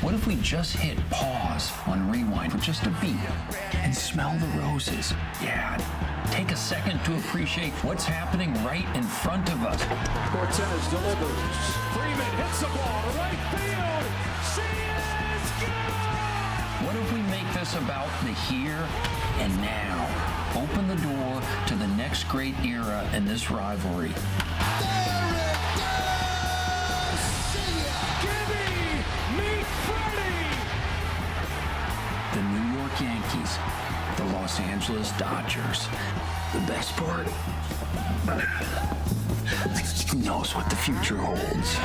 What if we just hit pause on Rewind for just a beat and smell the roses? Yeah, take a second to appreciate what's happening right in front of us. Cortez delivers. Freeman hits the ball to right field. She is gone! What if we make this about the here and now? Open the door to the next great era in this rivalry. The New York Yankees, the Los Angeles Dodgers. The best part? Who knows what the future holds?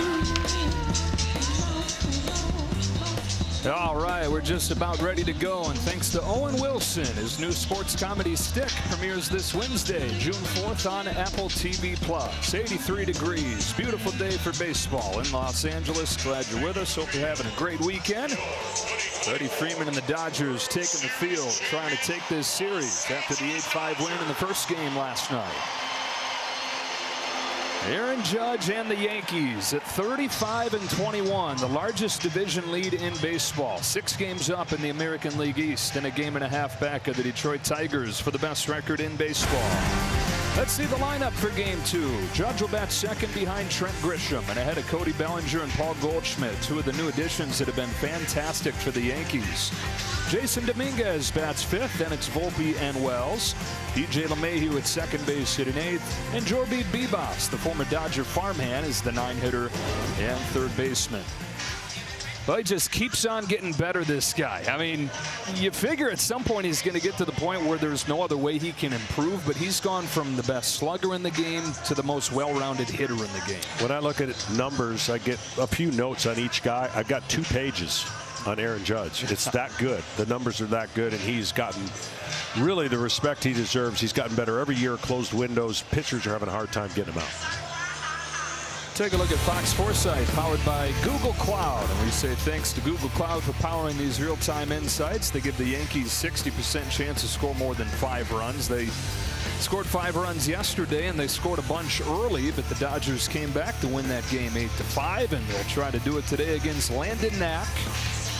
All right, we're just about ready to go, and thanks to Owen Wilson, his new sports comedy Stick premieres this Wednesday, June 4th on Apple TV+. 83 degrees, beautiful day for baseball in Los Angeles. Glad you're with us. Hope you're having a great weekend. Freddie Freeman and the Dodgers taking the field, trying to take this series after the 8-5 win in the first game last night. Aaron Judge and the Yankees at 35-21, the largest division lead in baseball. 6 games up in the American League East and a game and a half back of the Detroit Tigers for the best record in baseball. Let's see the lineup for Game 2. Judge will bat second behind Trent Grisham and ahead of Cody Bellinger and Paul Goldschmidt, 2 of the new additions that have been fantastic for the Yankees. Jason Dominguez bats 5th, then it's Volpe and Wells. DJ LeMahieu at second base hitting 8th, and Jorby Bibas, the former Dodger farmhand, is the 9-hitter and third baseman. Well, he just keeps on getting better, this guy. I mean, you figure at some point he's going to get to the point where there's no other way he can improve, but he's gone from the best slugger in the game to the most well-rounded hitter in the game. When I look at numbers, I get a few notes on each guy. I've got 2 pages on Aaron Judge. It's that good. The numbers are that good, and he's gotten really the respect he deserves. He's gotten better every year. Closed windows. Pitchers are having a hard time getting him out. Take a look at Fox Foresight, powered by Google Cloud. And we say thanks to Google Cloud for powering these real-time insights. They give the Yankees 60% chance to score more than 5 runs. They scored 5 runs yesterday, and they scored a bunch early, but the Dodgers came back to win that game 8-5, and they'll try to do it today against Landon Knack,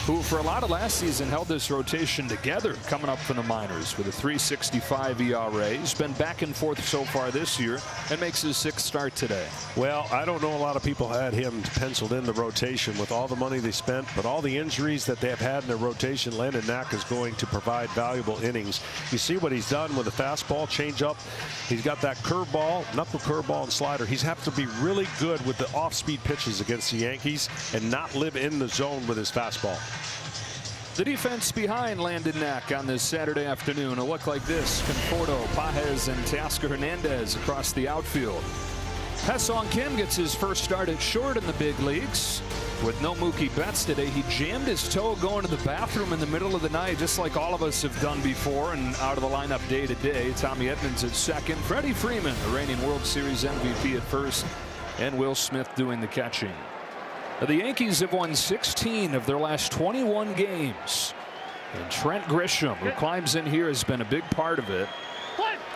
who for a lot of last season held this rotation together coming up from the minors with a 3.65 ERA. He's been back and forth so far this year and makes his 6th start today. Well, I don't know a lot of people had him penciled in the rotation with all the money they spent, but all the injuries that they have had in their rotation. Landon Knack is going to provide valuable innings. You see what he's done with the fastball, changeup. He's got that curveball, knuckle curveball, and slider. He's have to be really good with the off-speed pitches against the Yankees and not live in the zone with his fastball. The defense behind Landon Knack on this Saturday afternoon will look like this. Conforto, Pajes, and Teoscar Hernandez across the outfield. Ha-Seong Kim gets his first start at short in the big leagues. With no Mookie Betts today, he jammed his toe going to the bathroom in the middle of the night, just like all of us have done before, and out of the lineup day to day. Tommy Edmonds at second. Freddie Freeman, the reigning World Series MVP, at first, and Will Smith doing the catching. The Yankees have won 16 of their last 21 games. And Trent Grisham, who climbs in here, has been a big part of it.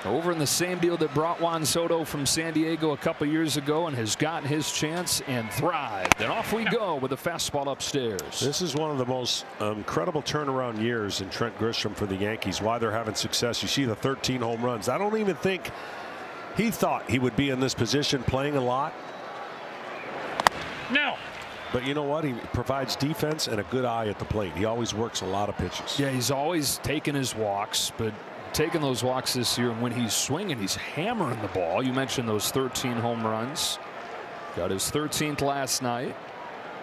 Over in the same deal that brought Juan Soto from San Diego a couple years ago, and has gotten his chance and thrived. And off we go with a fastball upstairs. This is one of the most incredible turnaround years in Trent Grisham for the Yankees. Why they're having success. You see the 13 home runs. I don't even think he thought he would be in this position playing a lot. No. But you know what? He provides defense and a good eye at the plate. He always works a lot of pitches. Yeah, he's always taking his walks, but taking those walks this year, and when he's swinging, he's hammering the ball. You mentioned those 13 home runs. Got his 13th last night.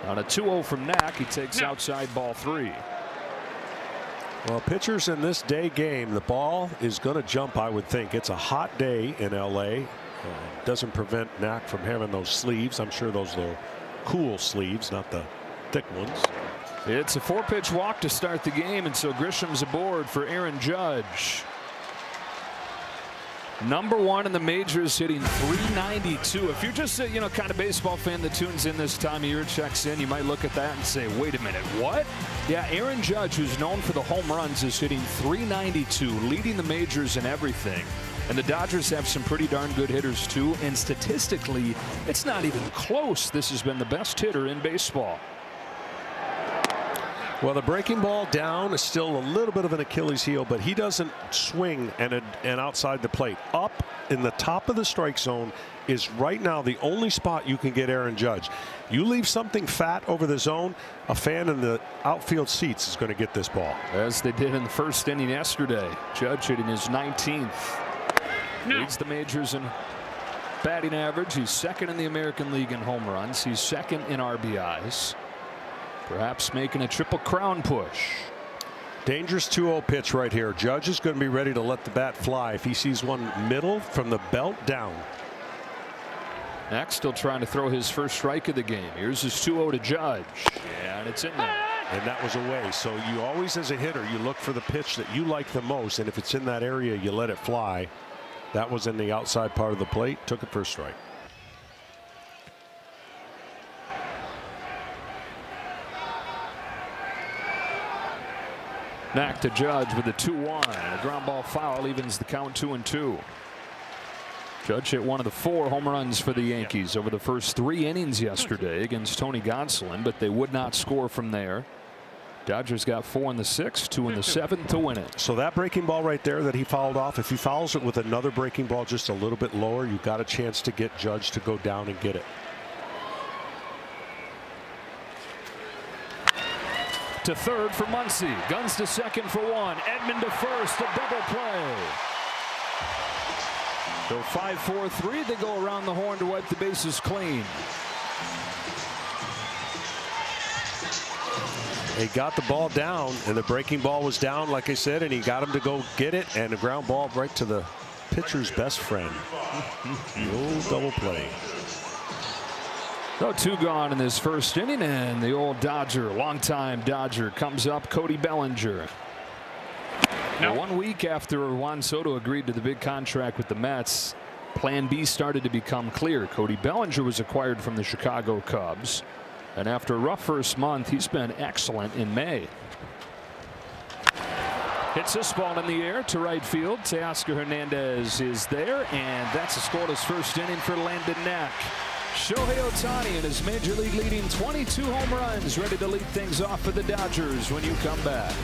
On a 2-0 from Knack, he takes outside ball 3. Well, pitchers in this day game, the ball is going to jump, I would think. It's a hot day in L.A. Doesn't prevent Knack from having those sleeves. I'm sure those little cool sleeves, not the thick ones. It's a 4-pitch walk to start the game, and so Grisham's aboard for Aaron Judge. Number 1 in the majors, hitting .392. If you're just a kind of baseball fan that tunes in this time of year, checks in, you might look at that and say, wait a minute, what? Yeah, Aaron Judge, who's known for the home runs, is hitting .392, leading the majors in everything. And the Dodgers have some pretty darn good hitters too, and statistically it's not even close. This has been the best hitter in baseball. Well, the breaking ball down is still a little bit of an Achilles heel, but he doesn't swing and outside the plate. Up in the top of the strike zone is right now the only spot you can get Aaron Judge. You leave something fat over the zone, a fan in the outfield seats is going to get this ball. As they did in the first inning yesterday. Judge hitting his 19th. Leads the majors in batting average. He's second in the American League in home runs. He's second in RBIs. Perhaps making a triple crown push. Dangerous 2-0 pitch right here. Judge is going to be ready to let the bat fly if he sees one middle from the belt down. Next, still trying to throw his first strike of the game. Here's his 2-0 to Judge. Yeah, and it's in there. And that was away. So you always, as a hitter, you look for the pitch that you like the most, and if it's in that area, you let it fly. That was in the outside part of the plate. Took it for a strike. Knack to Judge with a 2-1. A ground ball foul evens the count 2-2. Judge hit one of the 4 home runs for the Yankees over the first 3 innings yesterday against Tony Gonsolin, but they would not score from there. Dodgers got 4 in the 6th, 2 in the 7th to win it. So that breaking ball right there that he fouled off, if he fouls it with another breaking ball just a little bit lower, you've got a chance to get Judge to go down and get it. To third for Muncy. Guns to second for 1. Edman to first. A double play. So 5-4-3. They go around the horn to wipe the bases clean. He got the ball down, and the breaking ball was down, like I said, and he got him to go get it, and a ground ball right to the pitcher's best friend. No double play. So 2 gone in this first inning, and the old Dodger, longtime Dodger, comes up, Cody Bellinger. Now, 1 week after Juan Soto agreed to the big contract with the Mets, Plan B started to become clear. Cody Bellinger was acquired from the Chicago Cubs, and after a rough first month, he's been excellent in May. Hits this ball in the air to right field. Teoscar Hernandez is there, and that's a scoreless first inning for Landon Knack. Shohei Ohtani in his major league leading 22 home runs, ready to lead things off for the Dodgers when you come back.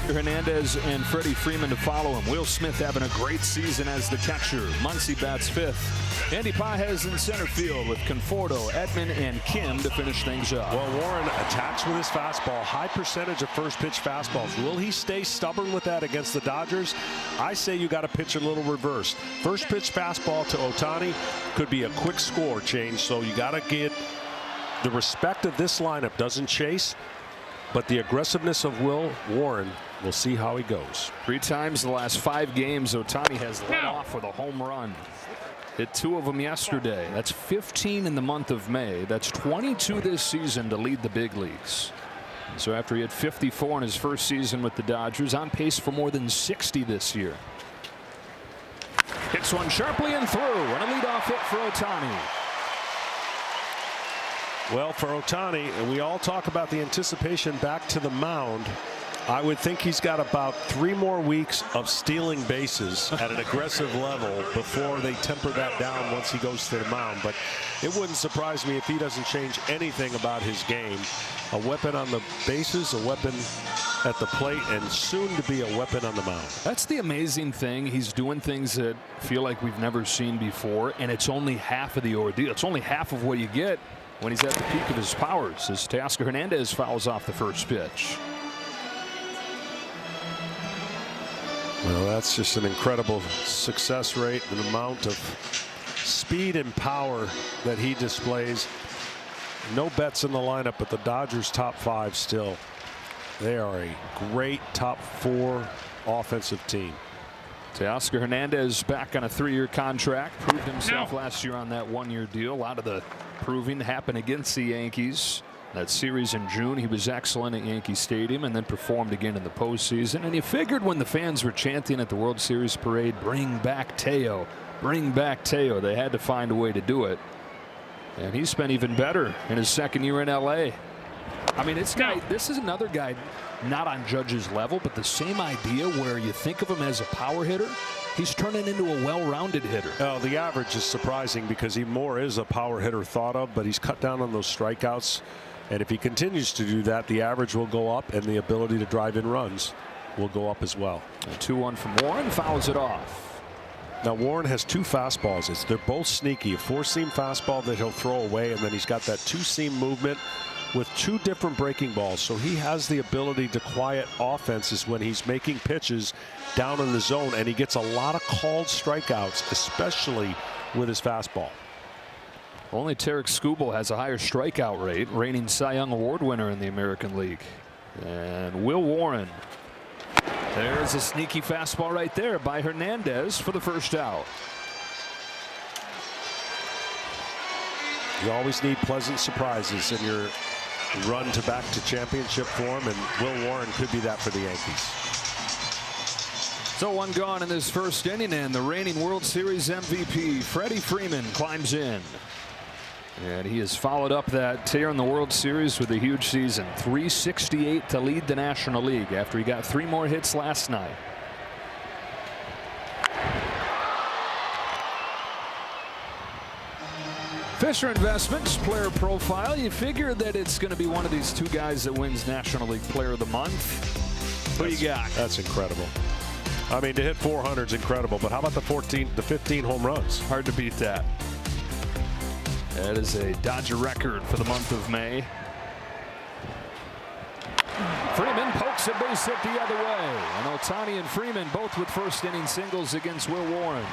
Hernandez and Freddie Freeman to follow him. Will Smith having a great season as the catcher. Muncy bats 5th. Andy Pages in center field with Conforto, Edman, and Kim to finish things up. Well, Warren attacks with his fastball. High percentage of first pitch fastballs. Will he stay stubborn with that against the Dodgers? I say you got to pitch a little reverse. First pitch fastball to Ohtani could be a quick score change. So you got to get the respect of this lineup. Doesn't chase, but the aggressiveness of Will Warren. We'll see how he goes. 3 times the last 5 games, Ohtani has led off with a home run. Hit 2 of them yesterday. That's 15 in the month of May. That's 22 this season to lead the big leagues. So after he had 54 in his first season with the Dodgers, on pace for more than 60 this year. Hits one sharply and through, and a leadoff hit for Ohtani. Well, for Ohtani, and we all talk about the anticipation back to the mound. I would think he's got about 3 more weeks of stealing bases at an aggressive level before they temper that down once he goes to the mound. But it wouldn't surprise me if he doesn't change anything about his game. A weapon on the bases, a weapon at the plate, and soon to be a weapon on the mound. That's the amazing thing. He's doing things that feel like we've never seen before, and it's only half of the ordeal. It's only half of what you get when he's at the peak of his powers, as Teoscar Hernandez fouls off the first pitch. Well, that's just an incredible success rate, an amount of speed and power that he displays. No bets in the lineup, but the Dodgers top 5 still. They are a great top 4 offensive team. Teoscar Hernandez back on a 3-year contract. Proved himself last year on that 1-year deal. A lot of the proving happened against the Yankees. That series in June, he was excellent at Yankee Stadium and then performed again in the postseason. And you figured when the fans were chanting at the World Series parade, bring back Teo, bring back Teo, they had to find a way to do it. And he's been even better in his 2nd year in LA. I mean, this is another guy not on Judge's level, but the same idea where you think of him as a power hitter, he's turning into a well-rounded hitter. The average is surprising because he more is a power hitter thought of, but he's cut down on those strikeouts. And if he continues to do that, the average will go up and the ability to drive in runs will go up as well. 2-1 from Warren, fouls it off. Now Warren has 2 fastballs. They're both sneaky. A 4-seam fastball that he'll throw away, and then he's got that 2-seam movement with 2 different breaking balls. So he has the ability to quiet offenses when he's making pitches down in the zone, and he gets a lot of called strikeouts, especially with his fastball. Only Tarek Skubal has a higher strikeout rate, reigning Cy Young Award winner in the American League. And Will Warren. There's a sneaky fastball right there by Hernandez for the first out. You always need pleasant surprises in your run to back to championship form, and Will Warren could be that for the Yankees. So 1 gone in this first inning, and the reigning World Series MVP Freddie Freeman climbs in. And he has followed up that tear in the World Series with a huge season. 368 to lead the National League after he got 3 more hits last night. Fisher Investments player profile. You figure that it's going to be one of these 2 guys that wins National League Player of the Month. Who you got? That's incredible. I mean, to hit 400 is incredible, but how about the 15 home runs? Hard to beat that. That is a Dodger record for the month of May. Freeman pokes a base hit the other way. And Ohtani and Freeman both with first inning singles against Will Warren.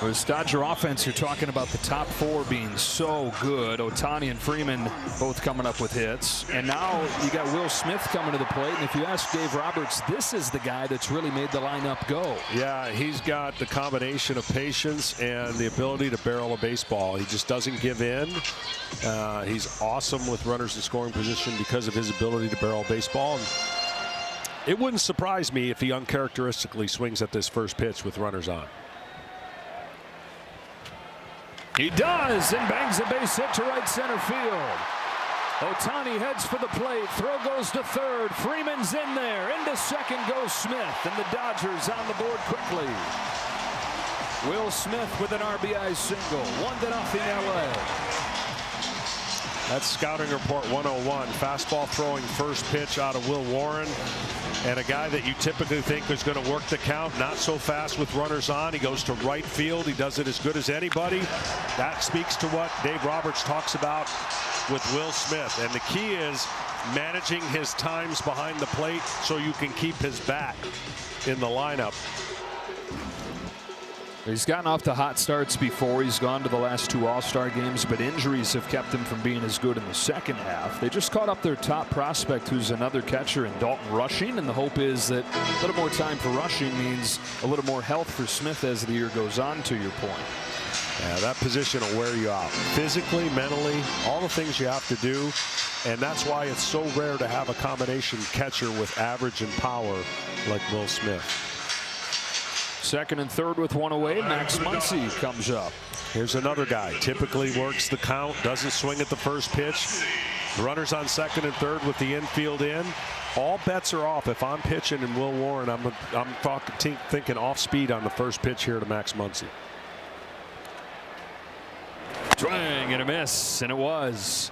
With Dodger offense, you're talking about the top 4 being so good. Ohtani and Freeman both coming up with hits. And now you got Will Smith coming to the plate. And if you ask Dave Roberts, this is the guy that's really made the lineup go. Yeah, he's got the combination of patience and the ability to barrel a baseball. He just doesn't give in. He's awesome with runners in scoring position because of his ability to barrel a baseball. And it wouldn't surprise me if he uncharacteristically swings at this first pitch with runners on. He does, and bangs a base hit to right center field. Ohtani heads for the plate. Throw goes to third. Freeman's in there. Into second goes Smith, and the Dodgers on the board quickly. Will Smith with an RBI single. 1-0 LA. That's scouting report 101. Fastball throwing first pitch out of Will Warren. And a guy that you typically think is going to work the count, not so fast with runners on. He goes to right field. He does it as good as anybody. That speaks to what Dave Roberts talks about with Will Smith. And the key is managing his times behind the plate so you can keep his bat in the lineup. He's gotten off to hot starts before. He's gone to the last 2 All-Star games, but injuries have kept him from being as good in the second half. They just caught up their top prospect, who's another catcher, in Dalton Rushing, and the hope is that a little more time for Rushing means a little more health for Smith as the year goes on, to your point. Yeah, that position will wear you out. Physically, mentally, all the things you have to do. And that's why it's so rare to have a combination catcher with average and power like Will Smith. Second and third with 1 away. Max Muncy comes up. Here's another guy. Typically works the count, doesn't swing at the first pitch. Runners on second and third with the infield in. All bets are off. If I'm pitching in Will Warren, I'm thinking off speed on the first pitch here to Max Muncy. Swing and a miss, and it was.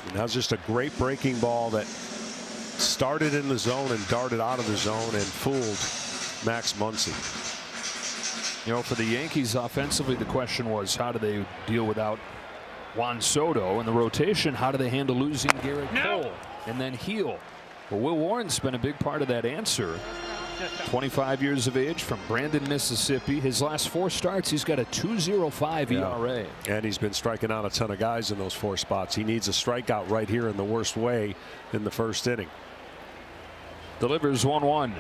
And that was just a great breaking ball that started in the zone and darted out of the zone and fooled Max Muncy. You know, for the Yankees offensively, the question was, how do they deal without Juan Soto in the rotation? How do they handle losing Garrett Cole and then Heal? Well, Will Warren's been a big part of that answer. 25 years of age, from Brandon, Mississippi. His last 4 starts, he's got a 2.05 ERA. And he's been striking out a ton of guys in those 4 spots. He needs a strikeout right here in the worst way in the first inning. Delivers 1-1.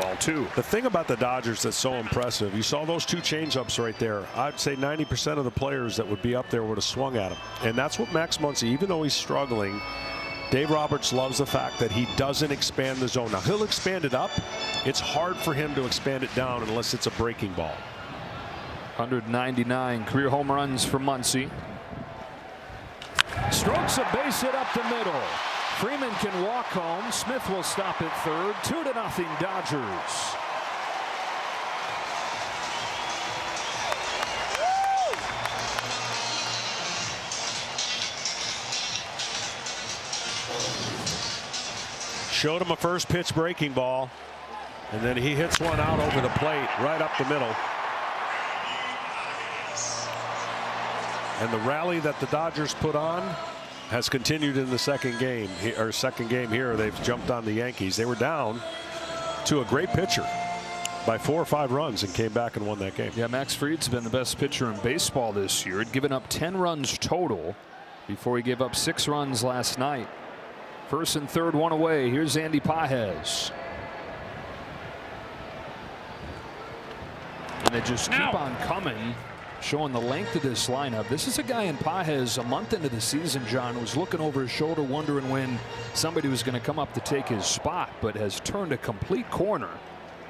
Ball 2. The thing about the Dodgers that's so impressive, you saw those 2 changeups right there. I'd say 90% of the players that would be up there would have swung at him. And that's what Max Muncy, even though he's struggling, Dave Roberts loves the fact that he doesn't expand the zone. Now, he'll expand it up. It's hard for him to expand it down unless it's a breaking ball. 199 career home runs for Muncy. Strokes a base hit up the middle. Freeman can walk home. Smith will stop at third. 2-0 Dodgers. Showed him a first pitch breaking ball, and then he hits one out over the plate right up the middle. And the rally that the Dodgers put on has continued in the second game here. They've jumped on the Yankees. They were down to a great pitcher by 4 or 5 runs and came back and won that game. Yeah, Max Fried's been the best pitcher in baseball this year. He'd given up 10 runs total before he gave up 6 runs last night. First and third, one away. Here's Andy Pages. And they just keep on coming, showing the length of this lineup. This is a guy in Pages a month into the season, John, who was looking over his shoulder wondering when somebody was going to come up to take his spot, but has turned a complete corner.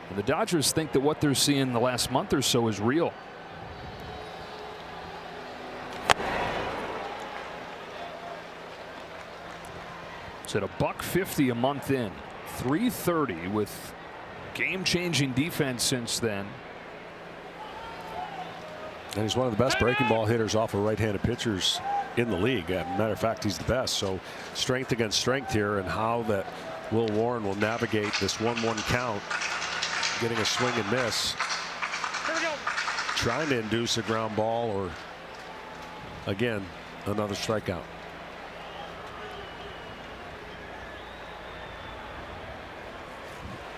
And the Dodgers think that what they're seeing the last month or so is real. It's at $150 a month in, 330 with game-changing defense since then. And he's one of the best breaking ball hitters off of right-handed pitchers in the league. As a matter of fact, he's the best. So strength against strength here, and how that Will Warren will navigate this 1-1 count, getting a swing and miss, trying to induce a ground ball, or again another strikeout.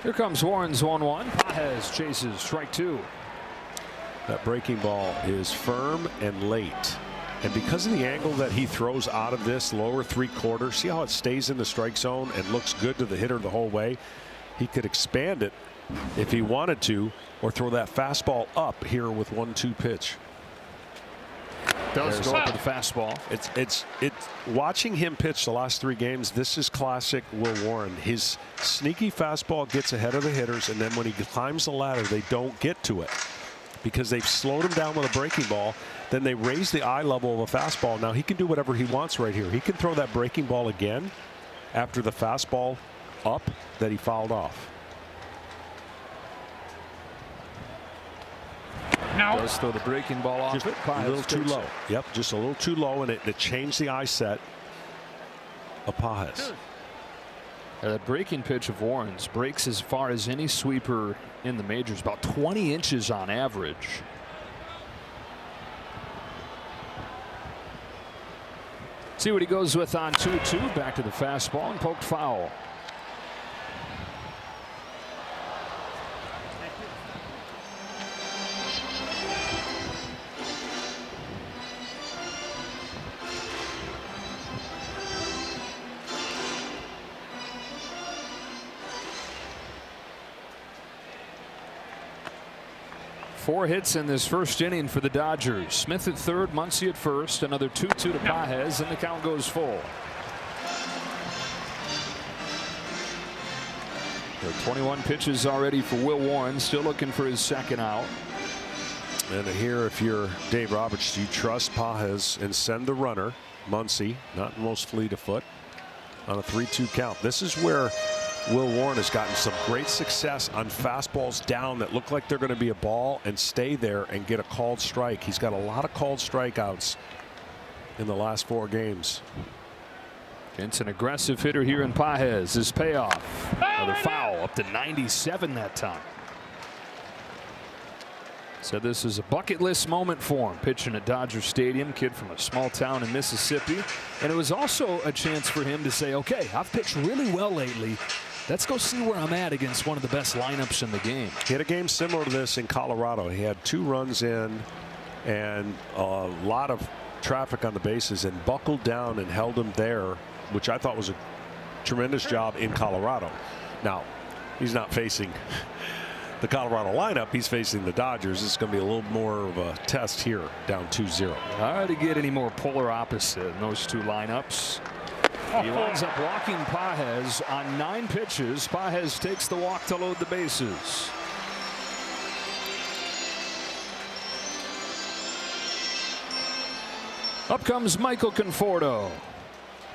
Here comes Warren's 1-1. Pages chases strike 2. That breaking ball is firm and late, and because of the angle that he throws out of this lower 3/4, see how it stays in the strike zone and looks good to the hitter the whole way. He could expand it if he wanted to, or throw that fastball up here with 1-2 pitch. Does go up with the fastball. It's watching him pitch the last 3 games. This is classic Will Warren. His sneaky fastball gets ahead of the hitters, and then when he climbs the ladder, they don't get to it because they've slowed him down with a breaking ball. Then they raise the eye level of a fastball. Now he can do whatever he wants right here. He can throw that breaking ball again after the fastball up that he fouled off. Does throw the breaking ball off. Just a little too low. Yep, just a little too low, and it changed the eye set of Pages. That breaking pitch of Warren's breaks as far as any sweeper in the majors, about 20 inches on average. See what he goes with on 2-2. Back to the fastball and poked foul. Four hits in this first inning for the Dodgers. Smith at third, Muncy at first, another 2-2 to Pages, and the count goes full. There are 21 pitches already for Will Warren, still looking for his second out. And here, if you're Dave Roberts, you trust Pages and send the runner, Muncy, not most fleet of foot, on a 3-2 count. This is where Will Warren has gotten some great success on fastballs down that look like they're going to be a ball and stay there and get a called strike. He's got a lot of called strikeouts in the last 4 games. It's an aggressive hitter here in Pages. His payoff. Another foul, up to 97 that time. So this is a bucket list moment for him, pitching at Dodger Stadium, kid from a small town in Mississippi. And it was also a chance for him to say, okay, I've pitched really well lately. Let's go see where I'm at against one of the best lineups in the game. He had a game similar to this in Colorado. He had 2 runs in and a lot of traffic on the bases and buckled down and held him there, which I thought was a tremendous job in Colorado. Now, he's not facing the Colorado lineup. He's facing the Dodgers. It's going to be a little more of a test here, down 2-0. Hard to get any more polar opposite in those 2 lineups. He winds up walking Pages on 9 pitches. Pages takes the walk to load the bases. Up comes Michael Conforto,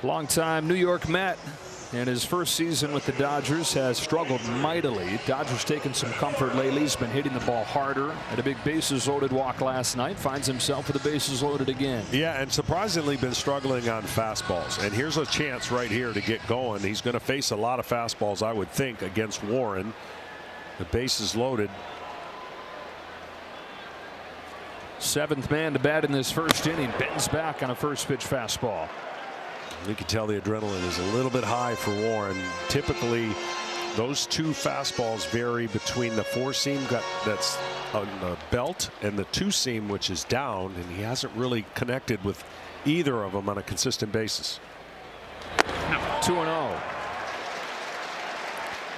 longtime New York Met. in his first season with the Dodgers has struggled mightily. Dodgers taking some comfort lately. He's been hitting the ball harder. Had a big bases loaded walk last night. Finds himself with the bases loaded again. Yeah, and surprisingly been struggling on fastballs. And here's a chance right here to get going. He's going to face a lot of fastballs, I would think, against Warren. The bases loaded. Seventh man to bat in this first inning. Bends back on a first pitch fastball. You can tell the adrenaline is a little bit high for Warren. Typically, those two fastballs vary between the four-seam that's on the belt and the two-seam, which is down, and he hasn't really connected with either of them on a consistent basis. 2-0.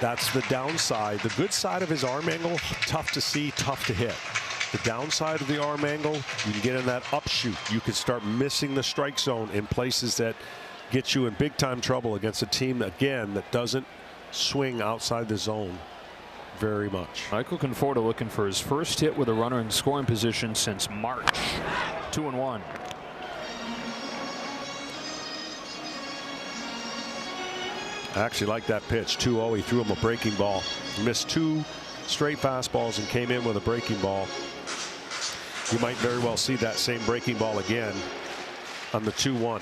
That's the downside. The good side of his arm angle, tough to see, tough to hit. The downside of the arm angle, you can get in that upshoot. You can start missing the strike zone in places that get you in big time trouble against a team, again, that doesn't swing outside the zone very much. Michael Conforto looking for his first hit with a runner in scoring position since March. 2-1. I actually like that pitch. 2-0. He threw him a breaking ball. He missed two straight fastballs and came in with a breaking ball. You might very well see that same breaking ball again on the 2-1.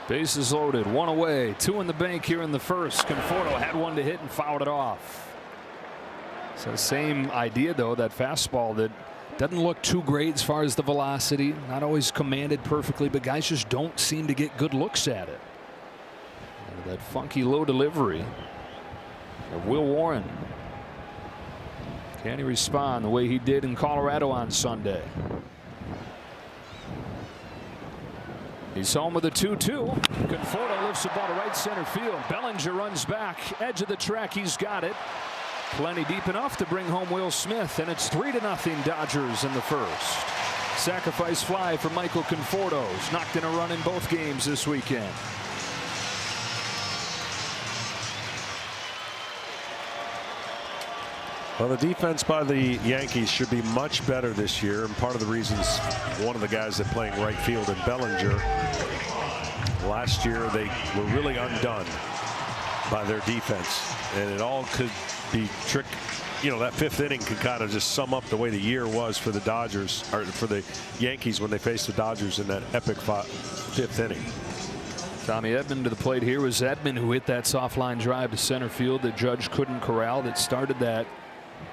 Bases loaded, one away, two in the bank here in the first. Conforto had one to hit and fouled it off. So same idea though, that fastball that doesn't look too great as far as the velocity, not always commanded perfectly, but guys just don't seem to get good looks at it. And that funky low delivery of Will Warren. Can he respond the way he did in Colorado on Sunday? He's home with a 2-2. Conforto lifts the ball to right center field. Bellinger runs back. Edge of the track. He's got it. Plenty deep enough to bring home Will Smith. And it's 3-0 Dodgers in the first. Sacrifice fly for Michael Conforto. He's knocked in a run in both games this weekend. Well, the defense by the Yankees should be much better this year, and part of the reasons, one of the guys that playing right field in Bellinger, last year they were really undone by their defense, and it all could be trick. You know, that fifth inning could kind of just sum up the way the year was for the Dodgers, or for the Yankees when they faced the Dodgers in that epic fifth inning. Tommy Edman to the plate here. Was Edman who hit that soft line drive to center field that Judge couldn't corral, that started that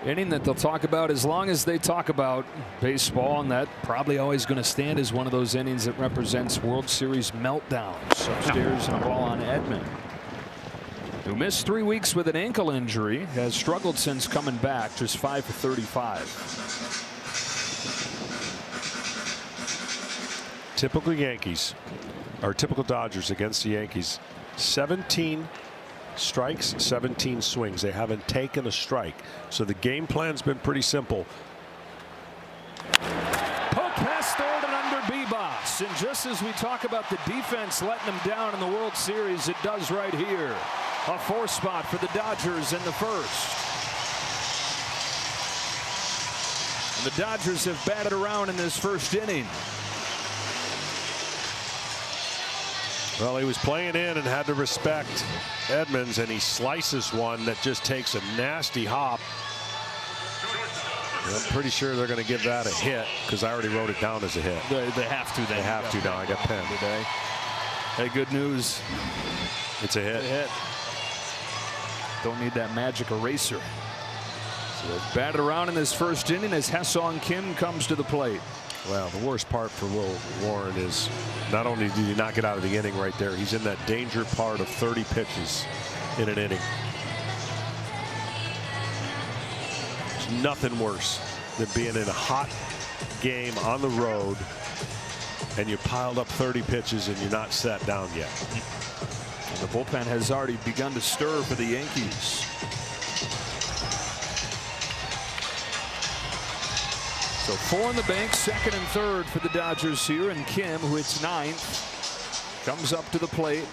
inning that they'll talk about as long as they talk about baseball, and that probably always going to stand as one of those innings that represents World Series meltdowns. Upstairs and a ball on Edman, who missed 3 weeks with an ankle injury, has struggled since coming back, just 5 for 35. Typical Yankees, or typical Dodgers against the Yankees. 17 strikes, 17 swings. They haven't taken a strike. So the game plan's been pretty simple. Poke past third and under Bebas. And just as we talk about the defense letting them down in the World Series, it does right here. A 4 spot for the Dodgers in the first. And the Dodgers have batted around in this first inning. Well, he was playing in and had to respect Edmonds, and he slices one that just takes a nasty hop. And I'm pretty sure they're going to give that a hit because I already wrote it down as a hit. They have to. They have to now. I got pen today. Hey, good news. It's a hit. Don't need that magic eraser. So they've batted around in this first inning as Ha-Seong Kim comes to the plate. Well, the worst part for Will Warren is not only did he not get out of the inning right there, he's in that danger part of 30 pitches in an inning. There's nothing worse than being in a hot game on the road and you piled up 30 pitches and you're not sat down yet. And the bullpen has already begun to stir for the Yankees. So 4 in the bank, second and third for the Dodgers here, and Kim, who hits 9th, comes up to the plate.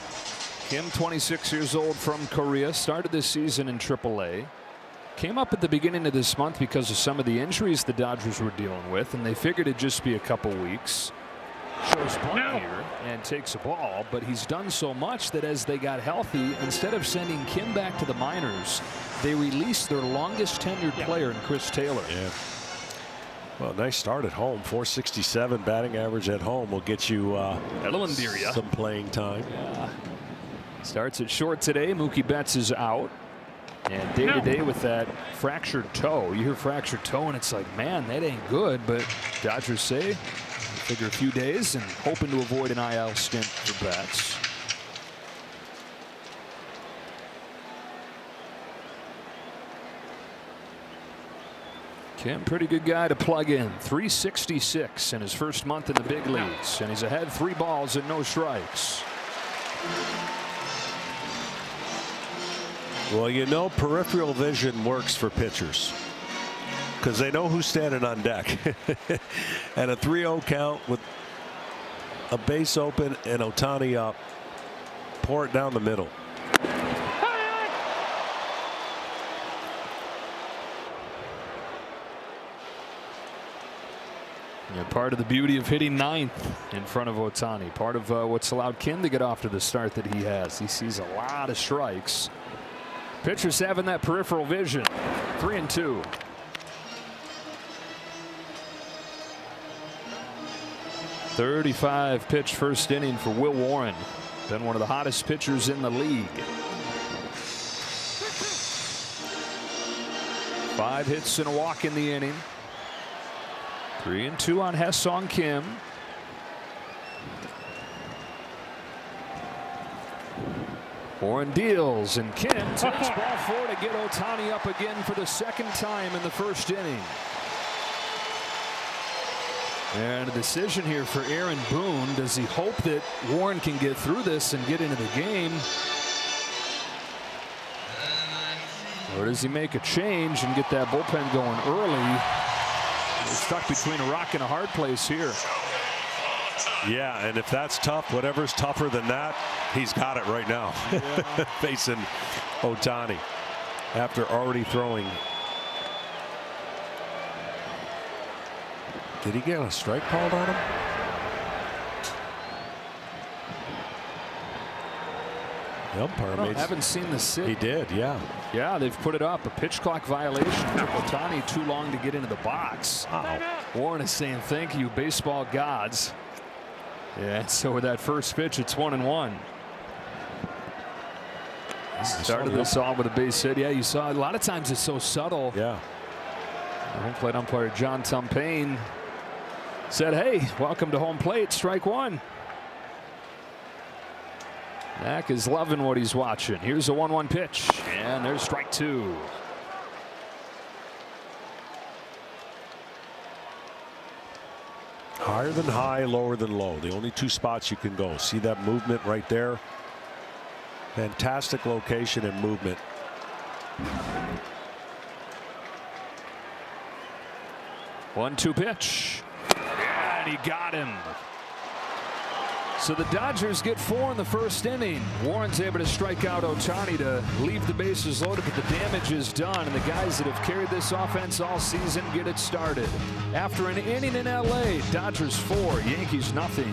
Kim, 26 years old, from Korea, started this season in AAA. Came up at the beginning of this month because of some of the injuries the Dodgers were dealing with, and they figured it'd just be a couple weeks. shows bunt here and takes a ball, but he's done so much that as they got healthy, instead of sending Kim back to the minors, they released their longest tenured player in Chris Taylor. Yeah. Well, nice start at home. 467 batting average at home will get you some playing time. Yeah. Starts at short today. Mookie Betts is out. And day to day with that fractured toe. You hear fractured toe and it's like, man, that ain't good. But Dodgers say, figure a few days and hoping to avoid an IL stint for Betts. Kim, pretty good guy to plug in. 366 in his first month in the big leagues. And he's ahead 3 balls and no strikes. Well, you know, peripheral vision works for pitchers because they know who's standing on deck. And a 3-0 count with a base open and Ohtani up. Pour it down the middle. Yeah, part of the beauty of hitting 9th in front of Ohtani. Part of what's allowed Kim to get off to the start that he has. He sees a lot of strikes. Pitchers having that peripheral vision. 3-2. .35 pitch first inning for Will Warren. Been one of the hottest pitchers in the league. 5 hits and a walk in the inning. 3-2 on Ha-Seong Kim. Warren deals and Kim takes ball 4 to get Ohtani up again for the second time in the first inning. And a decision here for Aaron Boone. Does he hope that Warren can get through this and get into the game? Or does he make a change and get that bullpen going early? We're stuck between a rock and a hard place here. Yeah, and if that's tough, whatever's tougher than that, he's got it right now. Yeah. Facing Ohtani after already throwing. Did he get a strike called on him? The umpire I haven't seen the sit. He did, yeah. Yeah, they've put it up. A pitch clock violation. Took Ohtani too long to get into the box. Warren is saying thank you, baseball gods. Yeah, so with that first pitch, it's 1-1. Started this off with a base hit. Yeah, you saw a lot of times it's so subtle. Yeah. Home plate umpire John Tumpane said, hey, welcome to home plate, strike 1. Mack is loving what he's watching. Here's a 1-1 pitch, and there's strike 2. Higher than high, lower than low. The only 2 spots you can go. See that movement right there? Fantastic location and movement. One-two pitch. And he got him. So the Dodgers get 4 in the first inning. Warren's able to strike out Ohtani to leave the bases loaded, but the damage is done, and the guys that have carried this offense all season get it started. After an inning in LA, Dodgers 4, Yankees nothing.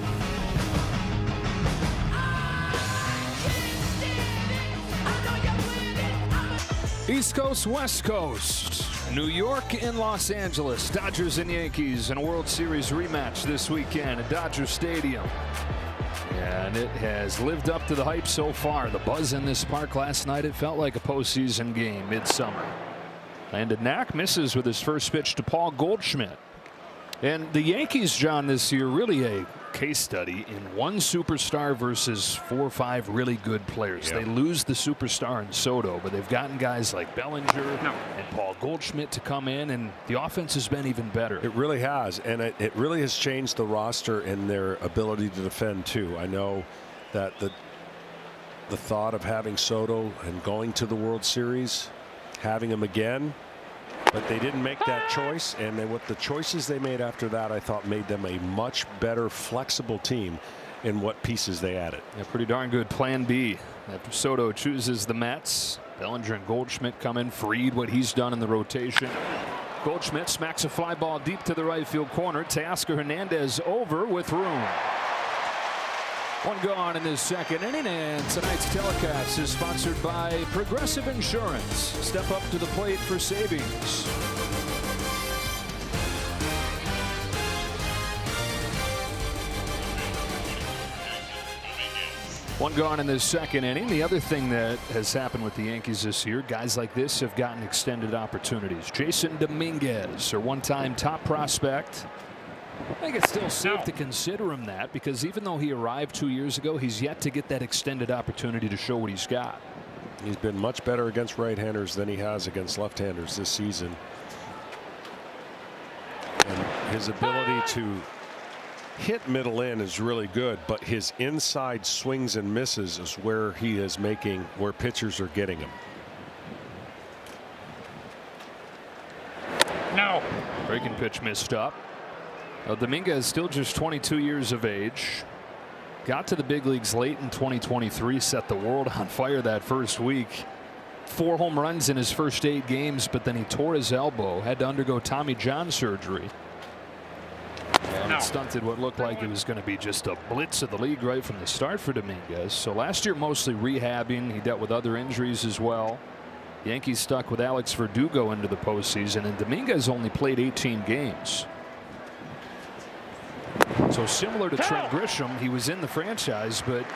East Coast, West Coast. New York and Los Angeles. Dodgers and Yankees in a World Series rematch this weekend at Dodger Stadium. And it has lived up to the hype so far. The buzz in this park last night, it felt like a postseason game midsummer. Landon Knack misses with his first pitch to Paul Goldschmidt. And the Yankees, John, this year really a case study in one superstar versus 4 or 5 really good players. Yep. They lose the superstar in Soto, but they've gotten guys like Bellinger and Paul Goldschmidt to come in, and the offense has been even better. It really has, and it really has changed the roster and their ability to defend too. I know that the thought of having Soto and going to the World Series, having him again, but they didn't make that choice, and what the choices they made after that, I thought, made them a much better flexible team in what pieces they added. Yeah, pretty darn good plan B. After Soto chooses the Mets, Bellinger and Goldschmidt come in, Fried, what he's done in the rotation. Goldschmidt smacks a fly ball deep to the right field corner. Teoscar Hernandez over with room. One gone in this second inning, and tonight's telecast is sponsored by Progressive Insurance. Step up to the plate for savings. One gone in this second inning. The other thing that has happened with the Yankees this year, guys like this have gotten extended opportunities. Jason Dominguez, a one-time top prospect. I think it's still safe to consider him that, because even though he arrived 2 years ago, he's yet to get that extended opportunity to show what he's got. He's been much better against right-handers than he has against left-handers this season. And his ability to hit middle in is really good, but his inside swings and misses is where he is making, where pitchers are getting him. No. Breaking pitch missed up. Well, Dominguez is still just 22 years of age. Got to the big leagues late in 2023, set the world on fire that first week. 4 home runs in his first 8 games, but then he tore his elbow, had to undergo Tommy John surgery. And it stunted what looked like it was going to be just a blitz of the league right from the start for Dominguez. So last year mostly rehabbing. He dealt with other injuries as well. Yankees stuck with Alex Verdugo into the postseason, and Dominguez only played 18 games. So similar to Trent Grisham, he was in the franchise but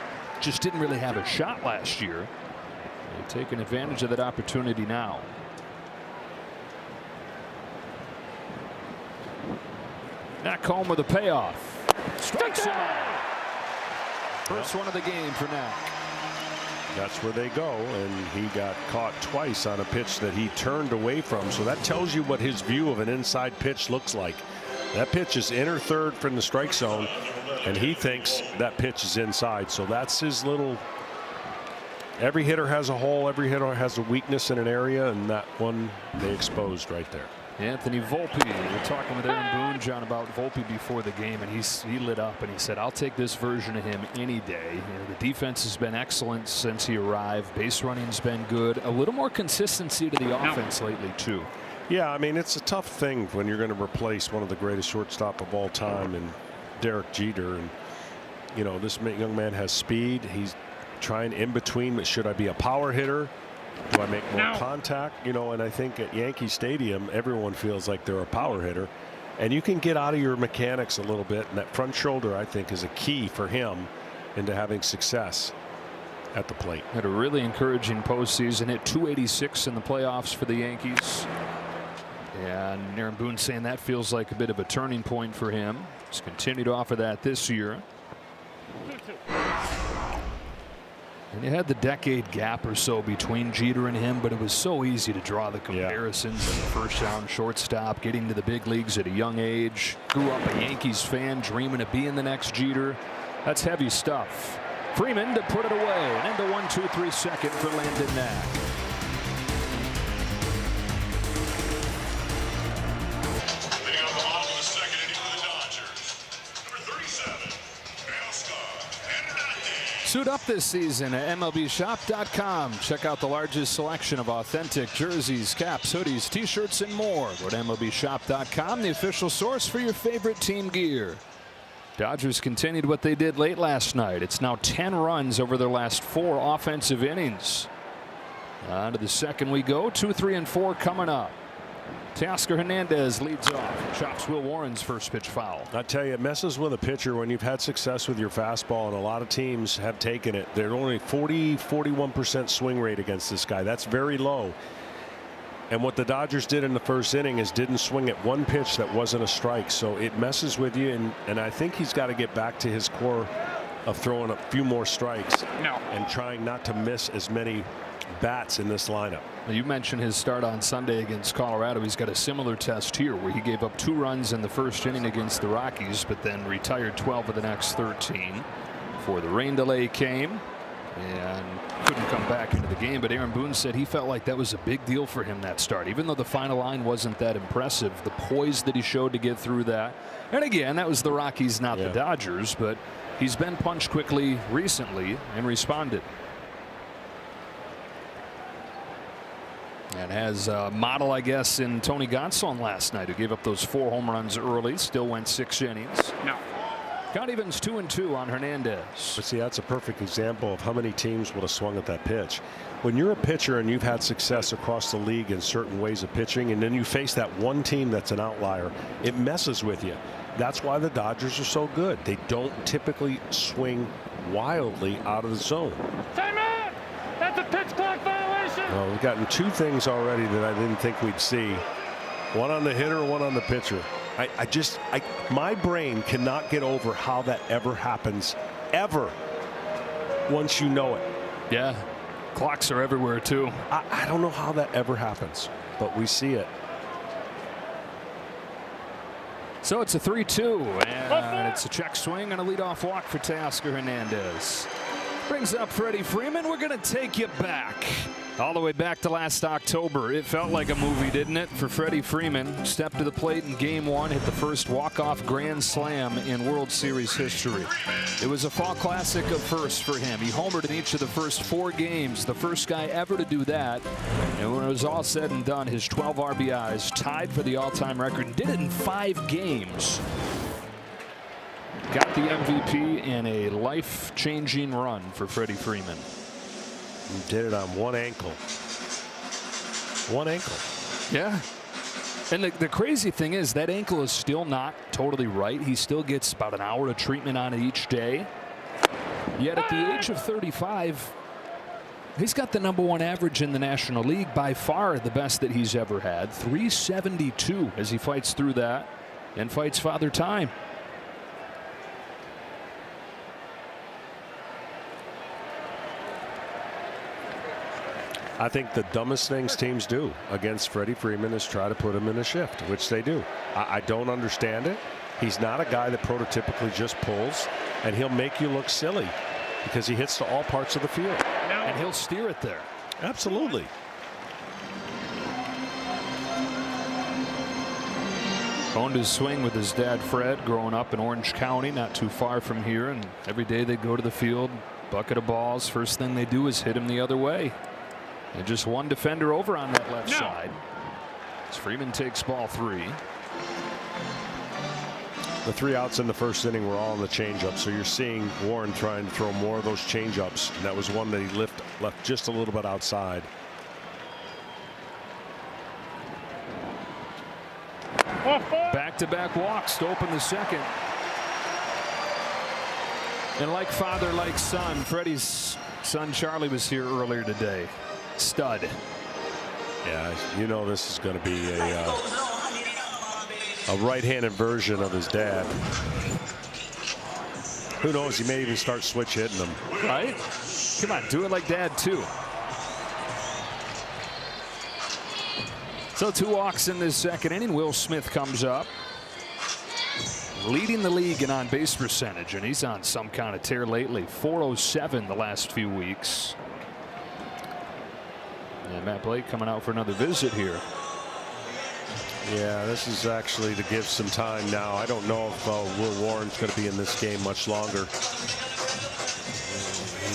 just didn't really have a shot last year. They've taken advantage of that opportunity now. Knack home with a payoff. Strikes him out. First one of the game for Knack. That's where they go, and he got caught twice on a pitch that he turned away from. So that tells you what his view of an inside pitch looks like. That pitch is inner third from the strike zone, and he thinks that pitch is inside. So that's his little. Every hitter has a hole. Every hitter has a weakness in an area, and that one they exposed right there. Anthony Volpe. We're talking with Aaron Boone, John, about Volpe before the game, and he lit up and he said, "I'll take this version of him any day." You know, the defense has been excellent since he arrived. Base running's been good. A little more consistency to the offense lately too. Yeah, I mean, it's a tough thing when you're going to replace one of the greatest shortstop of all time and Derek Jeter. And you know, this young man has speed. He's trying in between. Should I be a power hitter? Do I make more contact? You know, and I think at Yankee Stadium, everyone feels like they're a power hitter, and you can get out of your mechanics a little bit. And that front shoulder, I think, is a key for him into having success at the plate. Had a really encouraging postseason. Hit .286 in the playoffs for the Yankees. And Aaron Boone saying that feels like a bit of a turning point for him. He's continued to offer that this year. And you had the decade gap or so between Jeter and him, but it was so easy to draw the comparisons. And the first down shortstop, getting to the big leagues at a young age. Grew up a Yankees fan, dreaming of being the next Jeter. That's heavy stuff. Freeman to put it away, and into 1-2-3 second for Landon Knack. Suit up this season at MLBshop.com. Check out the largest selection of authentic jerseys, caps, hoodies, t-shirts, and more. Go to MLBshop.com, the official source for your favorite team gear. Dodgers continued what they did late last night. It's now 10 runs over their last 4 offensive innings. On to the second we go. 2, 3, and 4 coming up. Teoscar Hernandez leads off. Chops Will Warren's first pitch foul. I tell you, it messes with a pitcher when you've had success with your fastball, and a lot of teams have taken it. They're only 41% swing rate against this guy. That's very low. And what the Dodgers did in the first inning is didn't swing at one pitch that wasn't a strike. So it messes with you, and I think he's got to get back to his core of throwing a few more strikes and trying not to miss as many bats in this lineup. You mentioned his start on Sunday against Colorado. He's got a similar test here where he gave up 2 runs in the first inning against the Rockies, but then retired 12 of the next 13 before the rain delay came and couldn't come back into the game. But Aaron Boone said he felt like that was a big deal for him, that start, even though the final line wasn't that impressive. The poise that he showed to get through that, and again, that was the Rockies, not the Dodgers, but he's been punched quickly recently and responded. And has a model, I guess, in Tony Gonsolin last night, who gave up those 4 home runs early, still went 6 innings. No. Count evens 2-2 on Hernandez. But see, that's a perfect example of how many teams would have swung at that pitch. When you're a pitcher and you've had success across the league in certain ways of pitching, and then you face that one team that's an outlier, it messes with you. That's why the Dodgers are so good. They don't typically swing wildly out of the zone. Time out! That's a pitch clock violation! Well, we've gotten 2 things already that I didn't think we'd see. One on the hitter, one on the pitcher. My brain cannot get over how that ever happens, ever, once you know it. Yeah, clocks are everywhere, too. I don't know how that ever happens, but we see it. So it's a 3-2, and it's a check swing and a leadoff walk for Teoscar Hernandez. Brings up Freddie Freeman. We're going to take you back. All the way back to last October. It felt like a movie, didn't it, for Freddie Freeman? Stepped to the plate in Game 1, hit the first walk-off grand slam in World Series history. It was a fall classic of first for him. He homered in each of the first 4 games, the first guy ever to do that. And when it was all said and done, his 12 RBIs tied for the all-time record, and did it in 5 games. Got the MVP in a life-changing run for Freddie Freeman. He did it on one ankle. One ankle. Yeah. And the crazy thing is that ankle is still not totally right. He still gets about an hour of treatment on it each day. Yet at the age of 35, he's got the #1 average in the National League, by far the best that he's ever had. 372 as he fights through that and fights Father Time. I think the dumbest things teams do against Freddie Freeman is try to put him in a shift, which they do. I don't understand it. He's not a guy that prototypically just pulls, and he'll make you look silly because he hits to all parts of the field. And he'll steer it there. Absolutely. Honed his swing with his dad Fred growing up in Orange County, not too far from here, and every day they go to the field, bucket of balls. First thing they do is hit him the other way. And just one defender over on that left side. As Freeman takes ball 3. The 3 outs in the first inning were all on the changeup, so you're seeing Warren trying to throw more of those changeups. And that was one that he left just a little bit outside. Back-to-back walks to open the second. And like father, like son, Freddie's son Charlie was here earlier today. Stud. Yeah, you know this is going to be a right-handed version of his dad. Who knows? He may even start switch hitting them. Right? Come on, do it like dad too. So 2 walks in this second inning. Will Smith comes up, leading the league in on-base percentage, and he's on some kind of tear lately. .407 the last few weeks. And Matt Blake coming out for another visit here. Yeah, this is actually to give some time now. I don't know if Will Warren's going to be in this game much longer.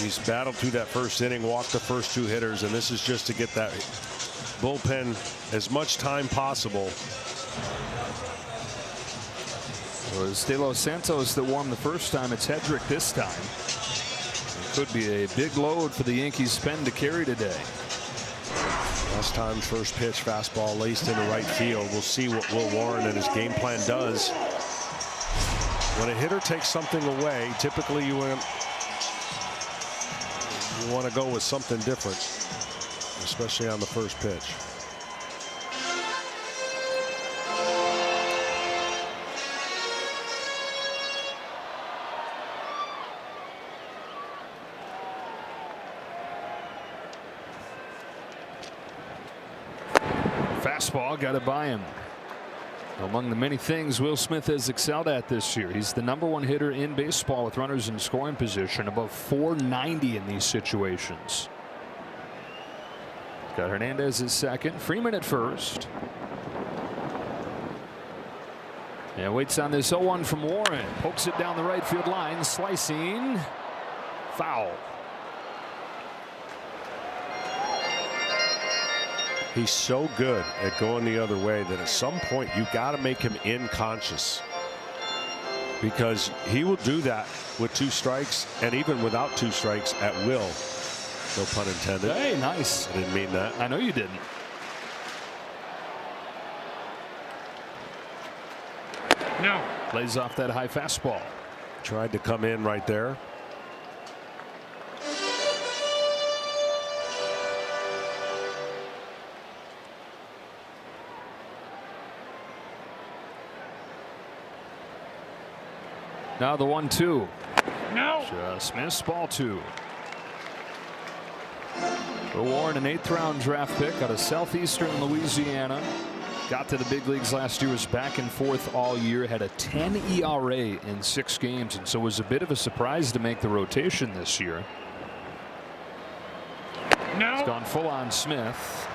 He's battled through that first inning, walked the first 2 hitters, and this is just to get that bullpen as much time possible. It was De Los Santos that won the first time. It's Hedrick this time. It could be a big load for the Yankees pen to carry today. Last time, first pitch, fastball laced into right field. We'll see what Will Warren and his game plan does. When a hitter takes something away, typically you want to go with something different, especially on the first pitch. Fastball got it by him. Among the many things Will Smith has excelled at this year, he's the #1 hitter in baseball with runners in scoring position, above .490 in these situations. Got Hernandez at second, Freeman at first. And waits on this 0-1 from Warren. Pokes it down the right field line, slicing. Foul. He's so good at going the other way that at some point you got to make him inconscious, because he will do that with 2 strikes and even without 2 strikes at will. No pun intended. Hey, nice. I didn't mean that. I know you didn't. No. Lays off that high fastball. Tried to come in right there. Now the 1-2. No. Just missed, ball 2. Will Warren, an 8th round draft pick out of southeastern Louisiana. Got to the big leagues last year, was back and forth all year, had a 10 ERA in 6 games, and so was a bit of a surprise to make the rotation this year. No. He's gone full on Smith.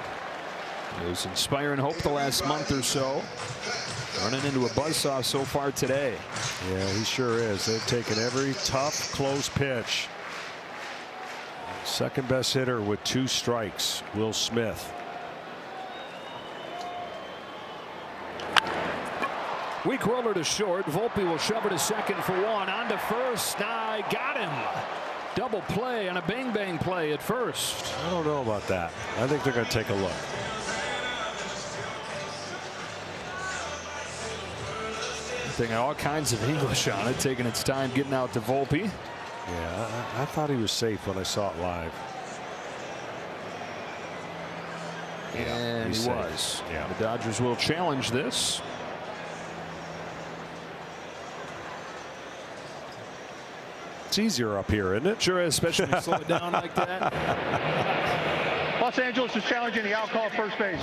It was inspiring hope the last month or so. Running into a buzzsaw so far today. Yeah, he sure is. They've taken every tough, close pitch. Second best hitter with 2 strikes, Will Smith. Weak roller to short. Volpe will shove it to second for 1. On to first. I got him. Double play on a bang bang play at first. I don't know about that. I think they're going to take a look. Thing all kinds of English on it, taking its time getting out to Volpe. Yeah, I thought he was safe when I saw it live. And he safe. was. Yeah. The Dodgers will challenge this. It's easier up here, isn't it? Sure, especially when you slow it down like that. Los Angeles is challenging the out call first base.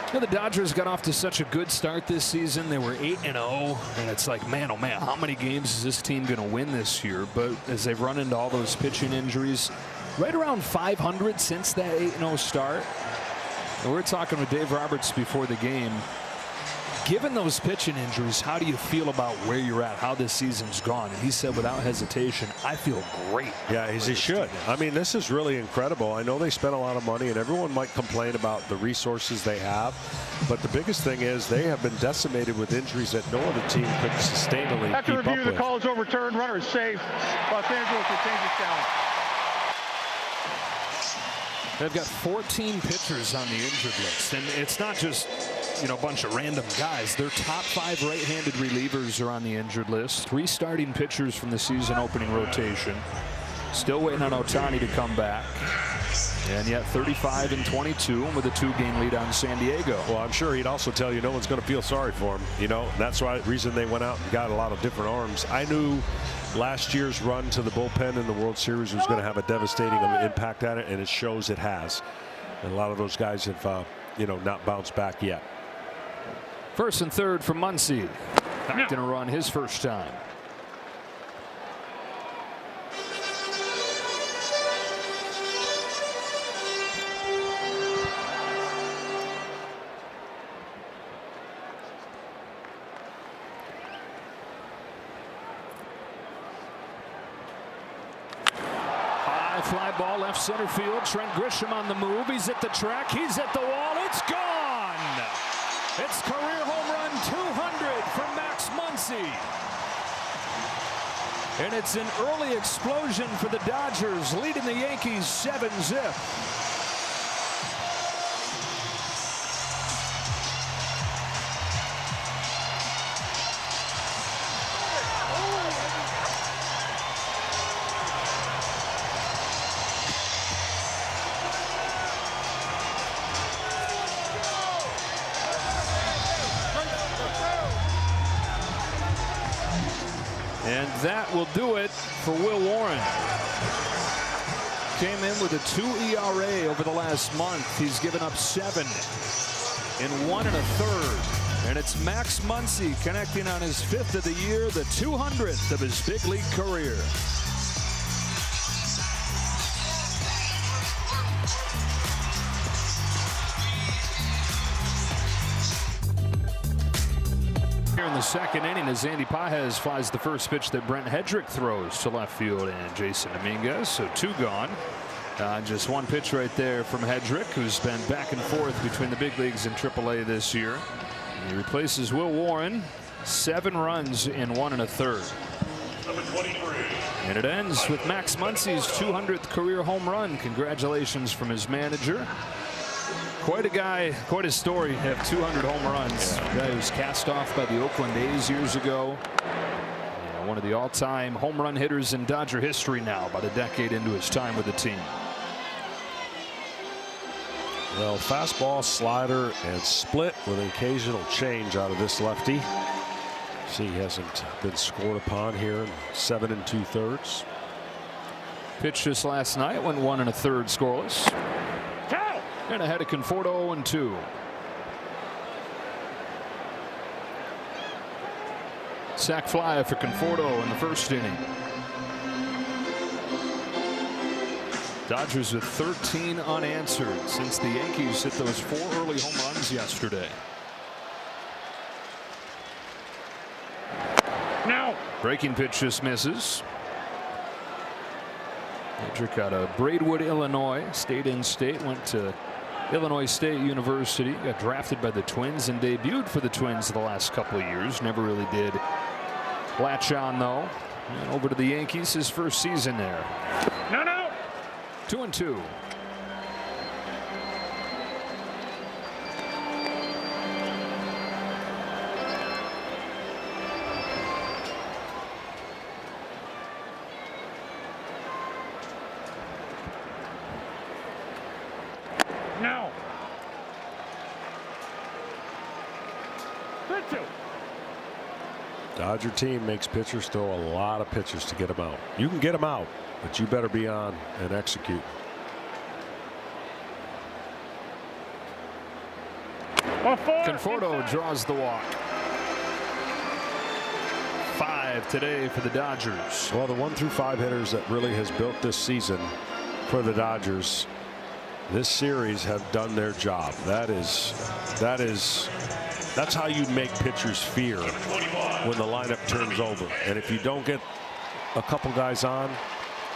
You know, the Dodgers got off to such a good start this season. They were 8-0, and it's like, man, oh man, how many games is this team going to win this year? But as they've run into all those pitching injuries, right around 500 since that 8-0 start. And we're talking with Dave Roberts before the game. Given those pitching injuries, how do you feel about where you're at, how this season's gone? And he said without hesitation, I feel great. Yeah, as he should. I mean, this is really incredible. I know they spent a lot of money, and everyone might complain about the resources they have. But the biggest thing is they have been decimated with injuries that no other team could sustainably After keep up review, the with. call is overturned. Runner is safe. Los Angeles retains its challenge. They've got 14 pitchers on the injured list, and it's not just, you know, a bunch of random guys. Their top 5 right-handed relievers are on the injured list. 3 starting pitchers from the season opening rotation. Still waiting on Ohtani to come back. And yet 35-22 with a 2-game lead on San Diego. Well, I'm sure he'd also tell you no one's going to feel sorry for him. You know, that's why the reason they went out and got a lot of different arms. I knew last year's run to the bullpen in the World Series was going to have a devastating impact on it, and it shows it has. And a lot of those guys have, you know, not bounced back yet. First and third for Muncy. Not going to run his first time. Fly ball left center field. Trent Grisham on the move. He's at the track. He's at the wall. It's gone. It's career home run 200 for Max Muncy. And it's an early explosion for the Dodgers, leading the Yankees 7-zip. And that will do it for Will Warren. Came in with a 2 ERA over the last month. He's given up 7 in 1 1/3. And it's Max Muncy connecting on his 5th of the year, the 200th of his big league career. In the second inning, as Andy Pajes flies the first pitch that Brent Hedrick throws to left field, and Jason Dominguez, so 2 gone. Just one pitch right there from Hedrick, who's been back and forth between the big leagues and AAA this year. He replaces Will Warren. 7 runs in 1 1/3. And it ends with Max Muncy's 200th career home run. Congratulations from his manager. Quite a guy, quite a story. Have 200 home runs. A guy who was cast off by the Oakland A's years ago. One of the all-time home run hitters in Dodger history now, about a decade into his time with the team. Well, fastball, slider, and split with an occasional change out of this lefty. See, he hasn't been scored upon here in 7 2/3. Pitched just last night, went 1 1/3 scoreless. And ahead of Conforto 0-2. Sac fly for Conforto in the first inning. Dodgers with 13 unanswered since the Yankees hit those 4 early home runs yesterday. No. Breaking pitch just misses. Hedrick out of Braidwood, Illinois. Stayed in state, went to Illinois State University, got drafted by the Twins and debuted for the Twins the last couple of years. Never really did latch on though. And over to the Yankees, his first season there. No, no. 2-2. No. 3-2. Dodger team makes pitchers throw a lot of pitches to get them out. You can get them out, but you better be on and execute. Conforto draws the walk. 5 today for the Dodgers. Well, the 1 through 5 hitters that really has built this season for the Dodgers, this series have done their job. That's how you make pitchers fear when the lineup turns over. And if you don't get a couple guys on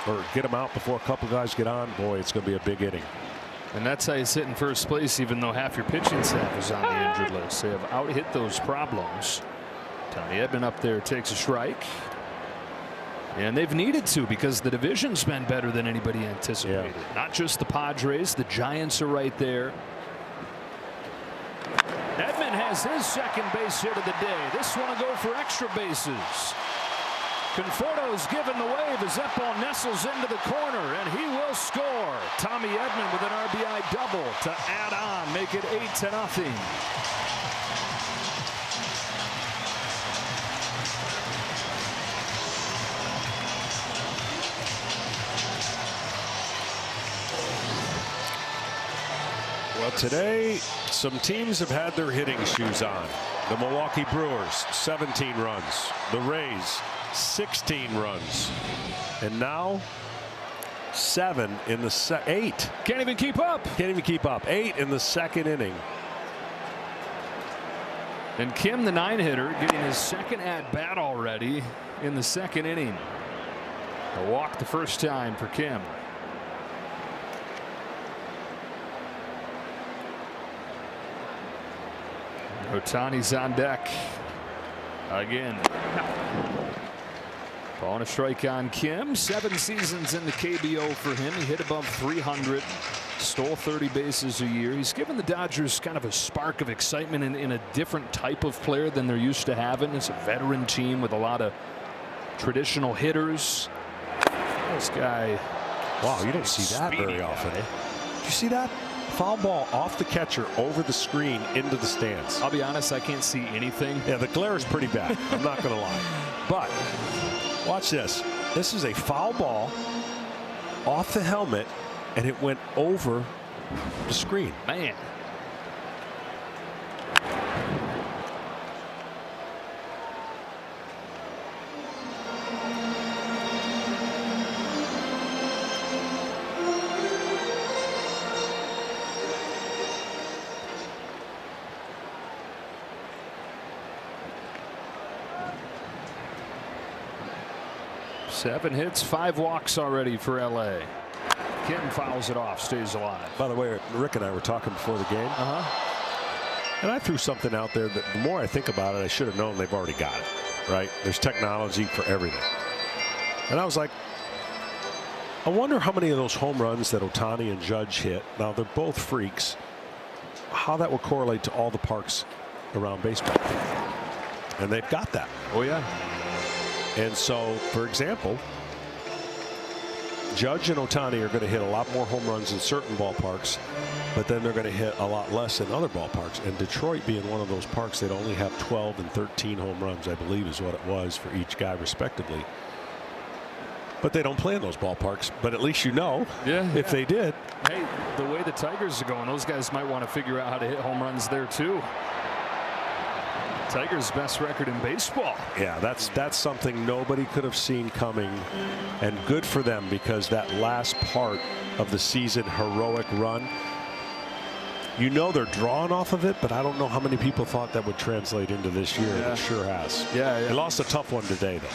or get them out before a couple guys get on, boy, it's going to be a big inning. And that's how you sit in first place, even though half your pitching staff is on the injured list. They have out-hit those problems. Tommy Edman up there takes a strike. And they've needed to, because the division's been better than anybody anticipated. Yeah. Not just the Padres, the Giants are right there. Edman has his second base hit of the day. This one will go for extra bases. Conforto's given the wave as that ball nestles into the corner, and he will score. Tommy Edman with an RBI double to add on, make it 8-0. Well, today, some teams have had their hitting shoes on. The Milwaukee Brewers, 17 runs. The Rays, 16 runs. And now, 7 in the 8. Can't even keep up. Can't even keep up. 8 in the second inning. And Kim, the 9-hitter, getting his second at-bat already in the second inning. A walk the first time for Kim. Ohtani's on deck again. Ball and a strike on Kim. 7 seasons in the KBO for him. He hit above 300. Stole 30 bases a year. He's given the Dodgers kind of a spark of excitement in a different type of player than they're used to having. It's a veteran team with a lot of traditional hitters. This guy. Wow, you don't see that very often. Did you see that? Foul ball off the catcher over the screen into the stands. I'll be honest, I can't see anything. Yeah, the glare is pretty bad. I'm not going to lie. But watch this. This is a foul ball off the helmet, and it went over the screen. Man. Seven hits, 5 walks already for LA. Kim fouls it off, stays alive. By the way, Rick and I were talking before the game. And I threw something out there that the more I think about it, I should have known they've already got it. Right? There's technology for everything. And I was like, I wonder how many of those home runs that Ohtani and Judge hit, now they're both freaks, how that will correlate to all the parks around baseball. And they've got that. Oh, yeah. And so, for example, Judge and Ohtani are going to hit a lot more home runs in certain ballparks, but then they're going to hit a lot less in other ballparks. And Detroit being one of those parks, they'd only have 12 and 13 home runs, I believe is what it was for each guy respectively. But they don't play in those ballparks. But at least you know if they did. Hey, the way the Tigers are going, those guys might want to figure out how to hit home runs there too. Tigers' best record in baseball. Yeah, that's something nobody could have seen coming, and good for them, because that last part of the season heroic run, you know they're drawing off of it, but I don't know how many people thought that would translate into this year. Yeah. It sure has. Yeah. They lost a tough one today, though.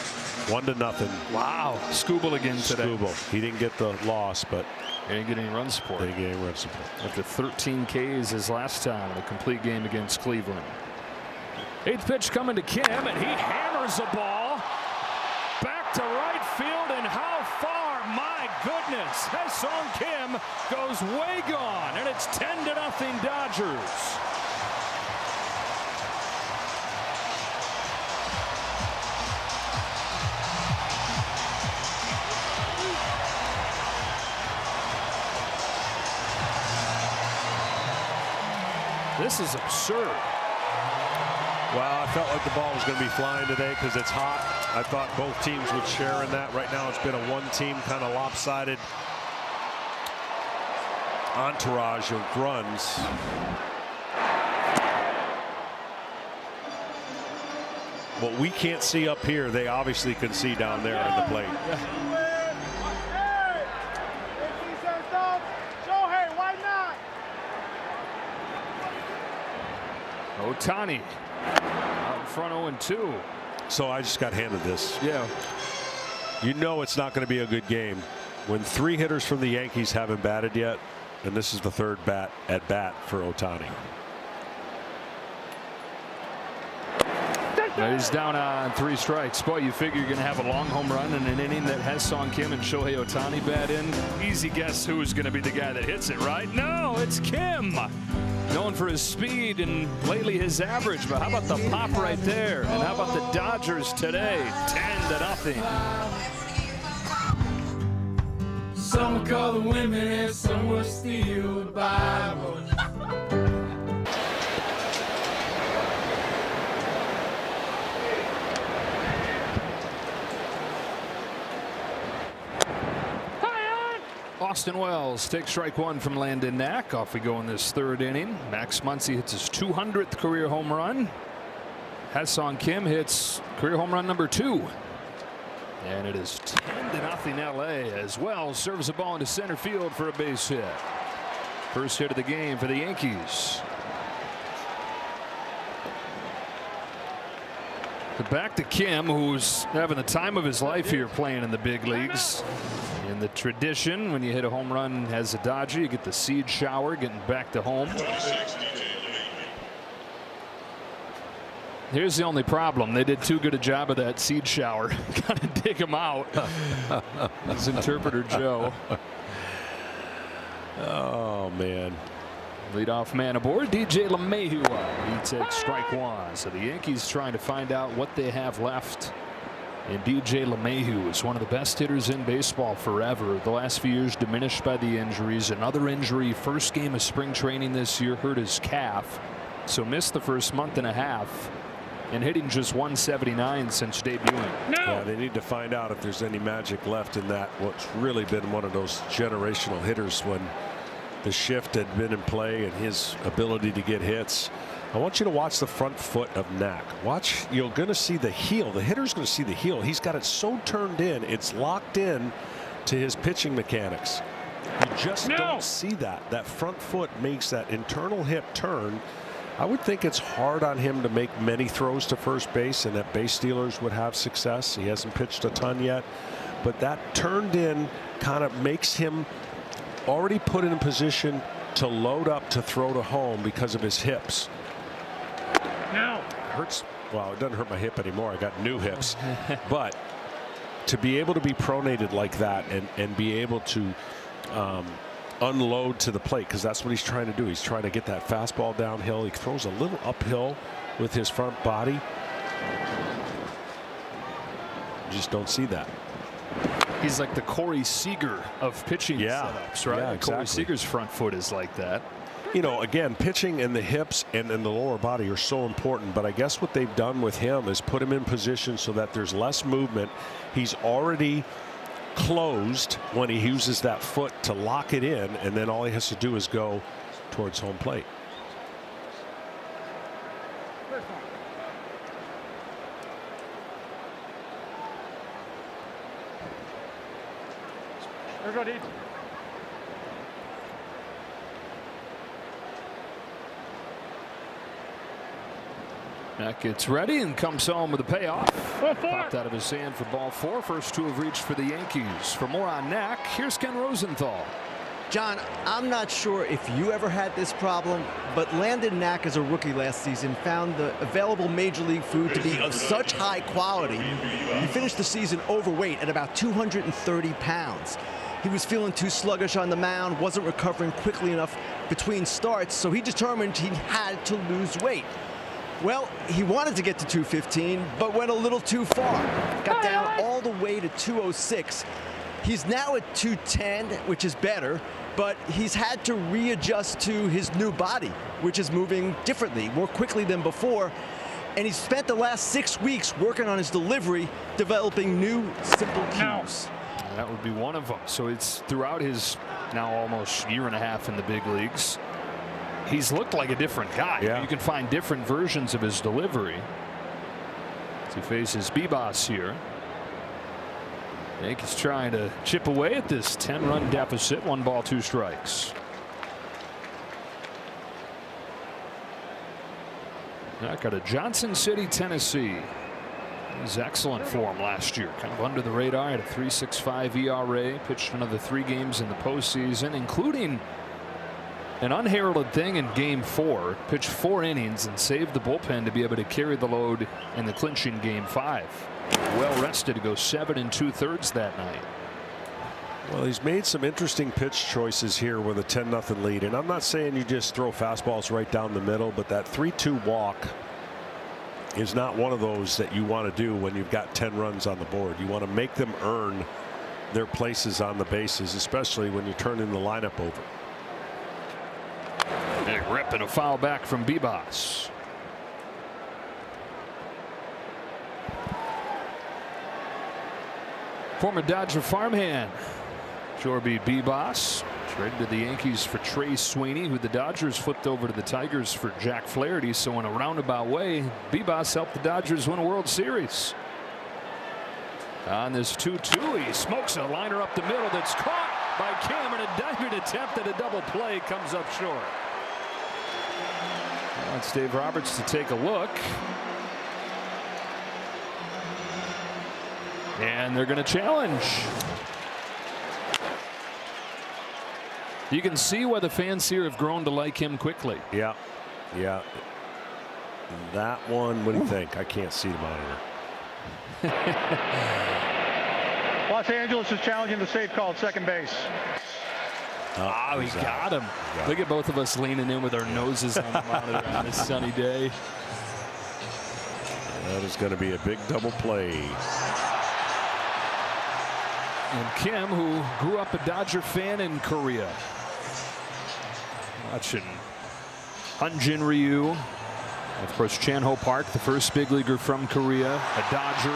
1-0. Wow. Skubal again today. Skubal. He didn't get the loss, but he didn't get any run support. They didn't get any run support. After 13 Ks his last time in a complete game against Cleveland. 8th pitch coming to Kim, and he hammers the ball back to right field, and how far? My goodness. Ha-Seong Kim goes way gone, and it's 10-0 Dodgers. This is absurd. Well, I felt like the ball was going to be flying today because it's hot. I thought both teams would share in that. Right now it's been a one-team kind of lopsided entourage of runs. What we can't see up here, they obviously can see down there in the plate. Ohtani out in front 0-2. So I just got handed this. Yeah. You know it's not going to be a good game when 3 hitters from the Yankees haven't batted yet, and this is the 3rd at bat for Ohtani. Now he's down on 3 strikes. Boy, you figure you're going to have a long home run in an inning that has Ha-Seong Kim and Shohei Ohtani bat in. Easy guess who's going to be the guy that hits it, right? No, it's Kim. Known for his speed and lately his average, but how about the pop right there? And how about the Dodgers today? 10-0. Some call the women and some will steal the Bible. Austin Wells takes strike 1 from Landon Knack. Off we go in this 3rd inning. Max Muncy hits his 200th career home run. Ha-Seong Kim hits career home run number 2. And it is 10-0 LA as Wells serves the ball into center field for a base hit. First hit of the game for the Yankees. Back to Kim, who's having the time of his life here playing in the big leagues. In the tradition, when you hit a home run as a Dodger, you get the seed shower, getting back to home. Here's the only problem. They did too good a job of that seed shower. Gotta dig him out. His interpreter, Joe. Oh, man. Leadoff man aboard, DJ LeMahieu. He takes strike 1. So the Yankees trying to find out what they have left. And DJ LeMahieu is one of the best hitters in baseball forever. The last few years diminished by the injuries. Another injury, first game of spring training this year, hurt his calf. So missed the first month and a half. And hitting just 179 since debuting. No. Yeah, they need to find out if there's any magic left in that. What's really been one of those generational hitters when the shift had been in play and his ability to get hits. I want you to watch the front foot of Knack. Watch, you're going to see the heel. The hitter's going to see the heel. He's got it so turned in, it's locked in to his pitching mechanics. You just don't see that. That front foot makes that internal hip turn. I would think it's hard on him to make many throws to first base and that base stealers would have success. He hasn't pitched a ton yet, but that turned in kind of makes him already put in a position to load up to throw to home because of his hips. No. Hurts. Well, it doesn't hurt my hip anymore. I got new hips. But to be able to be pronated like that and be able to unload to the plate, because that's what he's trying to do. He's trying to get that fastball downhill. He throws a little uphill with his front body. You just don't see that. He's like the Corey Seager of pitching setups, right? Yeah, exactly. Corey Seager's front foot is like that. You know, again, pitching and the hips and the lower body are so important, but I guess what they've done with him is put him in position so that there's less movement. He's already closed when he uses that foot to lock it in, and then all he has to do is go towards home plate. There we go, deep. That gets ready and comes home with a payoff. Popped out of his hand for ball 4. First 2 have reached for the Yankees. For more on Knack, here's Ken Rosenthal. John, I'm not sure if you ever had this problem, but Landon Knack, as a rookie last season, found the available major league food to be of such high quality. He finished the season overweight at about 230 pounds. He was feeling too sluggish on the mound, wasn't recovering quickly enough between starts, so he determined he had to lose weight. Well, he wanted to get to 215, but went a little too far. Got down all the way to 206. He's now at 210, which is better, but he's had to readjust to his new body, which is moving differently, more quickly than before. And he's spent the last 6 weeks working on his delivery, developing new, simple cues. That would be one of them. So it's throughout his now almost year and a half in the big leagues, he's looked like a different guy. Yeah. You can find different versions of his delivery. As he faces Bibas here. Yankees trying to chip away at this 10-run deficit. 1 ball, 2 strikes. Back out of Johnson City, Tennessee. He's excellent form last year. Kind of under the radar at a 3.65 ERA. Pitched another 3 games in the postseason, including an unheralded thing in Game 4. Pitched 4 innings and saved the bullpen to be able to carry the load in the clinching Game 5. Well rested to go 7 2/3 that night. Well, he's made some interesting pitch choices here with a 10-0 lead. And I'm not saying you just throw fastballs right down the middle, but that 3-2 walk is not one of those that you want to do when you've got 10 runs on the board. You want to make them earn their places on the bases, especially when you turn in the lineup over. Big rip and a foul back from Bibas. Former Dodger farmhand Jorby Bibas traded to the Yankees for Trey Sweeney, who the Dodgers flipped over to the Tigers for Jack Flaherty. So in a roundabout way, Bibas helped the Dodgers win a World Series. On this 2-2, he smokes a liner up the middle that's caught by Kim, and a diving attempt at a double play comes up short. Wants Dave Roberts to take a look. And they're going to challenge. You can see why the fans here have grown to like him quickly. Yeah. Yeah. That one, what do you think? I can't see the monitor. Los Angeles is challenging the safe call at second base. Oh, he got him. Look at both of us leaning in with our noses on the monitor on this sunny day. That is going to be a big double play. And Kim, who grew up a Dodger fan in Korea. Watching Hyunjin Ryu. Of course, Chan-ho Park, the first big leaguer from Korea, a Dodger.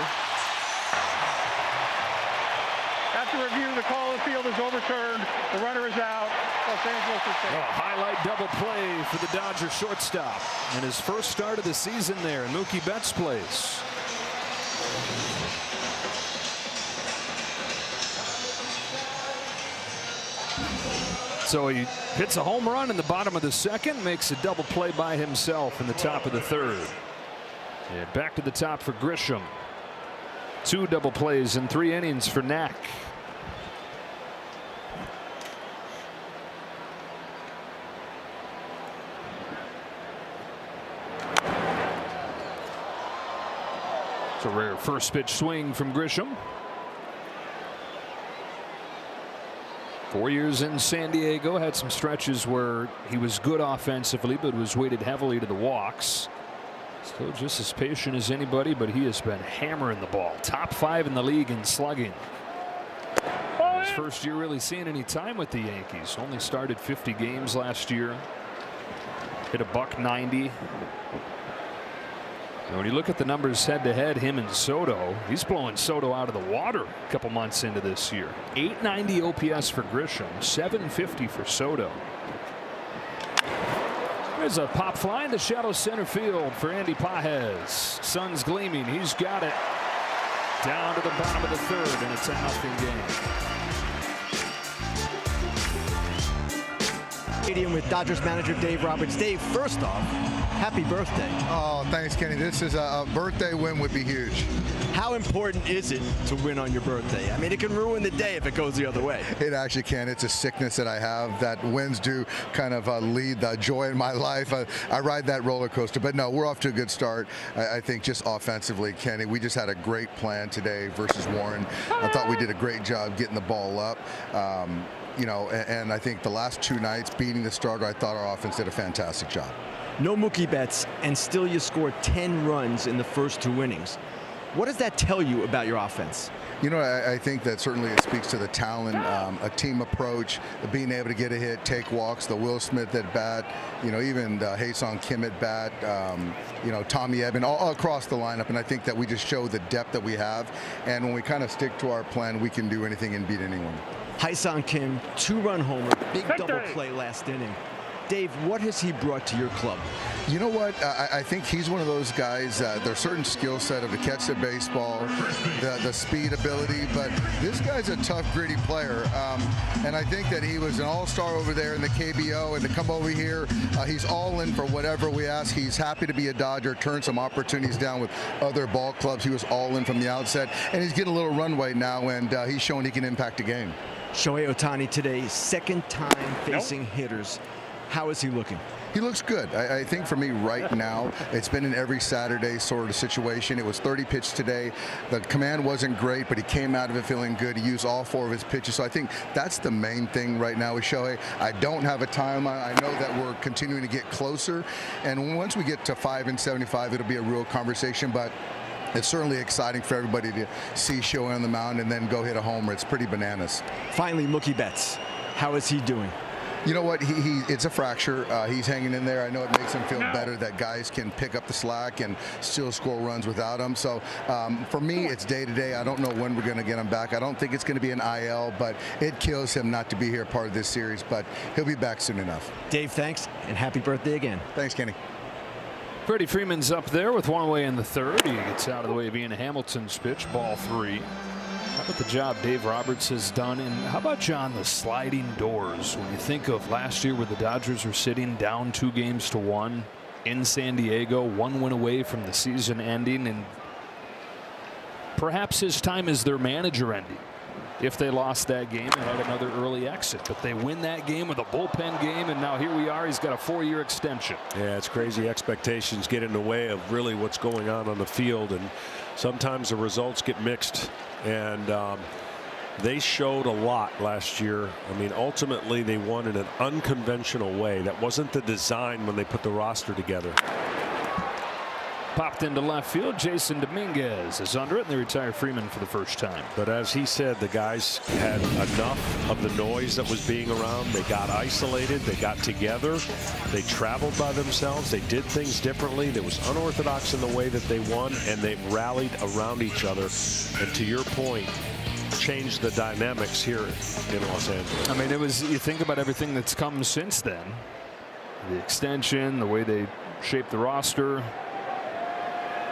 After review, the call of the field is overturned. The runner is out. Los Angeles is safe. A highlight double play for the Dodger shortstop. And his first start of the season there in Mookie Betts' place. So he hits a home run in the bottom of the second, makes a double play by himself in the top of the third. And back to the top for Grisham. 2 double plays in 3 innings for Knack. It's a rare first pitch swing from Grisham. 4 years in San Diego, had some stretches where he was good offensively, but was weighted heavily to the walks. Still just as patient as anybody, but he has been hammering the ball. Top 5 in the league in slugging. His first year really seeing any time with the Yankees. Only started 50 games last year. Hit a .190. And when you look at the numbers head to head, him and Soto, he's blowing Soto out of the water a couple months into this year. 890 OPS for Grisham, 750 for Soto. There's a pop fly in the shallow center field for Andy Pages. Sun's gleaming. He's got it down to the bottom of the third, and it's a 0-0 game. Stadium with Dodgers manager Dave Roberts. Dave, first off, happy birthday. Oh, thanks, Kenny. This is a birthday win would be huge. How important is it to win on your birthday? I mean, it can ruin the day if it goes the other way. It actually can. It's a sickness that I have, that wins do kind of lead the joy in my life. I ride that roller coaster. But no, we're off to a good start. I think just offensively, Kenny, we just had a great plan today versus Warren. I thought we did a great job getting the ball up. You know, and I think the last 2 nights beating the starter, I thought our offense did a fantastic job. No Mookie Betts, and still you scored 10 runs in the first 2 innings. What does that tell you about your offense? You know, I think that certainly it speaks to the talent, a team approach, being able to get a hit, take walks, the Will Smith at bat, you know, even the Ha-Seong Kim at bat, you know, Tommy Edman, all across the lineup. And I think that we just show the depth that we have. And when we kind of stick to our plan, we can do anything and beat anyone. Ha-Seong Kim, 2-run homer, big double play last inning. Dave, what has he brought to your club? You know what? I think he's one of those guys. There's certain skill set of to catch the baseball, the speed ability, but this guy's a tough, gritty player. And I think that he was an all-star over there in the KBO, and to come over here, he's all in for whatever we ask. He's happy to be a Dodger, turn some opportunities down with other ball clubs. He was all in from the outset, and he's getting a little runway now, and he's showing he can impact a game. Shohei Ohtani today, second time facing hitters. How is he looking? He looks good. I think for me right now, it's been an every Saturday sort of situation. It was 30 pitch today. The command wasn't great, but he came out of it feeling good. He used all 4 of his pitches. So I think that's the main thing right now with Shohei. I don't have a timeline. I know that we're continuing to get closer. And once we get to 5 and 75, it'll be a real conversation. But it's certainly exciting for everybody to see Shohei on the mound and then go hit a homer. It's pretty bananas. Finally, Mookie Betts. How is he doing? You know what? It's a fracture. He's hanging in there. I know it makes him feel better that guys can pick up the slack and still score runs without him. So for me, it's day to day. I don't know when we're going to get him back. I don't think it's going to be an IL, but it kills him not to be here part of this series. But he'll be back soon enough. Dave, thanks, and happy birthday again. Thanks, Kenny. Freddie Freeman's up there with 1 away in the third. He gets out of the way of Ian Hamilton's pitch, ball 3. How about the job Dave Roberts has done? And how about, John, the sliding doors? When you think of last year where the Dodgers were sitting down 2 games to 1 in San Diego, 1 win away from the season ending, and perhaps his time as their manager ending. If they lost that game and had another early exit, but they win that game with a bullpen game, and now here we are. He's got a 4-year extension. Yeah, it's crazy. Expectations get in the way of really what's going on the field, and sometimes the results get mixed. And they showed a lot last year. I mean, ultimately they won in an unconventional way. That wasn't the design when they put the roster together. Popped into left field. Jason Dominguez is under it, and they retire Freeman for the first time. But as he said, the guys had enough of the noise that was being around. They got isolated. They got together. They traveled by themselves. They did things differently. There was unorthodox in the way that they won, and they rallied around each other. And to your point, changed the dynamics here in Los Angeles. I mean, it was, you think about everything that's come since then. The extension, the way they shaped the roster.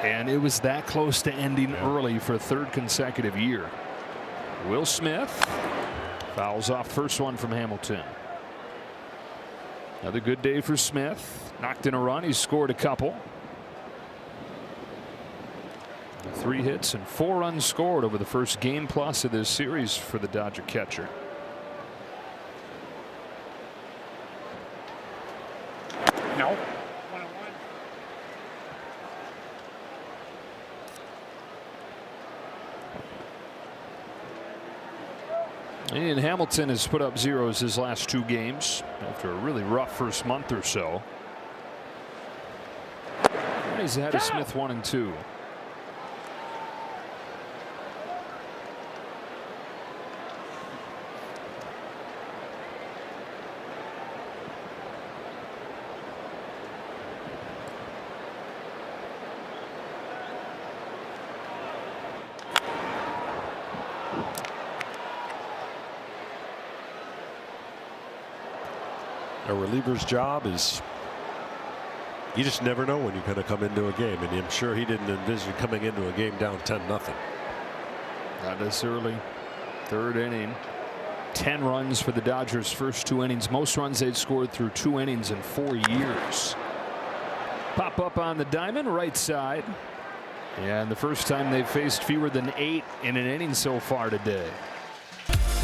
And it was that close to ending early for a 3rd consecutive year. Will Smith fouls off first one from Hamilton. Another good day for Smith. Knocked in a run. He's scored a couple. 3 hits and 4 runs scored over the first game plus of this series for the Dodger catcher. No. And Hamilton has put up zeros his last 2 games after a really rough first month or so. And he's ahead of Smith 1 and 2. A reliever's job is, you just never know when you're going to come into a game, and I'm sure he didn't envision coming into a game down 10-0. Not this early. 3rd inning. 10 runs for the Dodgers' first 2 innings. Most runs they'd scored through 2 innings in 4 years. Pop up on the diamond, right side. And the first time they've faced fewer than 8 in an inning so far today.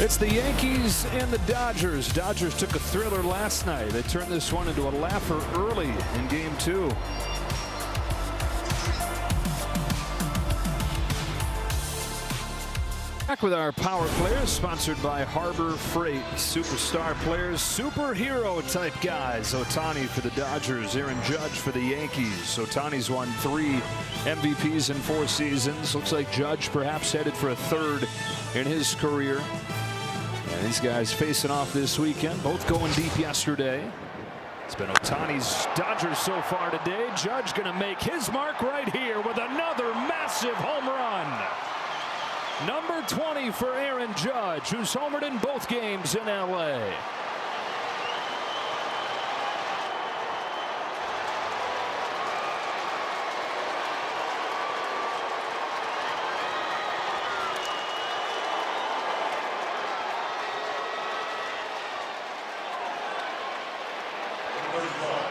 It's the Yankees and the Dodgers. Dodgers took a thriller last night. They turned this one into a laugher early in Game 2. Back with our power players, sponsored by Harbor Freight. Superstar players, superhero type guys. Ohtani for the Dodgers, Aaron Judge for the Yankees. Ohtani's won 3 MVPs in 4 seasons. Looks like Judge perhaps headed for a 3rd in his career. And these guys facing off this weekend, both going deep yesterday. It's been Ohtani's Dodgers so far today. Judge going to make his mark right here with another massive home run. Number 20 for Aaron Judge, who's homered in both games in LA.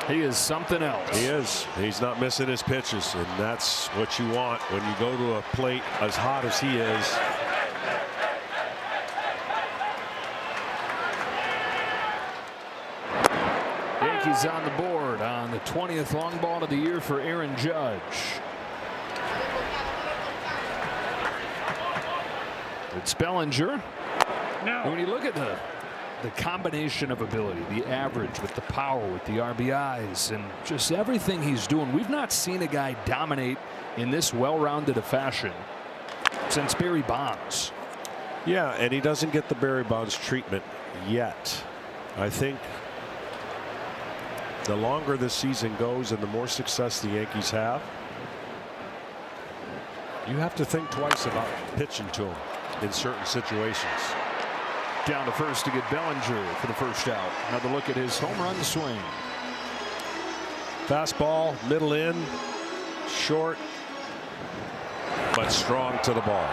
He is something else. He is. He's not missing his pitches, and that's what you want when you go to a plate as hot as he is. Yankees on the board on the 20th long ball of the year for Aaron Judge. It's Bellinger. Now, when you look at the combination of ability, the average with the power, with the RBIs, and just everything he's doing, we've not seen a guy dominate in this well-rounded a fashion since Barry Bonds. Yeah, and he doesn't get the Barry Bonds treatment yet. I think the longer this season goes and the more success the Yankees have, you have to think twice about pitching to him in certain situations. Down to first to get Bellinger for the first out. Another look at his home run swing. Fastball, middle in, short, but strong to the ball.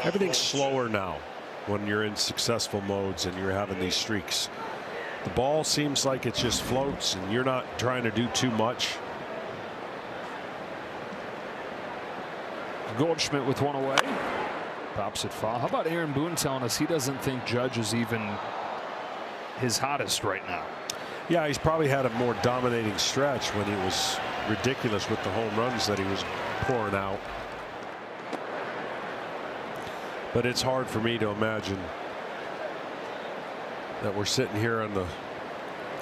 Everything's slower now when you're in successful modes and you're having these streaks. The ball seems like it just floats and you're not trying to do too much. Goldschmidt with one away. Pops it foul. How about Aaron Boone telling us he doesn't think Judge is even his hottest right now? Yeah, he's probably had a more dominating stretch when he was ridiculous with the home runs that he was pouring out. But it's hard for me to imagine that we're sitting here on the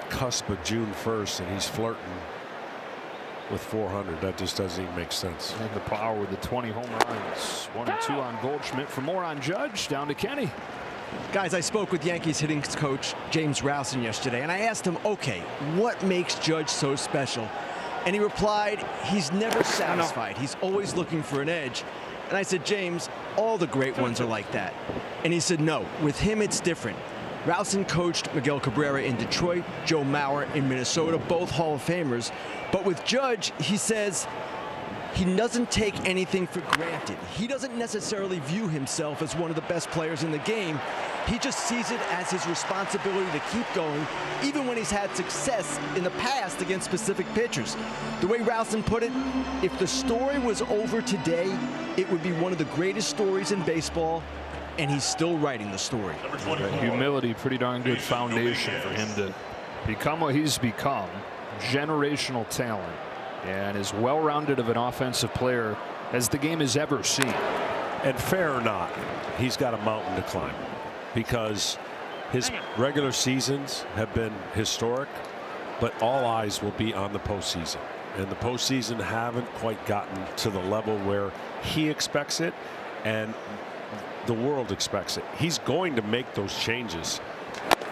cusp of June 1st and he's flirting with 400. That just doesn't even make sense. And the power with the 20 home runs. 1 and 2 on Goldschmidt. For more on Judge, down to Kenny. Guys, I spoke with Yankees hitting coach James Rowson yesterday, and I asked him, okay, what makes Judge so special? And he replied, he's never satisfied. He's always looking for an edge. And I said, James, all the great ones are like that. And he said, no, with him it's different. Rowson coached Miguel Cabrera in Detroit, Joe Mauer in Minnesota, both Hall of Famers. But with Judge, he says he doesn't take anything for granted. He doesn't necessarily view himself as one of the best players in the game. He just sees it as his responsibility to keep going, even when he's had success in the past against specific pitchers. The way Rowson put it, if the story was over today, it would be one of the greatest stories in baseball, and he's still writing the story. Humility, pretty darn good foundation for him to become what he's become. Generational talent and as well-rounded of an offensive player as the game has ever seen. And fair or not, he's got a mountain to climb because his regular seasons have been historic, but all eyes will be on the postseason. And the postseason haven't quite gotten to the level where he expects it and the world expects it. He's going to make those changes.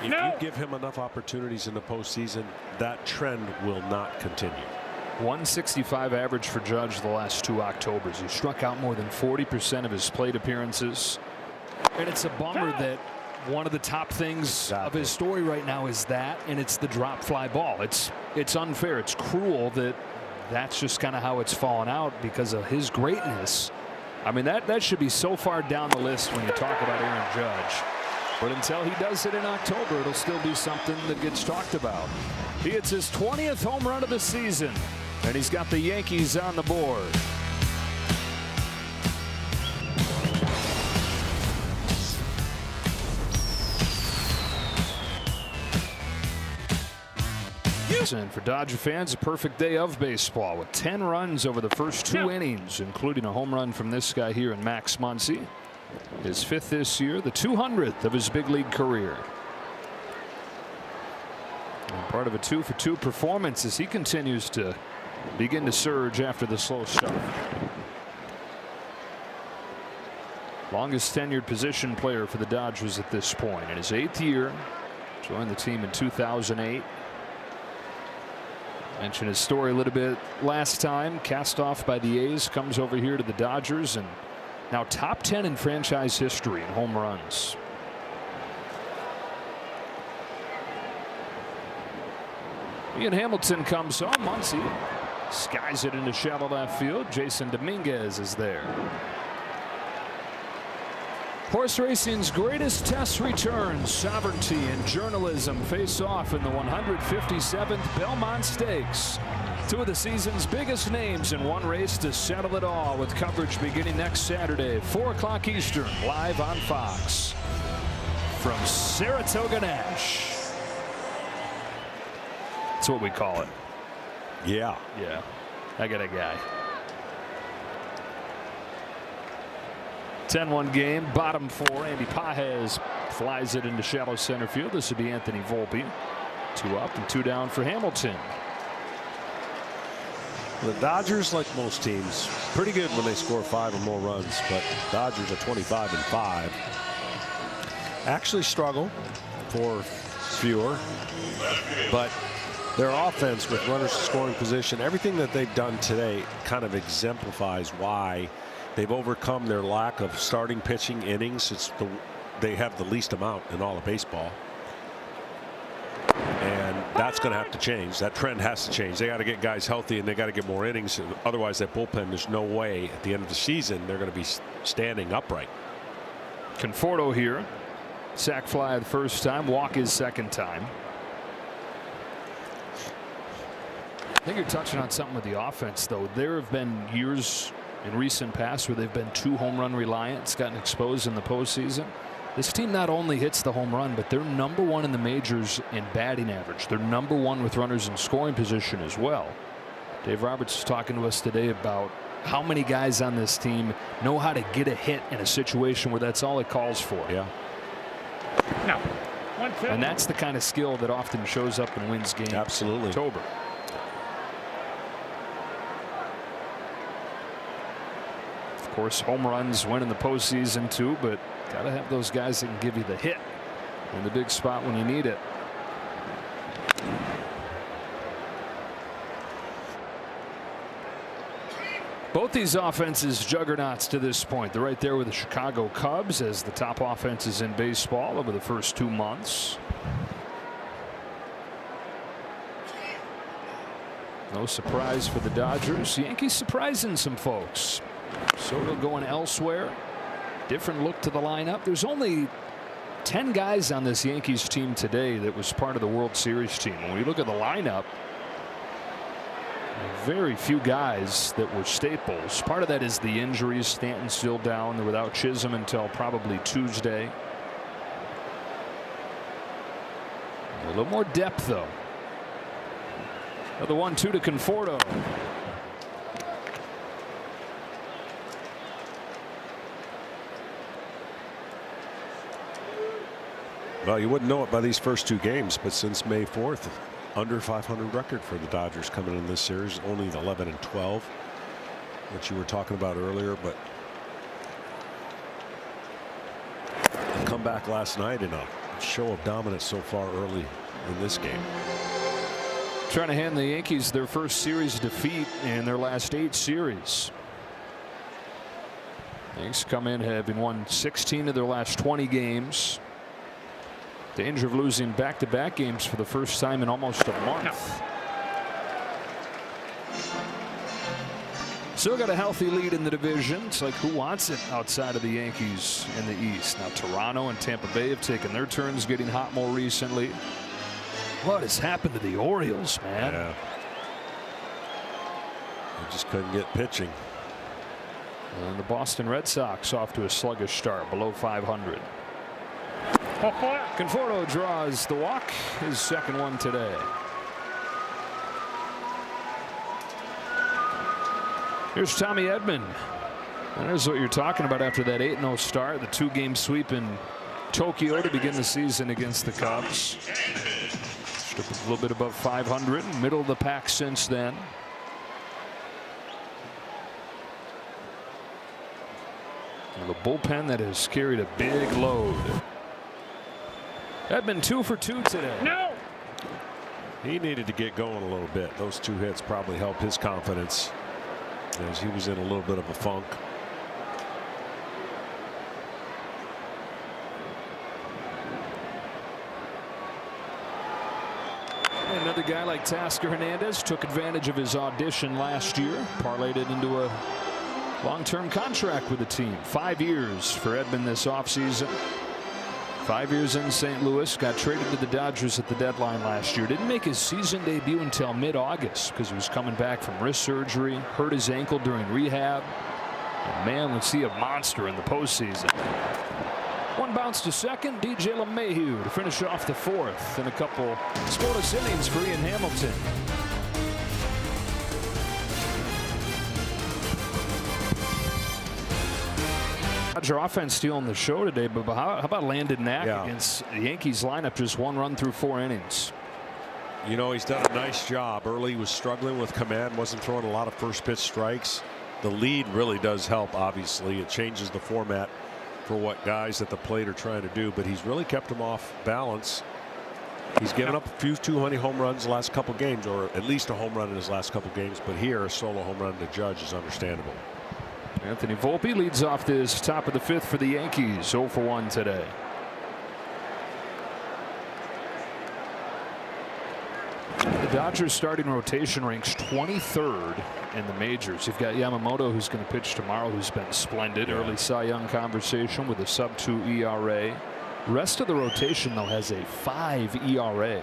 If you give him enough opportunities in the postseason, that trend will not continue. 165 average for Judge the last 2 Octobers. He struck out more than 40% of his plate appearances. And it's a bummer that one of the top things of his story right now is that, and it's the drop fly ball. It's unfair. It's cruel that that's just kind of how it's fallen out because of his greatness. I mean, that should be so far down the list when you talk about Aaron Judge. But until he does it in October, it'll still be something that gets talked about. He hits his 20th home run of the season, and he's got the Yankees on the board. And for Dodger fans, a perfect day of baseball with 10 runs over the first 2 innings, including a home run from this guy here in Max Muncy. His 5th this year, the 200th of his big league career. And part of a 2-for-2 performance as he continues to begin to surge after the slow start. Longest tenured position player for the Dodgers at this point in his 8th year. Joined the team in 2008. Mentioned his story a little bit last time. Cast off by the A's, comes over here to the Dodgers, and now top 10 in franchise history in home runs. Ian Hamilton comes home. Muncy skies it into shallow left field. Jason Dominguez is there. Horse racing's greatest test returns. Sovereignty and journalism face off in the 157th Belmont Stakes. 2 of the season's biggest names in one race to settle it all, with coverage beginning next Saturday, 4 o'clock Eastern, live on Fox. From Saratoga Nash. That's what we call it. Yeah. Yeah. I got a guy. 10-1 game, bottom 4. Andy Pages flies it into shallow center field. This would be Anthony Volpe. 2 up and 2 down for Hamilton. The Dodgers, like most teams, pretty good when they score 5 or more runs, but Dodgers are 25-5. Actually struggle for fewer, but their offense with runners in scoring position, everything that they've done today kind of exemplifies why they've overcome their lack of starting pitching innings. They have the least amount in all of baseball. And that's going to have to change. That trend has to change. They got to get guys healthy and they got to get more innings. Otherwise, that bullpen, there's no way at the end of the season they're going to be standing upright. Conforto here. Sac fly the first time, walk his second time. I think you're touching on something with the offense, though. There have been years in recent past where they've been 2 home run reliant. It's gotten exposed in the postseason. This team not only hits the home run, but they're #1 in the majors in batting average. They're #1 with runners in scoring position as well. Dave Roberts was talking to us today about how many guys on this team know how to get a hit in a situation where that's all it calls for. Yeah. No. And that's the kind of skill that often shows up and wins games. Absolutely. In October. Of course, home runs win in the postseason too, but got to have those guys that can give you the hit in the big spot when you need it. Both these offenses juggernauts to this point. They're right there with the Chicago Cubs as the top offenses in baseball over the first 2 months. No surprise for the Dodgers. Yankees surprising some folks. Soto going elsewhere. Different look to the lineup. There's only 10 guys on this Yankees team today that was part of the World Series team. When we look at the lineup, very few guys that were staples. Part of that is the injuries. Stanton's still down. They're without Chisholm until probably Tuesday. A little more depth, though. The 1-2 to Conforto. Well, you wouldn't know it by these first 2 games, but since May 4th, under 500 record for the Dodgers coming in this series, only 11-12, which you were talking about earlier. But a comeback last night in a show of dominance so far early in this game. Trying to hand the Yankees their first series defeat in their last 8 series. Yankees come in having won 16 of their last 20 games. Danger of losing back-to-back games for the first time in almost a month. Still got a healthy lead in the division. It's like, who wants it outside of the Yankees in the East? Now Toronto and Tampa Bay have taken their turns getting hot more recently. What has happened to the Orioles, man? Yeah. They just couldn't get pitching. And the Boston Red Sox off to a sluggish start, below 500. Conforto draws the walk, his second one today. Here's Tommy Edman. And there's what you're talking about after that 8-0 start, the 2-game sweep in Tokyo to begin the season against the Cubs. Just a little bit above 500, middle of the pack since then. And the bullpen that has carried a big load. Edman 2 for 2 today. No. He needed to get going a little bit. Those 2 hits probably helped his confidence as he was in a little bit of a funk. Another guy like Tasker Hernandez took advantage of his audition last year, parlayed it into a long-term contract with the team. 5 years for Edman this offseason. 5 years in St. Louis, got traded to the Dodgers at the deadline last year. Didn't make his season debut until mid-August because he was coming back from wrist surgery, hurt his ankle during rehab. And man, we see a monster in the postseason. One bounce to second, DJ LeMahieu to finish off the 4th in a couple scoreless innings for Ian Hamilton. Dodger offense stealing the show today, but how about Landon Knack against the Yankees lineup? Just 1 run through 4 innings. You know, he's done a nice job. Early he was struggling with command, wasn't throwing a lot of first pitch strikes. The lead really does help, obviously. It changes the format for what guys at the plate are trying to do, but he's really kept them off balance. He's given up a few too many home runs the last couple games, or at least a home run in his last couple games, but here a solo home run to Judge is understandable. Anthony Volpe leads off this top of the 5th for the Yankees. 0 for 1 today. The Dodgers starting rotation ranks 23rd in the majors. You've got Yamamoto, who's going to pitch tomorrow, who's been splendid. Early Cy Young conversation with a sub-2 ERA. Rest of the rotation, though, has a 5 ERA.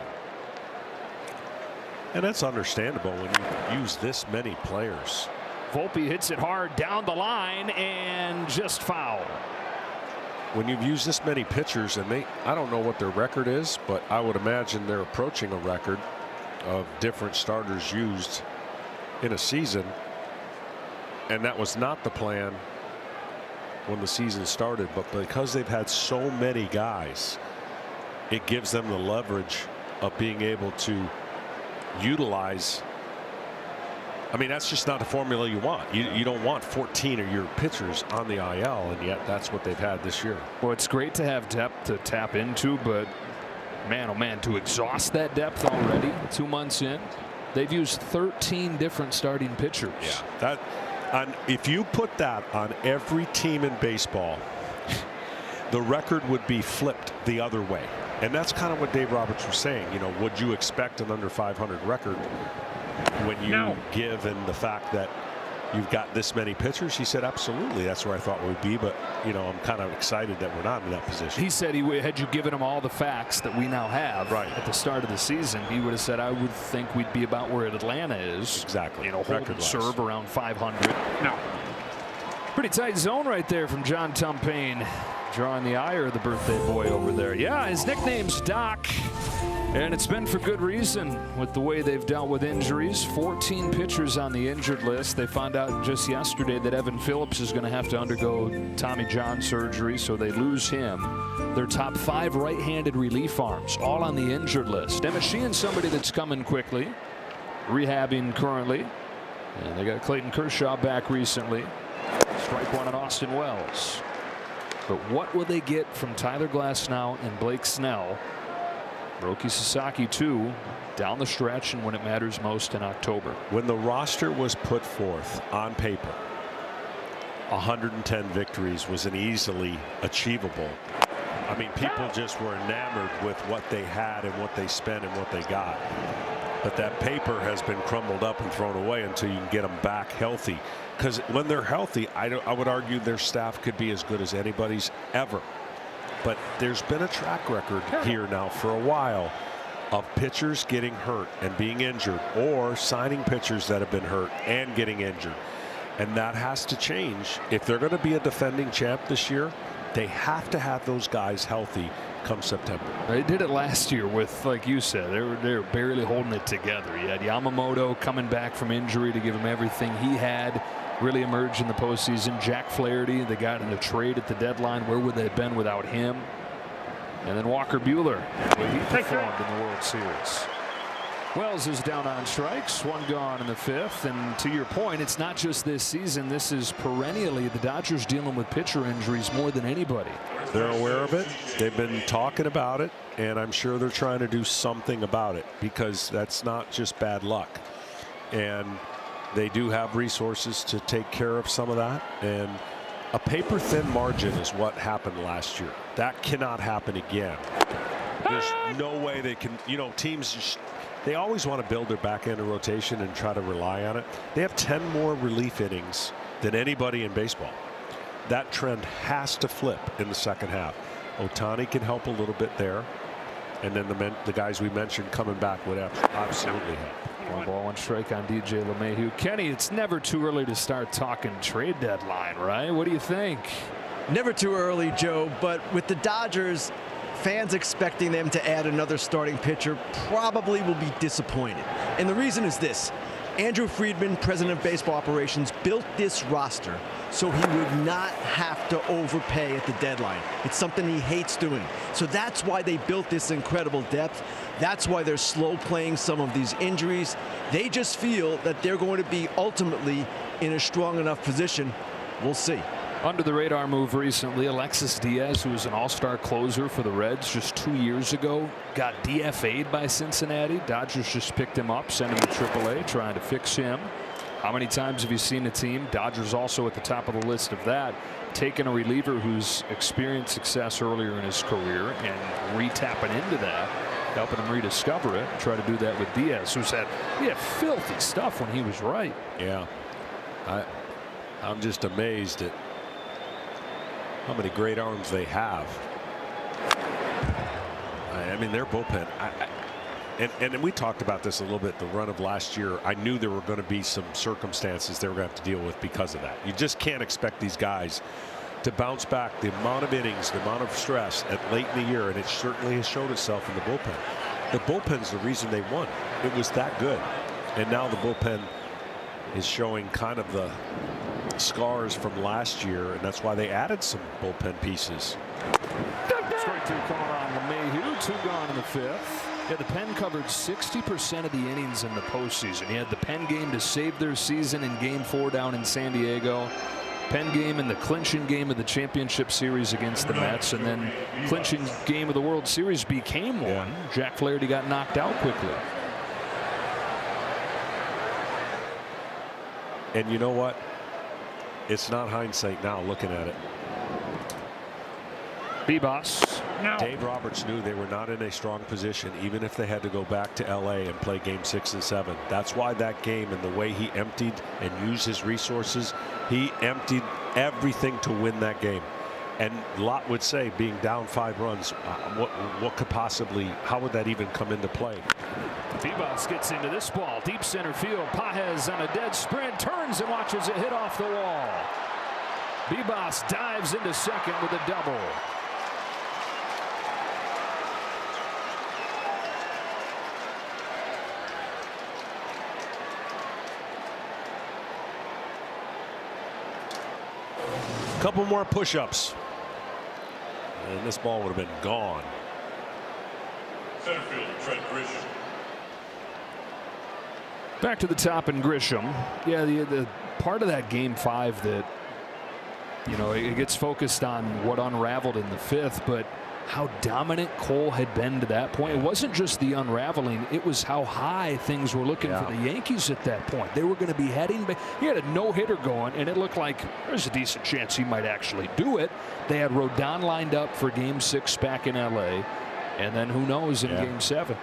And that's understandable when you use this many players. Volpe hits it hard down the line and just foul. When you've used this many pitchers, and I don't know what their record is, but I would imagine they're approaching a record of different starters used in a season. And that was not the plan when the season started, but because they've had so many guys, it gives them the leverage of being able to utilize. I mean, that's just not the formula you want. You don't want 14 of your pitchers on the IL, and yet that's what they've had this year. Well, it's great to have depth to tap into, but man, oh man, to exhaust that depth already 2 months in. They've used 13 different starting pitchers. Yeah, if you put that on every team in baseball, the record would be flipped the other way. And that's kind of what Dave Roberts was saying. You know, would you expect an under 500 record when you given the fact that you've got this many pitchers? He said, absolutely. That's where I thought we would be. But, you know, I'm kind of excited that we're not in that position. He said had you given him all the facts that we now have at the start of the season, he would have said, I would think we'd be about where Atlanta is. Exactly. You know, hold and serve around 500. No. Pretty tight zone right there from John Tumpain, drawing the ire of the birthday boy over there. Yeah, his nickname's Doc. And it's been for good reason with the way they've dealt with injuries. 14 pitchers on the injured list. They found out just yesterday that Evan Phillips is going to have to undergo Tommy John surgery, so they lose him. Their top 5 right-handed relief arms, all on the injured list. Emmett Sheehan's somebody that's coming quickly, rehabbing currently. And they got Clayton Kershaw back recently. Strike one on Austin Wells. But what will they get from Tyler Glasnow and Blake Snell? Roki Sasaki, too, down the stretch and when it matters most in October. When the roster was put forth on paper, 110 victories was an easily achievable. I mean, people just were enamored with what they had and what they spent and what they got. But that paper has been crumbled up and thrown away until you can get them back healthy. Because when they're healthy, I would argue their staff could be as good as anybody's ever. But there's been a track record here now for a while of pitchers getting hurt and being injured, or signing pitchers that have been hurt and getting injured. And that has to change. If they're going to be a defending champ this year, they have to have those guys healthy come September. They did it last year with, like you said, they were barely holding it together. You had Yamamoto coming back from injury to give him everything he had. Really emerged in the postseason. Jack Flaherty, they got in a trade at the deadline. Where would they have been without him? And then Walker Buehler, where he performed in the World Series. Wells is down on strikes, 1 gone in the 5th. And to your point, it's not just this season. This is perennially the Dodgers dealing with pitcher injuries more than anybody. They're aware of it. They've been talking about it, and I'm sure they're trying to do something about it, because that's not just bad luck. And they do have resources to take care of some of that. And a paper thin margin is what happened last year. That cannot happen again. There's no way they can, teams just, they always want to build their back end of rotation and try to rely on it. They have 10 more relief innings than anybody in baseball. That trend has to flip in the second half. Ohtani can help a little bit there. And then the guys we mentioned coming back would absolutely help. 1 ball, 1 strike on DJ LeMahieu. Kenny, it's never too early to start talking trade deadline, right? What do you think? Never too early, Joe, but with the Dodgers, fans expecting them to add another starting pitcher probably will be disappointed. And the reason is this. Andrew Friedman, president of baseball operations, built this roster so he would not have to overpay at the deadline. It's something he hates doing. So that's why they built this incredible depth. That's why they're slow playing some of these injuries. They just feel that they're going to be ultimately in a strong enough position. We'll see. Under the radar move recently, Alexis Diaz, who was an all-star closer for the Reds just 2 years ago, got DFA'd by Cincinnati. Dodgers just picked him up, sent him to AAA, trying to fix him. How many times have you seen a team, Dodgers also at the top of the list of that, taking a reliever who's experienced success earlier in his career and re-tapping into that, helping him rediscover it, try to do that with Diaz, who said he had filthy stuff when he was right. Yeah, I'm just amazed at how many great arms they have. I mean, their bullpen. And we talked about this a little bit the run of last year. I knew there were going to be some circumstances they were going to have to deal with because of that. You just can't expect these guys to bounce back the amount of innings, the amount of stress at late in the year, and it certainly has showed itself in the bullpen. The bullpen's the reason they won. It was that good. And now the bullpen is showing kind of the scars from last year, and that's why they added some bullpen pieces. Strike 2 call on LeMahieu, 2 gone in the 5th. Yeah, the pen covered 60% of the innings in the postseason. He had the pen game to save their season in Game 4 down in San Diego. Pen game in the clinching game of the championship series against the Mets, and then clinching game of the World Series became one. Yeah. Jack Flaherty got knocked out quickly. And you know what? It's not hindsight now looking at it. Bebas. No. Dave Roberts knew they were not in a strong position, even if they had to go back to LA and play game 6 and 7. That's why that game and the way he emptied and used his resources, he emptied everything to win that game. And Lott would say, being down 5 runs, what could possibly, how would that even come into play? Bebas gets into this ball, deep center field. Pages on a dead sprint, turns and watches it hit off the wall. Bebas dives into second with a double. Couple more push-ups. And this ball would have been gone. Center field, Trent Grisham. Back to the top and Grisham. Yeah, the part of that game 5 that, you know, it gets focused on what unraveled in the 5th, but how dominant Cole had been to that point. It wasn't just the unraveling, it was how high things were looking for the Yankees at that point. They were going to be heading back. He had a no-hitter going, and it looked like there's a decent chance he might actually do it. They had Rodon lined up for Game 6 back in L.A., and then who knows in Game 7.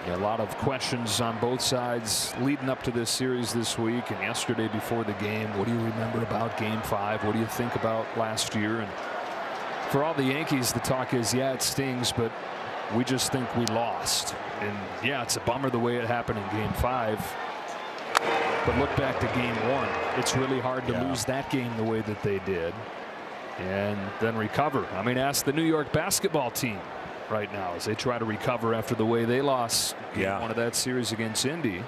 A lot of questions on both sides leading up to this series this week and yesterday before the game. What do you remember about Game 5? What do you think about last year? And for all the Yankees, the talk is, yeah, it stings, but we just think we lost. And yeah, it's a bummer the way it happened in Game 5. But look back to Game 1. It's really hard to lose that game the way that they did and then recover. I mean, ask the New York basketball team right now as they try to recover after the way they lost Game 1 of that series against Indy.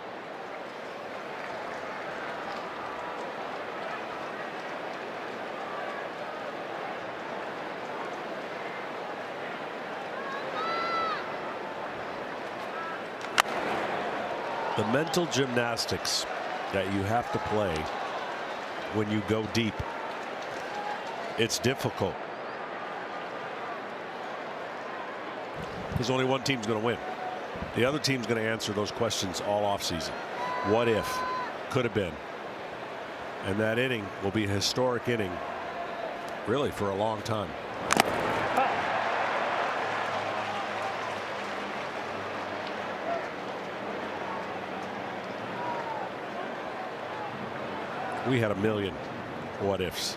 The mental gymnastics that you have to play when you go deep, it's difficult. Because only one team's going to win. The other team's going to answer those questions all offseason. What if? Could have been. And that inning will be a historic inning, really, for a long time. We had a million what ifs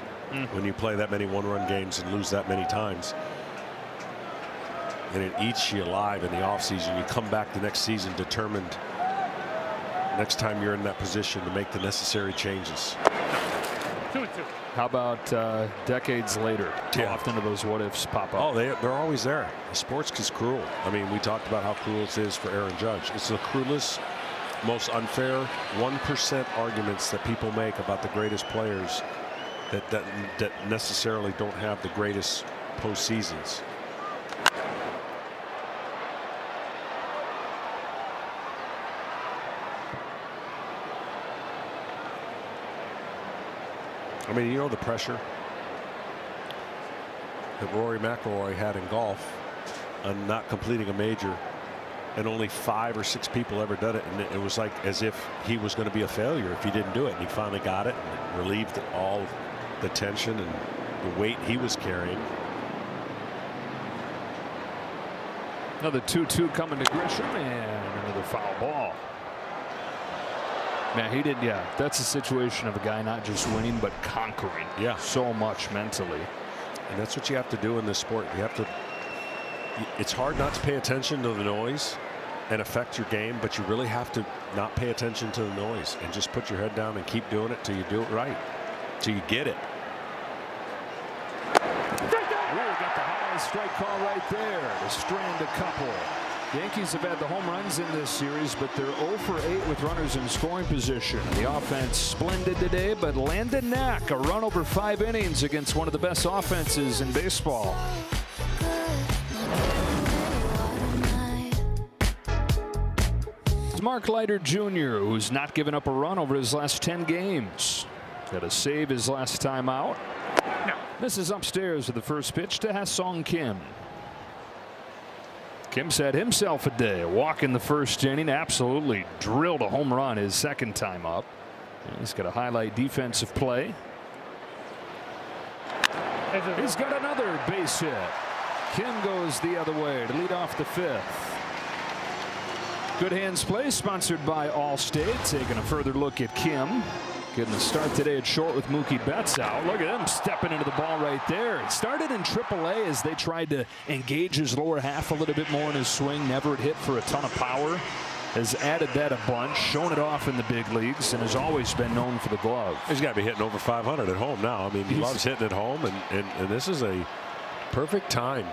when you play that many one-run games and lose that many times. And it eats you alive in the offseason. You come back the next season determined next time you're in that position to make the necessary changes. 2-2. How about decades later? How often do those what ifs pop up? Oh, they're always there. Sports is cruel. I mean, we talked about how cruel it is for Aaron Judge. It's the cruelest, most unfair 1% arguments that people make about the greatest players that necessarily don't have the greatest postseasons. I mean, you know the pressure that Rory McIlroy had in golf on not completing a major, and only 5 or 6 people ever done it, and it was like as if he was going to be a failure if he didn't do it, and he finally got it and relieved all the tension and the weight he was carrying. Another 2-2 coming to Grisham, and another foul ball. Man, he did. Yeah, that's a situation of a guy not just winning but conquering. Yeah, so much mentally. And that's what you have to do in this sport. You have to. It's hard not to pay attention to the noise and affect your game, but you really have to not pay attention to the noise and just put your head down and keep doing it till you do it right, till you get it. Got the high strike call right there to strand a couple. The Yankees have had the home runs in this series, but they're 0 for 8 with runners in scoring position. The offense splendid today, but Landon Knack, a run over 5 innings against one of the best offenses in baseball. It's Mark Leiter Jr., who's not given up a run over his last 10 games. Got to save his last time out. No. Misses upstairs with the first pitch to Ha-Sung Kim. Kim's had himself a day. A walk in the first inning. Absolutely drilled a home run his second time up. And he's got a highlight defensive play. He's got another base hit. Kim goes the other way to lead off the 5th. Good Hands play sponsored by Allstate. Taking a further look at Kim. Getting a start today at short with Mookie Betts out. Look at him stepping into the ball right there. It started in AAA as they tried to engage his lower half a little bit more in his swing. Never had hit for a ton of power. Has added that a bunch, shown it off in the big leagues, and has always been known for the glove. He's got to be hitting over 500 at home now. I mean, he loves hitting at home, and this is a perfect time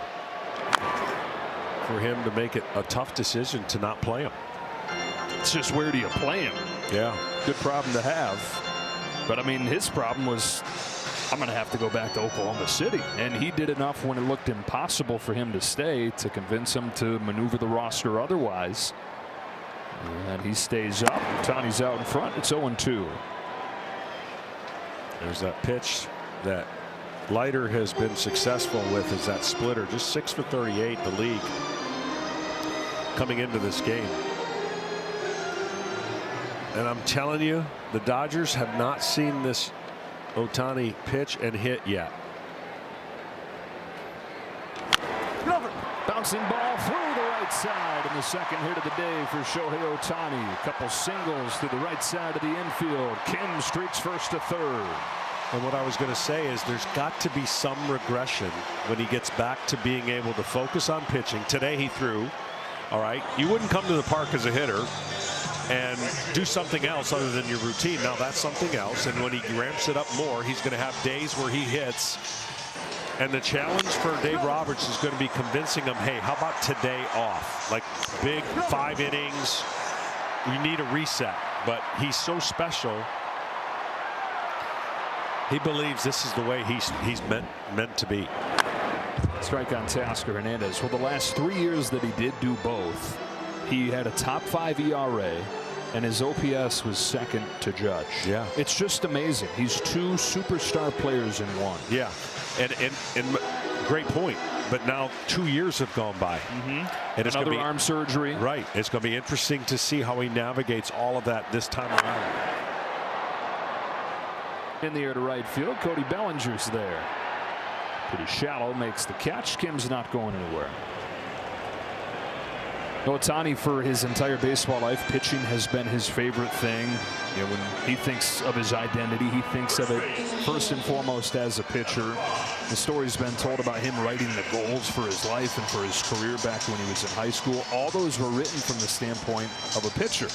for him to make it a tough decision to not play him. It's just, where do you play him? Yeah. Good problem to have. But I mean, his problem was, I'm going to have to go back to Oklahoma City. And he did enough when it looked impossible for him to stay to convince him to maneuver the roster otherwise. And he stays up. Ohtani's out in front. It's 0-2. There's that pitch that Leiter has been successful with, is that splitter. Just 6 for 38, the league coming into this game. And I'm telling you, the Dodgers have not seen this Ohtani pitch and hit yet. Bouncing ball through the right side, and the second hit of the day for Shohei Ohtani. A couple singles through the right side of the infield. Kim streaks first to third. And what I was going to say is there's got to be some regression when he gets back to being able to focus on pitching. Today he threw. All right. You wouldn't come to the park as a hitter and do something else other than your routine. Now that's something else. And when he ramps it up more, he's going to have days where he hits. And the challenge for Dave Roberts is going to be convincing him, hey, how about today off? Like big 5 innings. We need a reset. But he's so special. He believes this is the way he's meant to be. Strike on Teoscar Hernandez. Well, the last 3 years that he did do both, he had a top 5 ERA, and his OPS was second to Judge. Yeah. It's just amazing. He's 2 superstar players in one. Yeah. And great point. But now 2 years have gone by. And it's another arm surgery. Right. It's going to be interesting to see how he navigates all of that this time around. In the air to right field, Cody Bellinger's there. Pretty shallow, makes the catch. Kim's not going anywhere. Ohtani, for his entire baseball life, pitching has been his favorite thing. You know, when he thinks of his identity, he thinks of it first and foremost as a pitcher. The story's been told about him writing the goals for his life and for his career back when he was in high school. All those were written from the standpoint of a pitcher.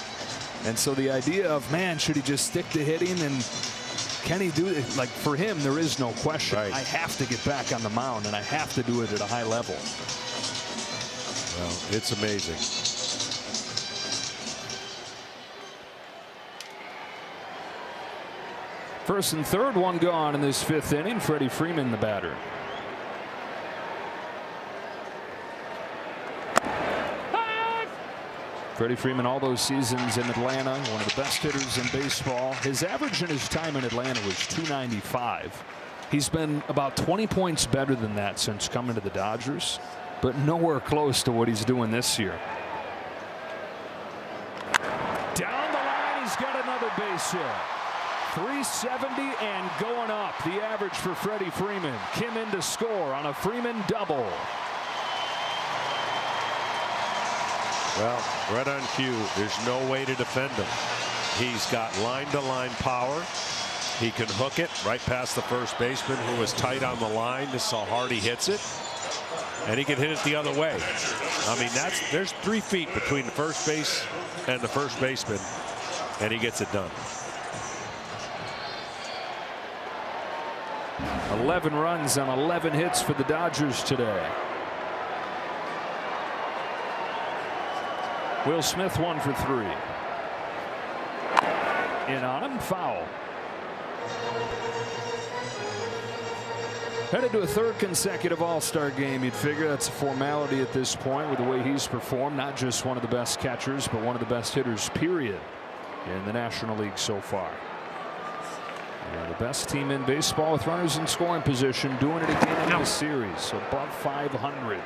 And so the idea of, man, should he just stick to hitting, and can he do it? Like, for him, there is no question. Right. I have to get back on the mound, and I have to do it at a high level. Well, it's amazing. First and third, one gone in this 5th inning. Freddie Freeman, the batter. Freddie Freeman, all those seasons in Atlanta, one of the best hitters in baseball. His average in his time in Atlanta was .295. He's been about 20 points better than that since coming to the Dodgers, but nowhere close to what he's doing this year. Down the line, he's got another base hit. 370 and going up, the average for Freddie Freeman. Kim in to score on a Freeman double. Well, right on cue. There's no way to defend him. He's got line-to-line power. He can hook it right past the first baseman, who was tight on the line. This is how hard he hits it. And he can hit it the other way. I mean, there's 3 feet between the first base and the first baseman, and he gets it done. 11 runs on 11 hits for the Dodgers today. Will Smith 1 for 3. In on him, foul. Headed to a 3rd consecutive All-Star game. You'd figure that's a formality at this point with the way he's performed. Not just one of the best catchers, but one of the best hitters, period, in the National League so far. And the best team in baseball with runners in scoring position, doing it again in this series, above 500.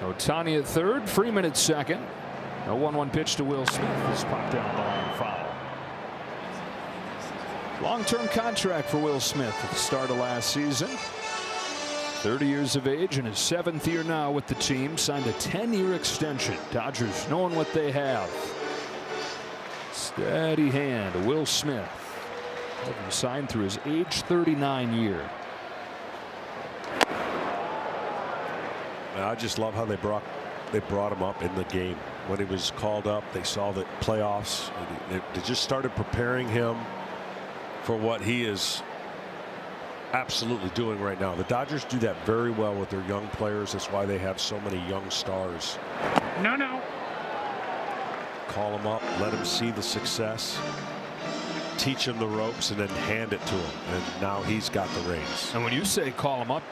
Ohtani at 3rd, Freeman at 2nd. A 1-1 pitch to Will Smith. This popped down the line, foul. Long-term contract for Will Smith at the start of last season. 30 years of age in his 7th year now with the team. Signed a 10-year extension. Dodgers knowing what they have. Steady hand, Will Smith. Having signed through his age 39 year. I just love how they brought him up in the game. when he was called up. They saw the playoffs. They just started preparing him for what he is absolutely doing right now. The Dodgers do that very well with their young players. That's why they have so many young stars. No. Call him up, let him see the success, teach him the ropes, and then hand it to him. And now he's got the reins. And when you say call him up,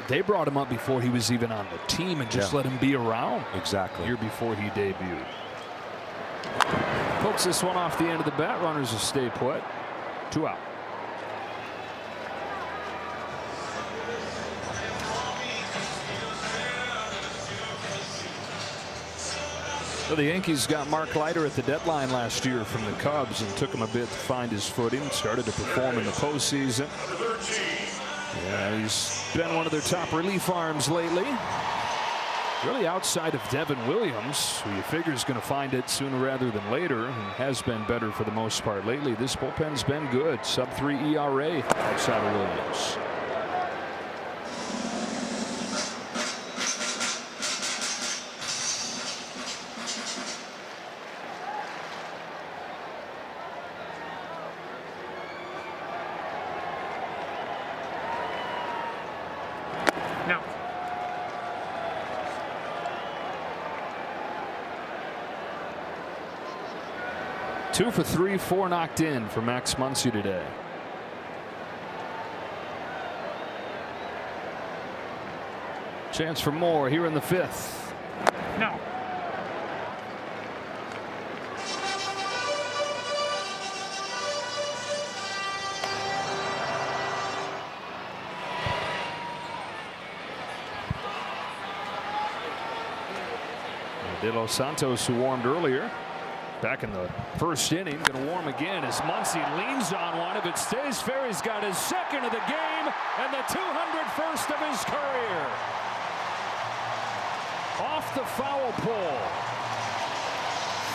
they brought him up before he was even on the team and just let him be around. Exactly. A year before he debuted. Pokes this one off the end of the bat. Runners will stay put. 2 out. So the Yankees got Mark Leiter at the deadline last year from the Cubs and took him a bit to find his footing. Started to perform in the postseason. Yeah, he's been one of their top relief arms lately. Really outside of Devin Williams, who you figure is going to find it sooner rather than later, and has been better for the most part lately. This bullpen's been good. Sub-3 ERA outside of Williams. No. Two for 3, 4 knocked in for Max Muncy today. Chance for more here in the 5th. No. De Los Santos, who warmed earlier, back in the first inning, going to warm again as Muncy leans on one. If it stays fair, he's got his second of the game and the 201st of his career. Off the foul pole.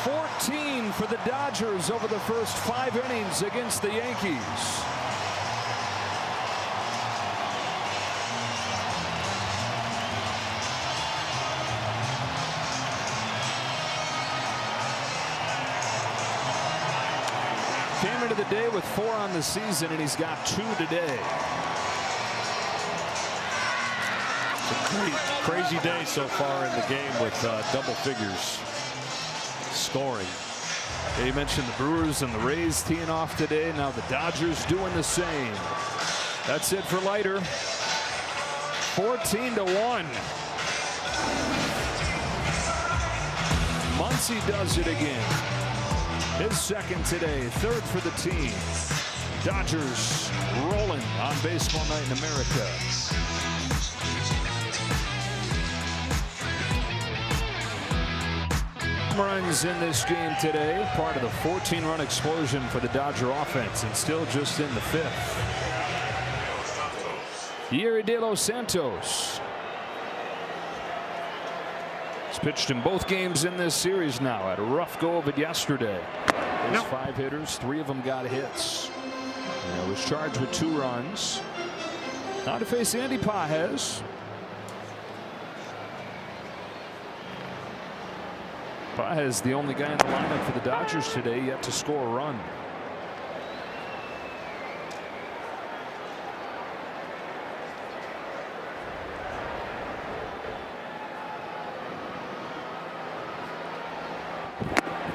14 for the Dodgers over the first 5 innings against the Yankees. Came into the day with 4 on the season, and he's got 2 today. Crazy day so far in the game with double figures scoring. Yeah, you mentioned the Brewers and the Rays teeing off today. Now the Dodgers doing the same. That's it for Leiter. 14-1. Muncy does it again. His second today, 3rd for the team. Dodgers rolling on Baseball Night in America. Runs in this game today, part of the 14-run explosion for the Dodger offense, and still just in the 5th. Yerry De Los Santos. He's pitched in both games in this series now. Had a rough go of it yesterday. His 5 hitters, 3 of them got hits. And was charged with 2 runs. Now to face Andy Pages. Pages, the only guy in the lineup for the Dodgers today yet to score a run.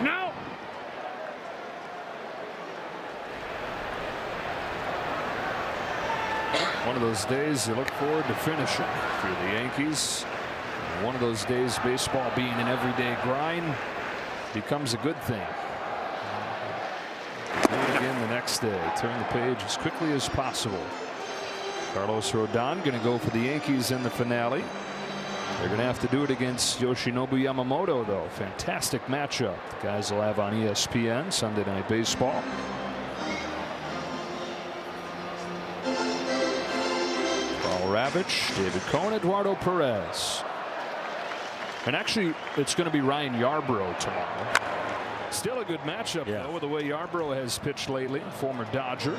No. One of those days you look forward to finishing for the Yankees. One of those days, baseball being an everyday grind becomes a good thing. And again the next day, turn the page as quickly as possible. Carlos Rodon going to go for the Yankees in the finale. They're going to have to do it against Yoshinobu Yamamoto, though. Fantastic matchup. The guys will have on ESPN Sunday Night Baseball. Paul Ravitch, David Cohn, Eduardo Perez. And actually, it's going to be Ryan Yarbrough tomorrow. Still a good matchup, though, with the way Yarbrough has pitched lately. Former Dodger.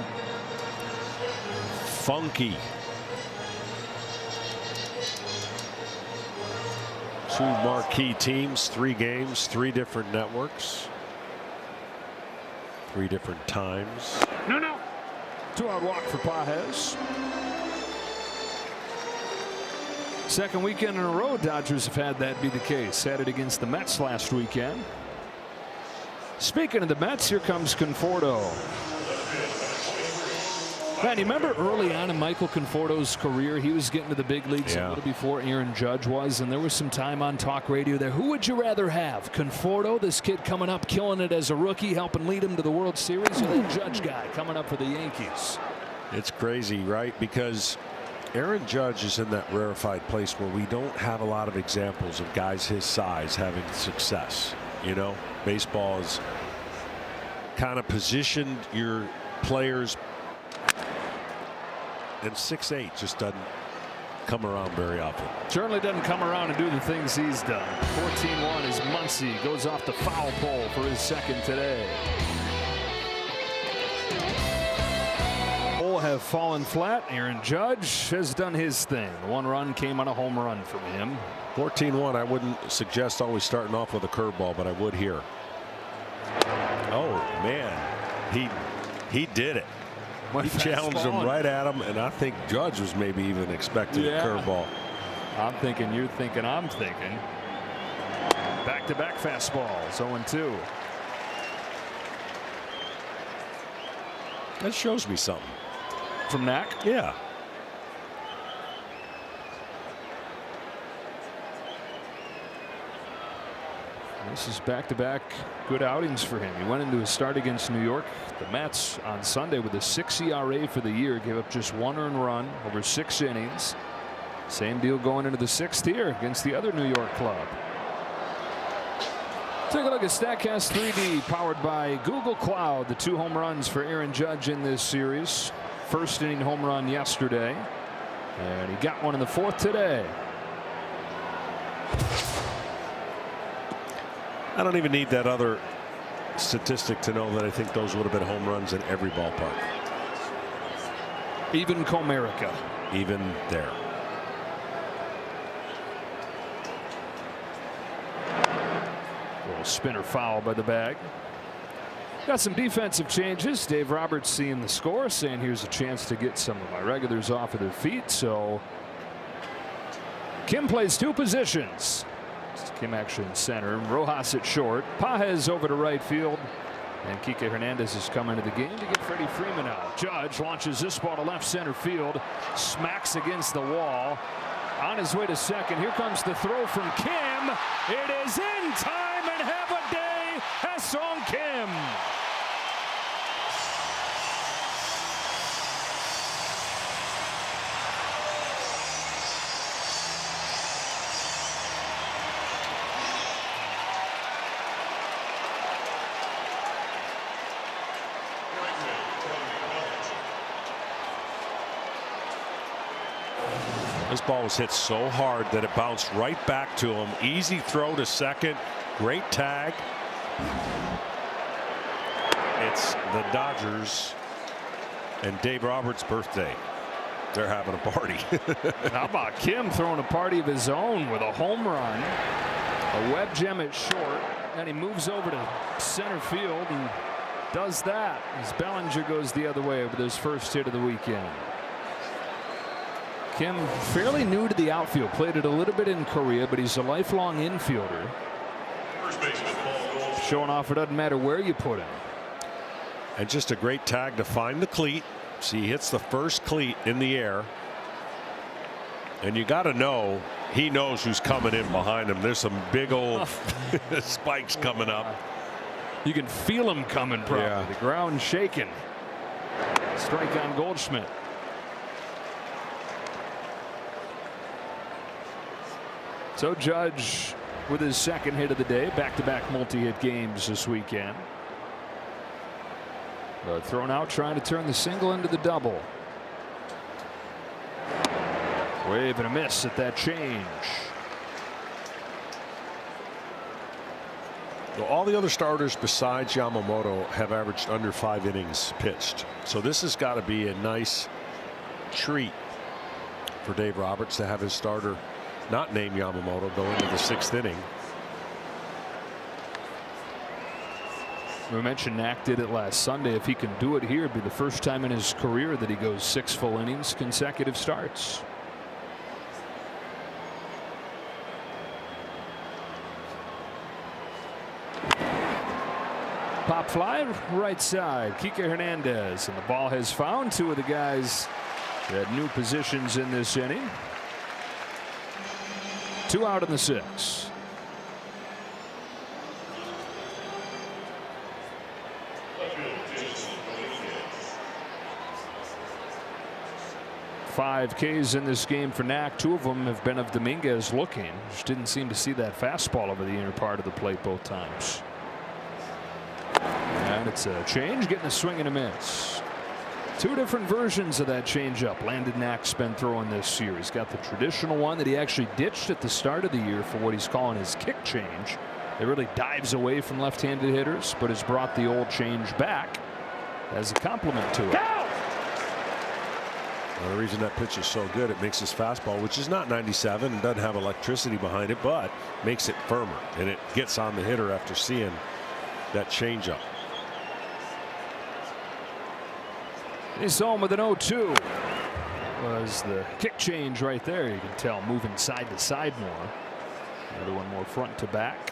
Funky. Two marquee teams, 3 games, 3 different networks, 3 different times. No. 2-out walk for Pages. Second weekend in a row Dodgers have had that be the case. Had it against the Mets last weekend. Speaking of the Mets, here comes Conforto. Man, you remember early on in Michael Conforto's career, he was getting to the big leagues a little before Aaron Judge was, and there was some time on talk radio there. Who would you rather have? Conforto, this kid coming up, killing it as a rookie, helping lead him to the World Series, or the Judge guy coming up for the Yankees? It's crazy, right? Because Aaron Judge is in that rarefied place where we don't have a lot of examples of guys his size having success. You know, baseball is kind of positioned your players, and 6'8" just doesn't come around very often. Certainly doesn't come around and do the things he's done. 14-1 as Muncy goes off the foul pole for his second today. All have fallen flat. Aaron Judge has done his thing. 1 run came on a home run from him. 14-1. I wouldn't suggest always starting off with a curveball, but I would here. Oh man, he did it. He challenged him right at him, and I think Judge was maybe even expecting a curveball. I'm thinking, you're thinking, I'm thinking. Back-to-back fastballs, 0-2. That shows me something. From Knack? Yeah. This is back-to-back good outings for him. He went into his start against New York, the Mets, on Sunday with a 6 ERA for the year. Gave up just 1 earned run over 6 innings. Same deal going into the 6th here against the other New York club. Take a look at StatCast 3D, powered by Google Cloud. The 2 home runs for Aaron Judge in this series. First inning home run yesterday, and he got one in the 4th today. I don't even need that other statistic to know that I think those would have been home runs in every ballpark. Even Comerica. Even there. Little spinner foul by the bag. Got some defensive changes. Dave Roberts seeing the score, saying here's a chance to get some of my regulars off of their feet. So Kim plays 2 positions. Kim actually in center. Rojas at short. Pages over to right field. And Kike Hernandez has come into the game to get Freddie Freeman out. Judge launches this ball to left center field. Smacks against the wall. On his way to second. Here comes the throw from Kim. It is in time, and have a day, Ha-Seong Kim. This ball was hit so hard that it bounced right back to him. Easy throw to second. Great tag. It's the Dodgers and Dave Roberts' birthday. They're having a party. How about Kim throwing a party of his own with a home run, a web gem at short, and he moves over to center field and does that as Bellinger goes the other way with his first hit of the weekend. Kim, fairly new to the outfield, played it a little bit in Korea, but he's a lifelong infielder. Showing off it doesn't matter where you put him. And just a great tag to find the cleat. See, he hits the first cleat in the air. And you got to know, he knows who's coming in behind him. There's some big old spikes coming up. You can feel him coming, probably. Yeah. The ground shaking. Strike on Goldschmidt. So Judge with his second hit of the day, back-to-back multi-hit games this weekend. But thrown out, trying to turn the single into the double. Wave and a miss at that change. Well, all the other starters besides Yamamoto have averaged under 5 innings pitched. So this has got to be a nice treat for Dave Roberts to have his starter not named Yamamoto go into the 6th inning. We mentioned Knack did it last Sunday. If he can do it here, it'd be the first time in his career that he goes 6 full innings, consecutive starts. Pop fly right side. Kike Hernandez, and the ball has found 2 of the guys at new positions in this inning. 2 out in the 6th. Five Ks in this game for Knack. 2 of them have been of Dominguez looking. Just didn't seem to see that fastball over the inner part of the plate both times. And it's a change, getting a swing and a miss. 2 different versions of that changeup Landon Knack's been throwing this year. He's got the traditional one that he actually ditched at the start of the year for what he's calling his kick change. It really dives away from left-handed hitters, but has brought the old change back as a complement to it. Well, the reason that pitch is so good, it makes his fastball, which is not 97 and doesn't have electricity behind it, but makes it firmer, and it gets on the hitter after seeing that changeup. He's home with an 0-2. Was the kick change right there. You can tell moving side to side more. The other one more front to back.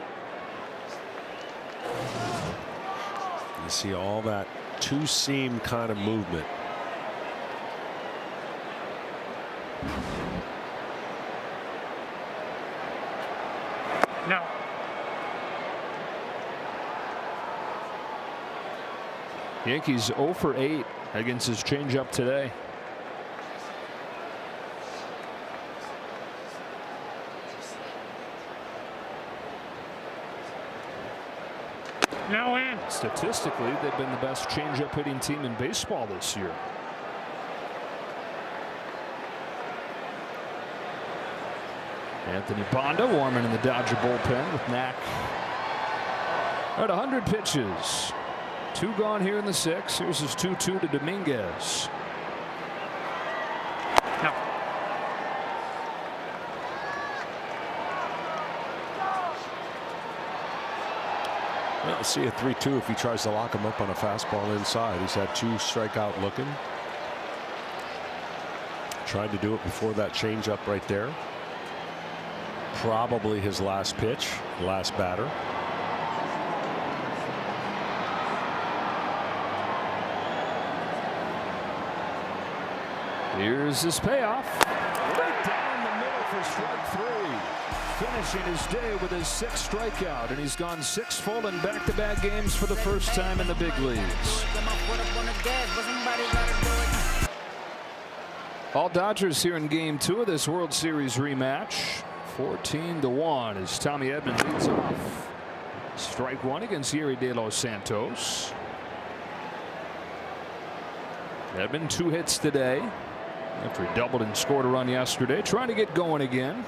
You see all that 2-seam kind of movement. No. Yankees 0 for 8 against his changeup today. No in. Statistically, they've been the best changeup hitting team in baseball this year. Anthony Bonda warming in the Dodger bullpen with Knack at 100 pitches. 2 gone here in the 6th. Here's his 2-2 to Dominguez. No. Well, let's see a 3-2 if he tries to lock him up on a fastball inside. He's had 2 strikeout looking. Tried to do it before that changeup right there. Probably his last pitch, last batter. Here's his payoff. Right down the middle for strike 3. Finishing his day with his 6th strikeout, and he's gone 6 full in back-to-back games for the first time in the big leagues. All Dodgers here in game 2 of this World Series rematch. 14-1 as Tommy Edman leads off. Strike 1 against Yeri De Los Santos. Edman 2 hits today after he doubled and scored a run yesterday. Trying to get going again.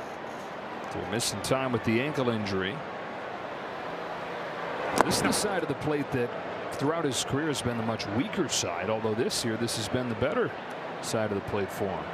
They're missing time with the ankle injury. This is the side of the plate that throughout his career has been the much weaker side, although this year this has been the better side of the plate for him.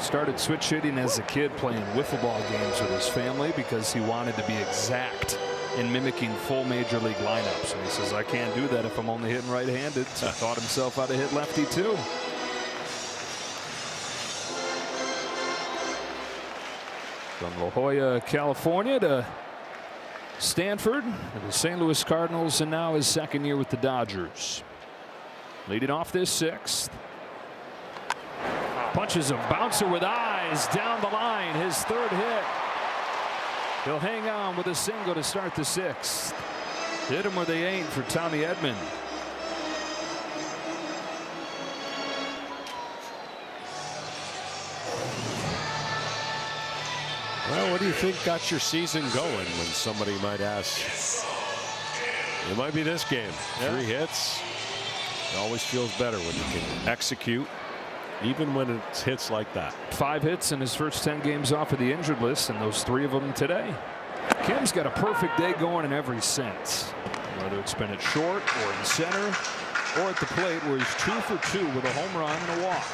Started switch hitting as a kid, playing wiffle ball games with his family because he wanted to be exact in mimicking full major league lineups. And he says, I can't do that if I'm only hitting right-handed. So he taught himself how to hit lefty too. From La Jolla, California to Stanford, with the St. Louis Cardinals, and now his 2nd year with the Dodgers. Leading off this 6th. Punches a bouncer with eyes down the line. His 3rd hit. He'll hang on with a single to start the 6th. Hit him where they ain't for Tommy Edman. Well, what do you think got your season going when somebody might ask? It might be this game. Yeah. 3 hits. It always feels better when you can execute, even when it's hits like that. 5 hits in his first 10 games off of the injured list, and those 3 of them today. Kim's got a perfect day going in every sense, whether it's been at short or in center or at the plate, where he's 2 for 2 with a home run and a walk.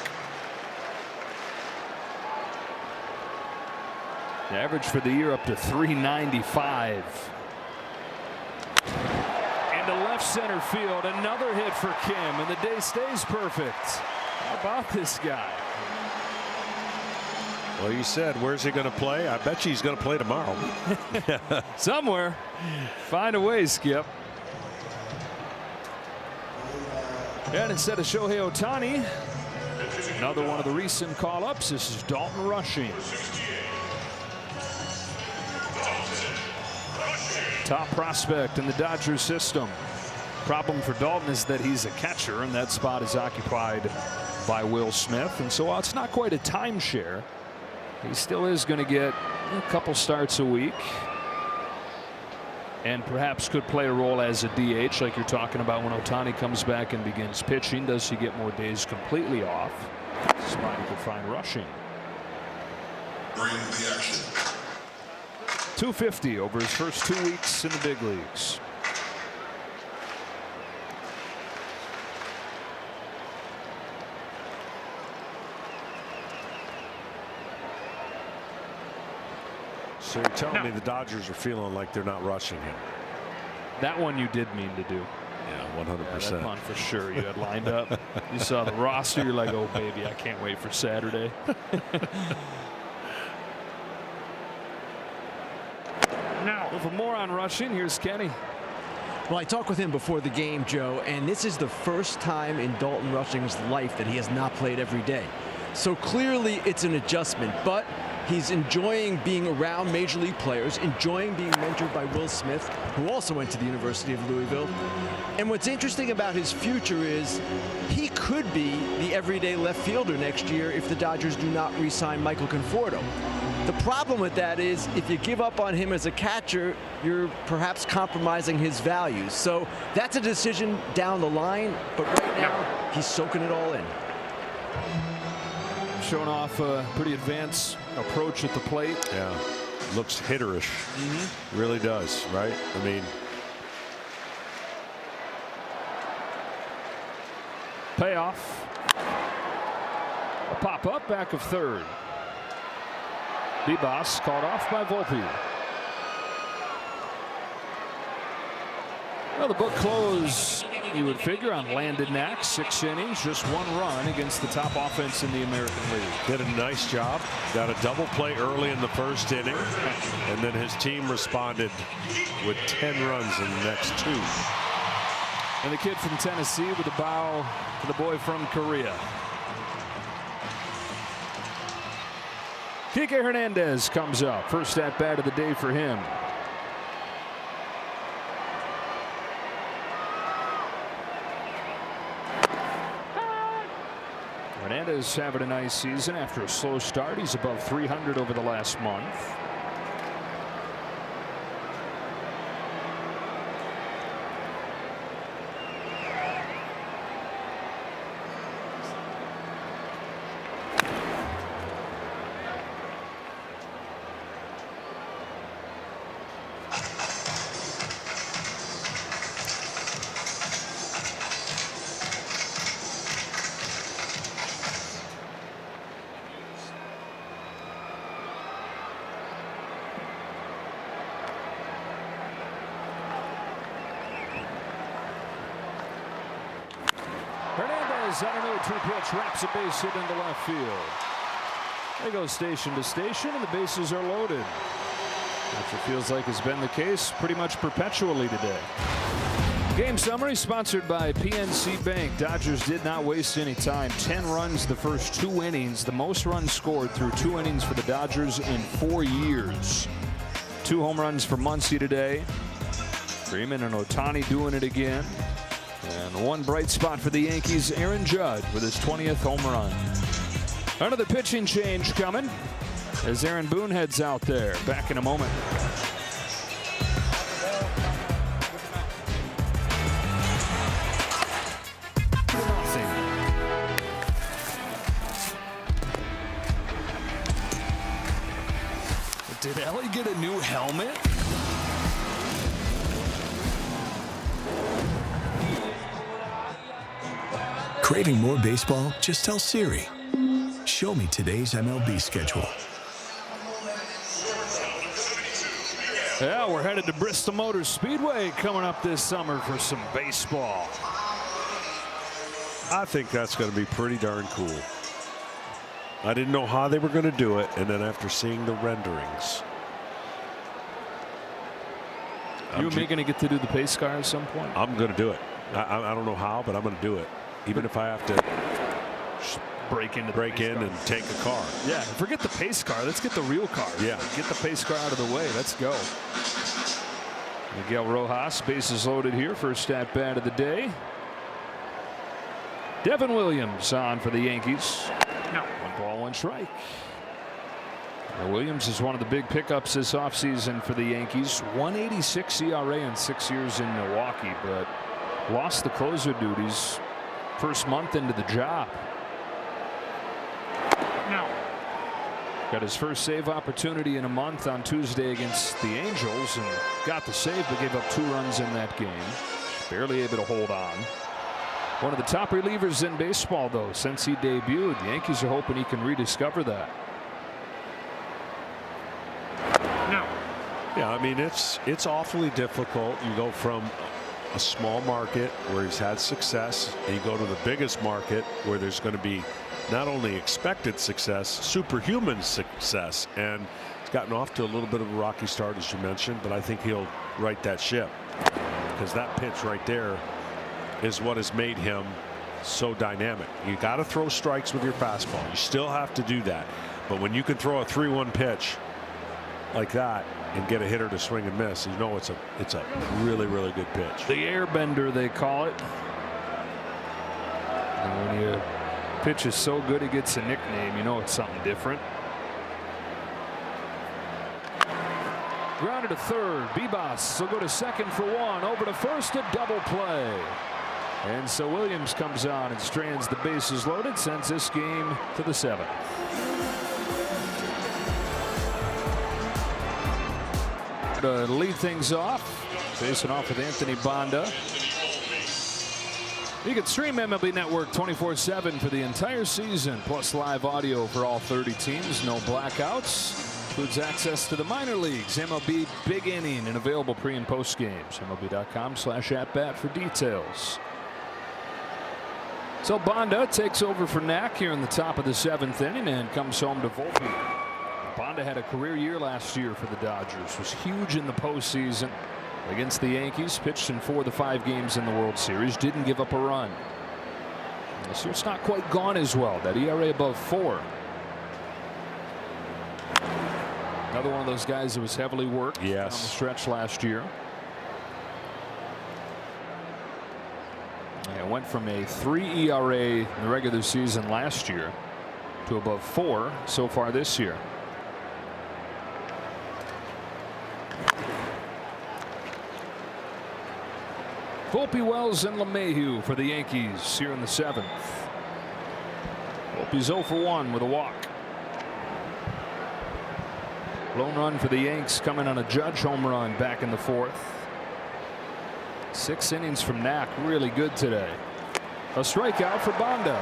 The average for the year up to 395. Into left center field, another hit for Kim, and the day stays perfect. How about this guy? Well, you said, where's he going to play? I bet you he's going to play tomorrow. Somewhere. Find a way, Skip. And instead of Shohei Ohtani, another one of the recent call-ups. This is Dalton Rushing. Top prospect in the Dodgers system. Problem for Dalton is that he's a catcher, and that spot is occupied by Will Smith. And so while it's not quite a timeshare, he still is going to get a couple starts a week, and perhaps could play a role as a DH, like you're talking about when Ohtani comes back and begins pitching. Does he get more days completely off? Spot he could find Rushing. Bring the action. 250 over his first 2 weeks in the big leagues. So you're telling me the Dodgers are feeling like they're not rushing him? That one you did mean to do. Yeah, 100%. That one for sure you had lined up. You saw the roster, you're like, oh baby, I can't wait for Saturday. Now. Well, for more on Rushing, here's Kenny. Well, I talked with him before the game, Joe, and this is the first time in Dalton Rushing's life that he has not played every day. So clearly it's an adjustment, but he's enjoying being around major league players, enjoying being mentored by Will Smith, who also went to the University of Louisville. And what's interesting about his future is he could be the everyday left fielder next year if the Dodgers do not re-sign Michael Conforto. The problem with that is if you give up on him as a catcher, you're perhaps compromising his values. So that's a decision down the line, but right now he's soaking it all in. Showing off a pretty advanced approach at the plate. Yeah, looks hitterish. Really does, right? I mean, payoff. A pop up back of third. Bebas called off by Volpe. Well, the book close, you would figure, on Landon Knack. 6 innings, just 1 run against the top offense in the American League. did a nice job. Got a double play early in the first inning, and then his team responded with 10 runs in the next 2. And the kid from Tennessee with a bow to the boy from Korea. Kike Hernandez comes up. First at bat of the day for him. Hernandez having a nice season after a slow start. He's above 300 over the last month. Hernandez on an 0-2 pitch, wraps a base hit into left field. They go station to station, and the bases are loaded. Which it feels like has been the case pretty much perpetually today. Game summary sponsored by PNC Bank. Dodgers did not waste any time. 10 runs the first 2 innings. The most runs scored through 2 innings for the Dodgers in 4 years. 2 home runs for Muncy today. Freeman and Ohtani doing it again. And one bright spot for the Yankees, Aaron Judge with his 20th home run. Another pitching change coming as Aaron Boone heads out there. Back in a moment. Did Ellie get a new helmet? Craving more baseball? Just tell Siri. Show me today's MLB schedule. Yeah, we're headed to Bristol Motor Speedway coming up this summer for some baseball. I think that's going to be pretty darn cool. I didn't know how they were going to do it, and then after seeing the renderings. You and me going to get to do the pace car at some point? I'm going to do it. I don't know how, but I'm going to do it. Even if I have to break in and take a car. Yeah, forget the pace car. Let's get the real car. Yeah. Get the pace car out of the way. Let's go. Miguel Rojas, bases loaded here. First at bat of the day. Devin Williams on for the Yankees. No. 1 ball, 1 strike. Now, Williams is one of the big pickups this offseason for the Yankees. 1.86 ERA in 6 years in Milwaukee, but lost the closer duties first month into the job. No. Got his first save opportunity in a month on Tuesday against the Angels and got the save, but gave up 2 runs in that game. Barely able to hold on. One of the top relievers in baseball, though, since he debuted. The Yankees are hoping he can rediscover that. No. Yeah, I mean, it's awfully difficult. You go from a small market where he's had success, and you go to the biggest market where there's going to be not only expected success, superhuman success. And he's gotten off to a little bit of a rocky start, as you mentioned, but I think he'll right that ship, because that pitch right there is what has made him so dynamic. You got to throw strikes with your fastball. You still have to do that. But when you can throw a 3-1 pitch like that and get a hitter to swing and miss, you know it's a really, really good pitch. The airbender, they call it. And when your pitch is so good, it gets a nickname. You know it's something different. Grounded to third. Bibas will go to second for 1. Over to first, a double play. And so Williams comes on and strands the bases loaded, sends this game to the 7th. To lead things off, facing off with Anthony Banda. You can stream MLB Network 24/7 for the entire season, plus live audio for all 30 teams. No blackouts. Includes access to the minor leagues, MLB Big Inning, and available pre- and post games. MLB.com/@bat for details. So Banda takes over for Knack here in the top of the 7th inning and comes home to Volpe. Banda had a career year last year for the Dodgers. Was huge in the postseason against the Yankees. Pitched in 4 of the 5 games in the World Series. Didn't give up a run. This year's not quite gone as well. That ERA above 4. Another one of those guys that was heavily worked on the stretch last year. It went from a 3 ERA in the regular season last year to above 4 so far this year. Volpe, Wells, and LeMahieu for the Yankees here in the 7th. Volpe's 0 for 1 with a walk. Lone run for the Yanks coming on a Judge home run back in the 4th. 6 innings from Knack, really good today. A strikeout for Banda.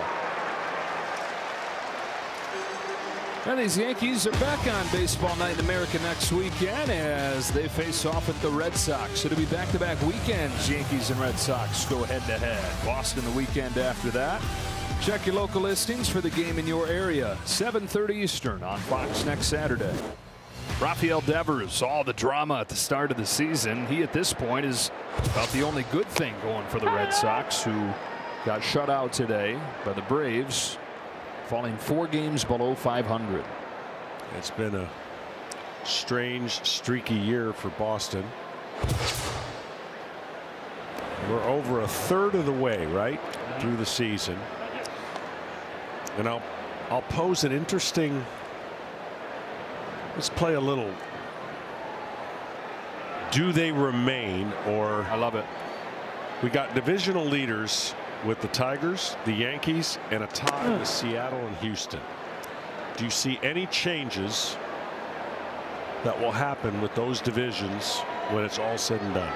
And these Yankees are back on Baseball Night in America next weekend as they face off at the Red Sox. It'll be back-to-back weekends. Yankees and Red Sox go head-to-head. Boston the weekend after that. Check your local listings for the game in your area. 7:30 Eastern on Fox next Saturday. Rafael Devers, all the drama at the start of the season. He at this point is about the only good thing going for the Red Sox, who got shut out today by the Braves, falling 4 games below 500. It's been a strange, streaky year for Boston. We're over a third of the way, right, through the season. And I'll pose an interesting. Let's play a little. Do they remain, or I love it. We got divisional leaders with the Tigers, the Yankees, and a tie with Seattle and Houston. Do you see any changes that will happen with those divisions when it's all said and done?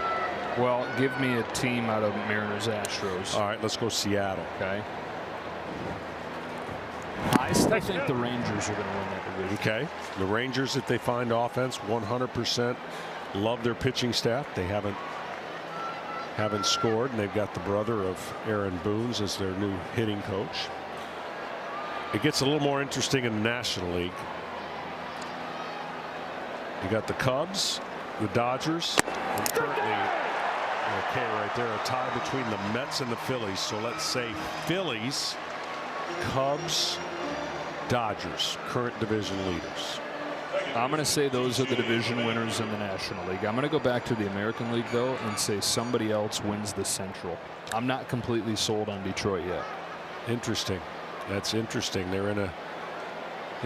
Well, give me a team out of Mariners, Astros. All right, let's go Seattle. Okay. I still think the Rangers are going to win that division. Okay. The Rangers, if they find offense, 100% love their pitching staff. They haven't scored, and they've got the brother of Aaron Boone's as their new hitting coach. It gets a little more interesting in the National League. You got the Cubs, the Dodgers, and currently, okay, right there, a tie between the Mets and the Phillies. So let's say Phillies, Cubs, Dodgers, current division leaders. I'm going to say those are the division winners in the National League. I'm going to go back to the American League, though, and say somebody else wins the Central. I'm not completely sold on Detroit yet. Interesting. That's interesting. They're in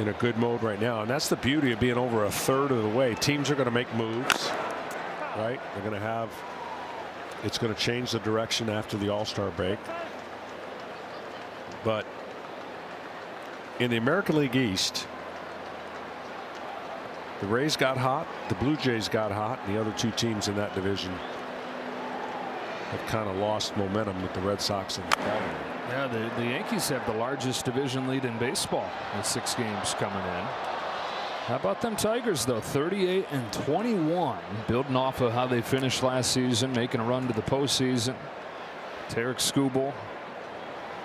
a good mode right now, and that's the beauty of being over a third of the way. Teams are going to make moves, right? They're going to have. It's going to change the direction after the All-Star break. But in the American League East, the Rays got hot, the Blue Jays got hot, and the other two teams in that division have kind of lost momentum with the Red Sox and the Cardinals. Yeah, the Yankees have the largest division lead in baseball with 6 games coming in. How about them Tigers, though? 38-21, building off of how they finished last season, making a run to the postseason. Tarek Skubal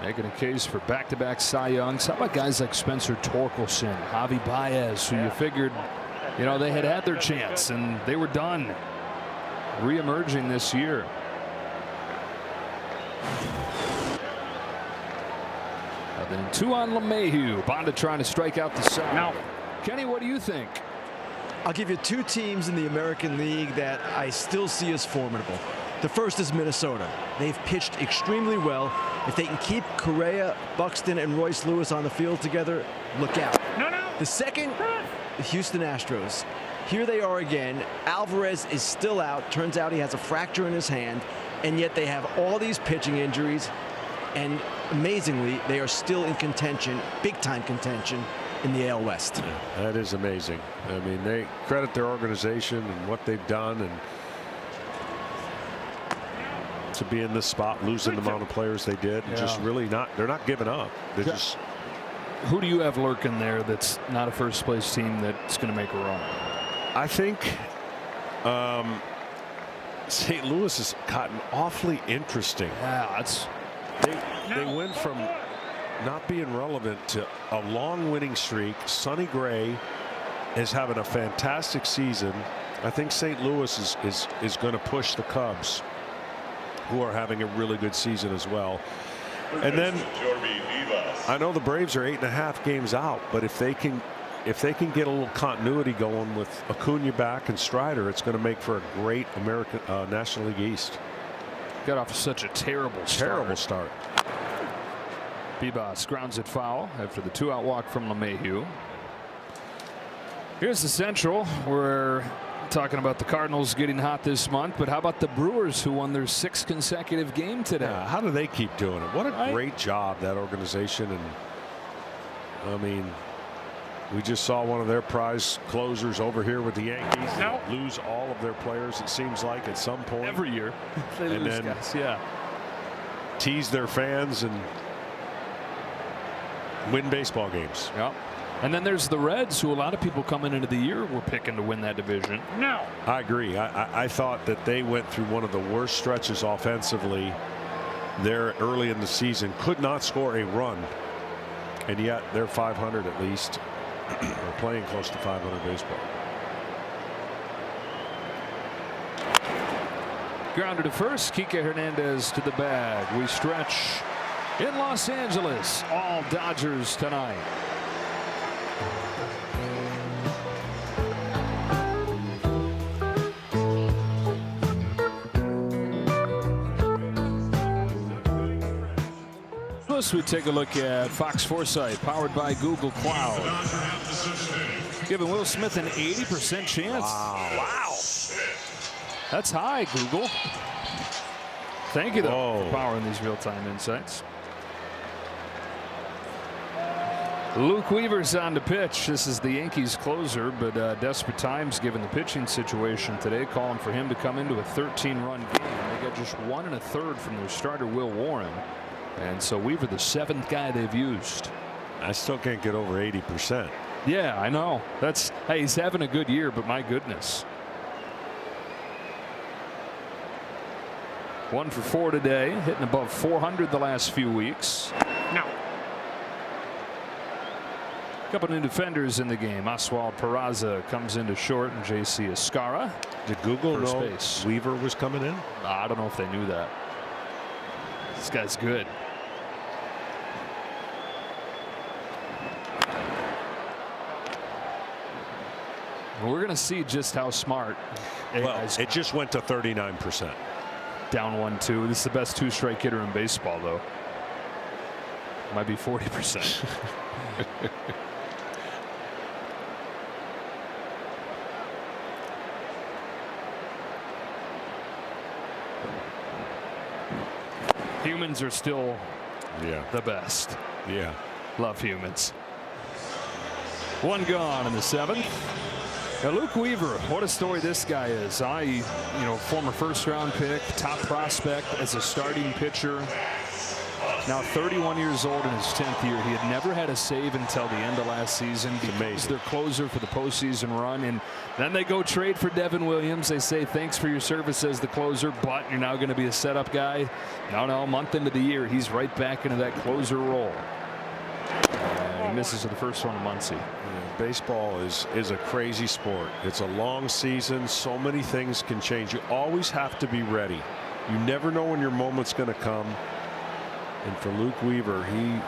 making a case for back-to-back Cy Youngs. How about guys like Spencer Torkelson, Javi Baez, who you figured, you know, they had their chance and they were done, re-emerging this year. Then 2 on LeMahieu. Bonda trying to strike out the side. No. Kenny, what do you think? I'll give you 2 teams in the American League that I still see as formidable. The first is Minnesota. They've pitched extremely well. If they can keep Correa, Buxton, and Royce Lewis on the field together, look out. No, no. The second, the Houston Astros. Here they are again. Alvarez is still out. Turns out he has a fracture in his hand, and yet they have all these pitching injuries. And amazingly, they are still in contention, big-time contention, in the AL West. Yeah, that is amazing. I mean, they credit their organization and what they've done, and to be in this spot, losing the amount of players they did, and just really they're not giving up. They're just. Who do you have lurking there that's not a first-place team that's going to make a run? I think St. Louis has gotten awfully interesting. Yeah, it's. They went from not being relevant to a long winning streak. Sonny Gray is having a fantastic season. I think St. Louis is going to push the Cubs, who are having a really good season as well. And then I know the Braves are 8.5 games out, but if they can get a little continuity going with Acuna back and Strider, it's going to make for a great American National League East. Got off to such a terrible start. Bibas grounds it foul after the 2-out walk from LeMahieu. Here's the Central. We're talking about the Cardinals getting hot this month, but how about the Brewers, who won their 6th consecutive game today? Yeah, how do they keep doing it? What a great job, that organization. And I mean, we just saw one of their prize closers over here with the Yankees. No. Lose all of their players, it seems like, at some point. Every year. They and lose then guys, yeah. Tease their fans and win baseball games. Yep. And then there's the Reds, who a lot of people coming into the year were picking to win that division. No. I agree. I thought that they went through one of the worst stretches offensively there early in the season. Could not score a run. And yet they're 500 at least. They're playing close to 500 baseball. Grounded to first. Kike Hernandez to the bag. We stretch in Los Angeles. All Dodgers tonight. We take a look at Fox Foresight, powered by Google Cloud. Giving Will Smith an 80% chance. Wow. That's high, Google. Thank you, though, for powering these real-time insights. Luke Weaver's on the pitch. This is the Yankees closer, but desperate times given the pitching situation today, calling for him to come into a 13-run game. They got just 1 1/3 from their starter, Will Warren. And so Weaver, the 7th guy they've used. I still can't get over 80%. Yeah, I know. Hey, he's having a good year, but my goodness. 1 for 4 today, hitting above 400 the last few weeks. No. A couple new defenders in the game. Oswald Peraza comes into short, and J.C. Escara. Did Google know base. Weaver was coming in? I don't know if they knew that. This guy's good. We're going to see just how smart. Well, it just went to 39%. Down 1-2. This is the best 2-strike hitter in baseball, though. Might be 40%. Humans are still the best. Yeah. Love humans. 1 gone in the 7th. Now Luke Weaver, what a story this guy is. Former first-round pick, top prospect as a starting pitcher. Now 31 years old in his 10th year. He had never had a save until the end of last season. Becomes their closer for the postseason run, and then they go trade for Devin Williams. They say thanks for your service as the closer, but you're now going to be a setup guy. No, a month into the year, he's right back into that closer role. And he misses the first one to Muncy. Baseball is a crazy sport. It's a long season. So many things can change. You always have to be ready. You never know when your moment's going to come. And for Luke Weaver,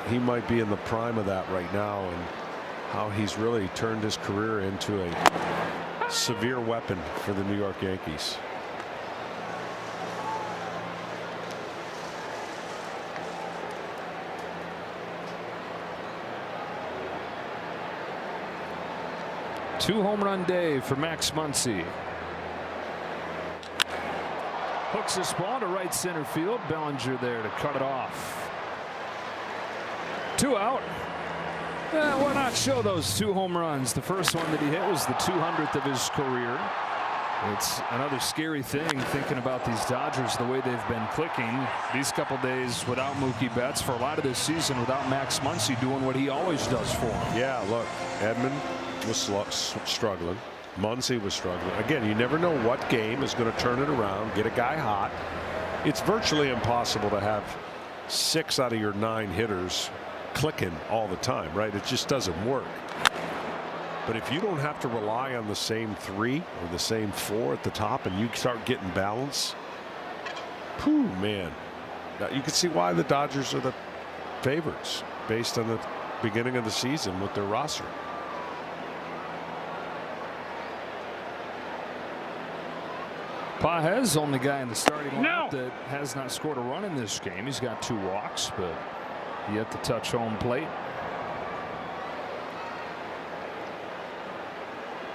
he might be in the prime of that right now, and how he's really turned his career into a severe weapon for the New York Yankees. Two-home run day for Max Muncy. Hooks this ball to right center field. Bellinger there to cut it off. 2 out. Why not show those 2 home runs? The first one that he hit was the 200th of his career. It's another scary thing thinking about these Dodgers, the way they've been clicking these couple days without Mookie Betts, for a lot of this season without Max Muncy doing what he always does for him. Yeah, look, Edmund was struggling. Muncy was struggling. Again, you never know what game is going to turn it around, get a guy hot. It's virtually impossible to have 6 out of your 9 hitters clicking all the time, right? It just doesn't work. But if you don't have to rely on the same 3 or the same 4 at the top, and you start getting balance, whew, man, now you can see why the Dodgers are the favorites based on the beginning of the season with their roster. Pages, only guy in the starting lineup that has not scored a run in this game. He's got 2 walks, but yet to touch home plate.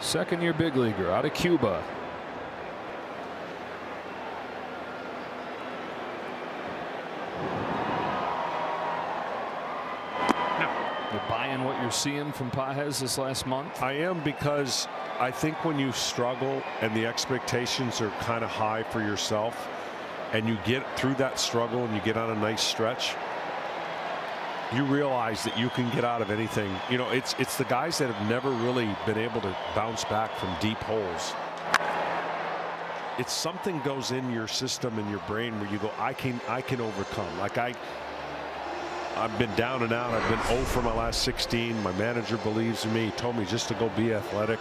Second-year big leaguer out of Cuba. You buying what you're seeing from Pages this last month? I am, because I think when you struggle and the expectations are kind of high for yourself, and you get through that struggle and you get on a nice stretch, you realize that you can get out of anything. You know, it's the guys that have never really been able to bounce back from deep holes. It's something goes in your system and your brain where you go, I can overcome. Like I've been down and out. I've been 0 for my last 16. My manager believes in me. He told me just to go be athletic.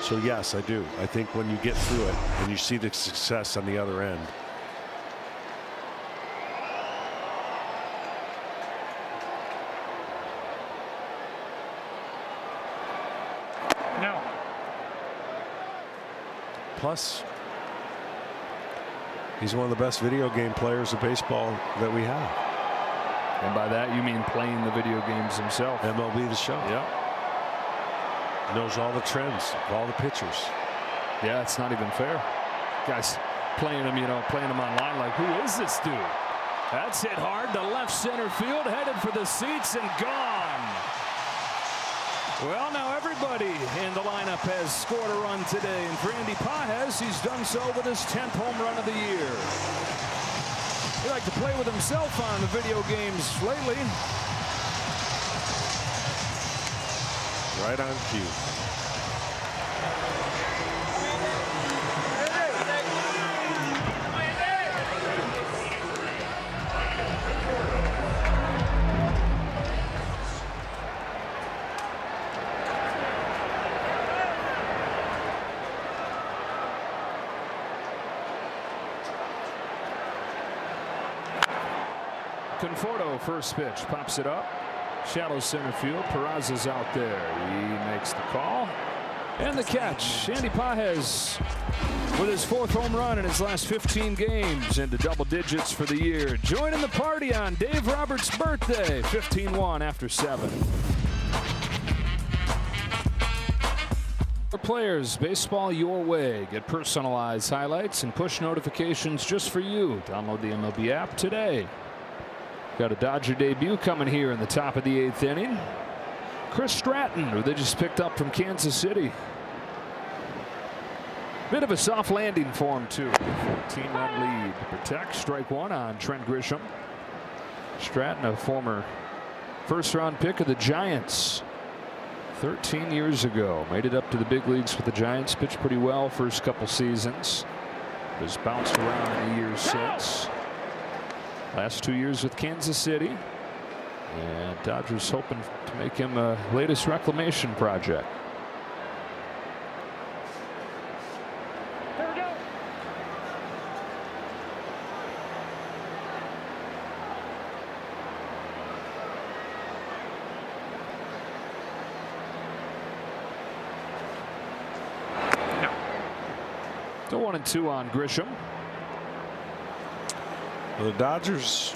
So yes, I do. I think when you get through it and you see the success on the other end. No. Plus, he's one of the best video game players of baseball that we have. And by that, you mean playing the video games himself. MLB The Show. Yeah. Knows all the trends of all the pitchers. Yeah, it's not even fair. Guys playing them, playing them online like, who is this dude? That's hit hard to left center field, headed for the seats and gone. Well, now everybody in the lineup has scored a run today. And for Andy Pages, he's done so with his 10th home run of the year. like to play with himself on the video games lately. Right on cue. Conforto, first pitch, pops it up. Shallow center field. Peraza's out there. He makes the call. And the catch. Andy Pages with his 4th home run in his last 15 games into double digits for the year. Joining the party on Dave Roberts' birthday. 15-1 after 7. For players, baseball your way. Get personalized highlights and push notifications just for you. Download the MLB app today. Got a Dodger debut coming here in the top of the 8th inning. Chris Stratton, who they just picked up from Kansas City. Bit of a soft landing for him, too. 14-run lead. Protect, strike 1 on Trent Grisham. Stratton, a former first-round pick of the Giants 13 years ago. Made it up to the big leagues with the Giants. Pitched pretty well first couple seasons. Has bounced around in the years since. Last 2 years with Kansas City. And Dodgers hoping to make him a latest reclamation project. Here we go. So 1-2 on Grisham. Well, the Dodgers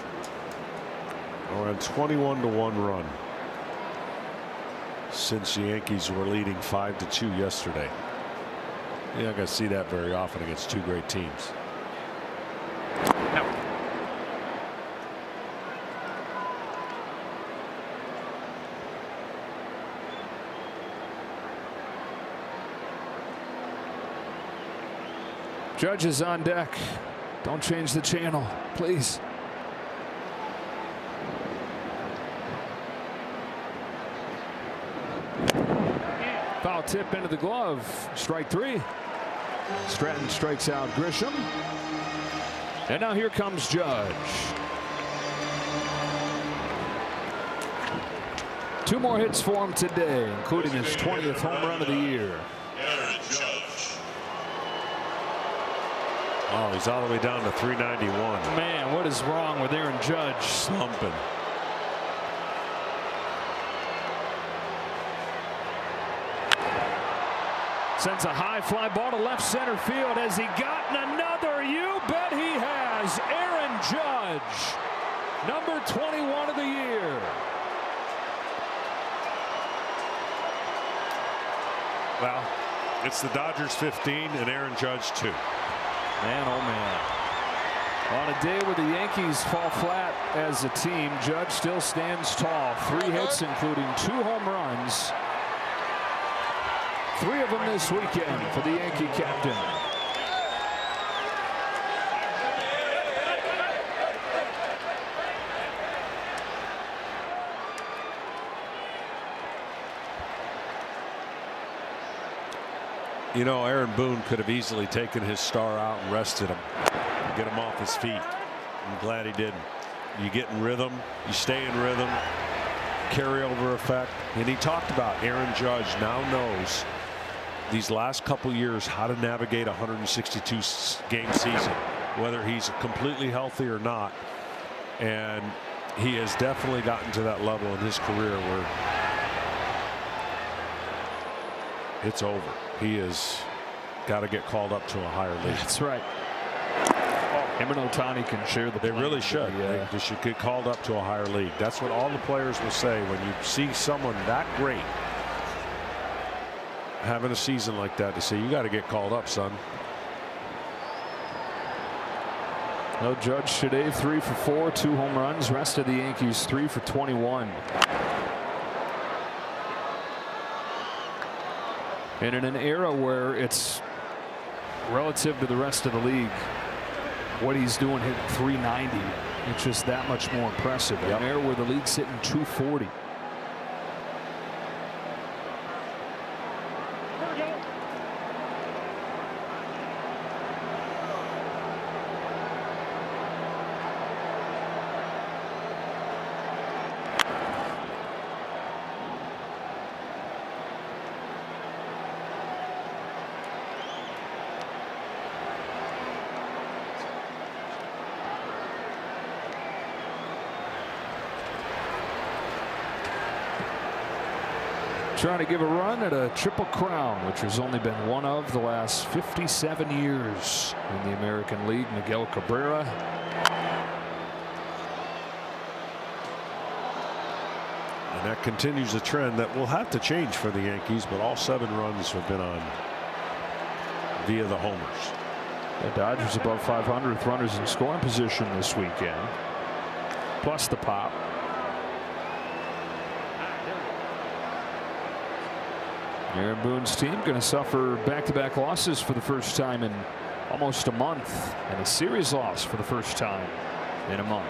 are on 21-1 run since the Yankees were leading 5-2 yesterday. You're not going to see that very often against two great teams. No. Judge is on deck. Don't change the channel, please. Foul tip into the glove. Strike 3. Stratton strikes out Grisham. And now here comes Judge. 2 more hits for him today, including his 20th home run of the year. Oh, he's all the way down to 391. Man, what is wrong with Aaron Judge? Slumping. Sends a high fly ball to left center field. Has he gotten another? You bet he has. Aaron Judge, number 21 of the year. Well, it's the Dodgers 15 and Aaron Judge 2. Man, oh man. On a day where the Yankees fall flat as a team, Judge still stands tall. 3 hits, including 2 home runs. 3 of them this weekend for the Yankee captain. You know, Aaron Boone could have easily taken his star out and rested him, get him off his feet. I'm glad he didn't. You get in rhythm, you stay in rhythm, carryover effect. And he talked about Aaron Judge now knows these last couple years how to navigate a 162 game season, whether he's completely healthy or not. And he has definitely gotten to that level in his career where it's over. He has got to get called up to a higher league. That's right. Him and Ohtani can share the. They really should. They should get called up to a higher league. That's what all the players will say when you see someone that great having a season like that. To say you got to get called up, son. No Judge today, 3 for 4, 2 home runs. Rest of the Yankees 3 for 21. And in an era where it's relative to the rest of the league, what he's doing hitting .390. It's just that much more impressive. And there where the league's hitting .240. Trying to give a run at a Triple Crown, which has only been one of the last 57 years in the American League. Miguel Cabrera. And that continues a trend that will have to change for the Yankees, but all 7 runs have been on via the homers. The Dodgers above 500 with runners in scoring position this weekend, plus the pop. Aaron Boone's team going to suffer back-to-back losses for the first time in almost a month, and a series loss for the first time in a month.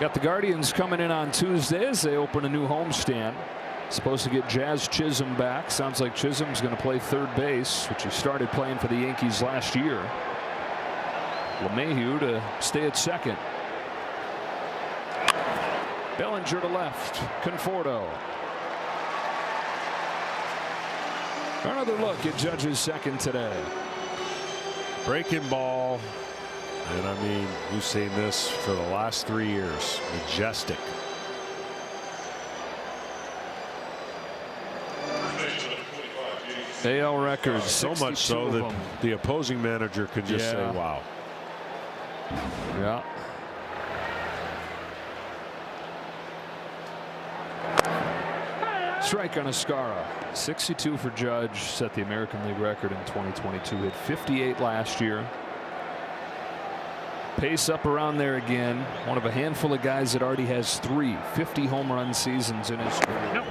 Got the Guardians coming in on Tuesday as they open a new homestand. Supposed to get Jazz Chisholm back. Sounds like Chisholm's going to play third base, which he started playing for the Yankees last year. LeMahieu to stay at second. Bellinger to left. Conforto. Another look at Judge's second today. Breaking ball. And I mean, we've seen this for the last 3 years. Majestic. AL record. So much so that the opposing manager could just say, wow. Yeah. Strike on Escara. 62 for Judge, set the American League record in 2022. Hit 58 last year. Pace up around there again. One of a handful of guys that already has 3 50 home run seasons in his career. Nope.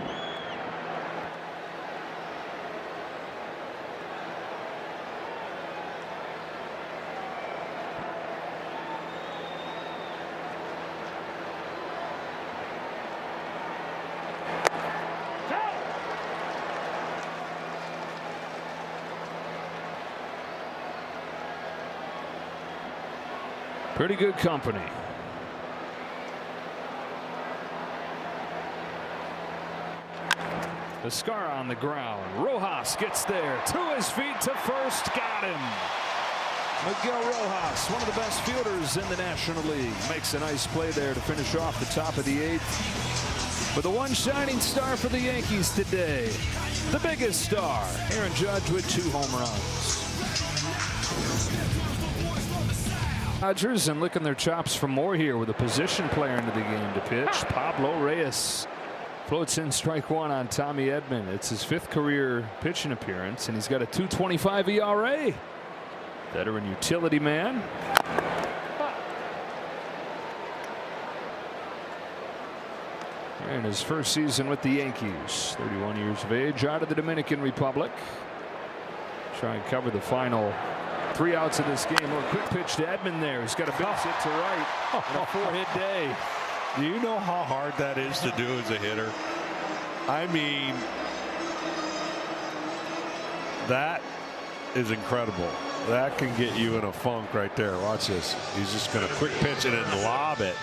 Pretty good company. Escara on the ground. Rojas gets there to his feet to first. Got him. Miguel Rojas, one of the best fielders in the National League, makes a nice play there to finish off the top of the 8th. But the one shining star for the Yankees today, the biggest star, Aaron Judge with 2 home runs. Dodgers and licking their chops for more here with a position player into the game to pitch. Pablo Reyes floats in strike 1 on Tommy Edman. It's his 5th career pitching appearance, and he's got a .225 ERA. Veteran utility man. In his first season with the Yankees, 31 years of age, out of the Dominican Republic. Try and cover the final 3 outs of this game. A quick pitch to Edman there. He's got a base hit to right on a 4-hit day. Do you know how hard that is to do as a hitter? I mean, that is incredible. That can get you in a funk right there. Watch this. He's just going to quick pitch it and lob it.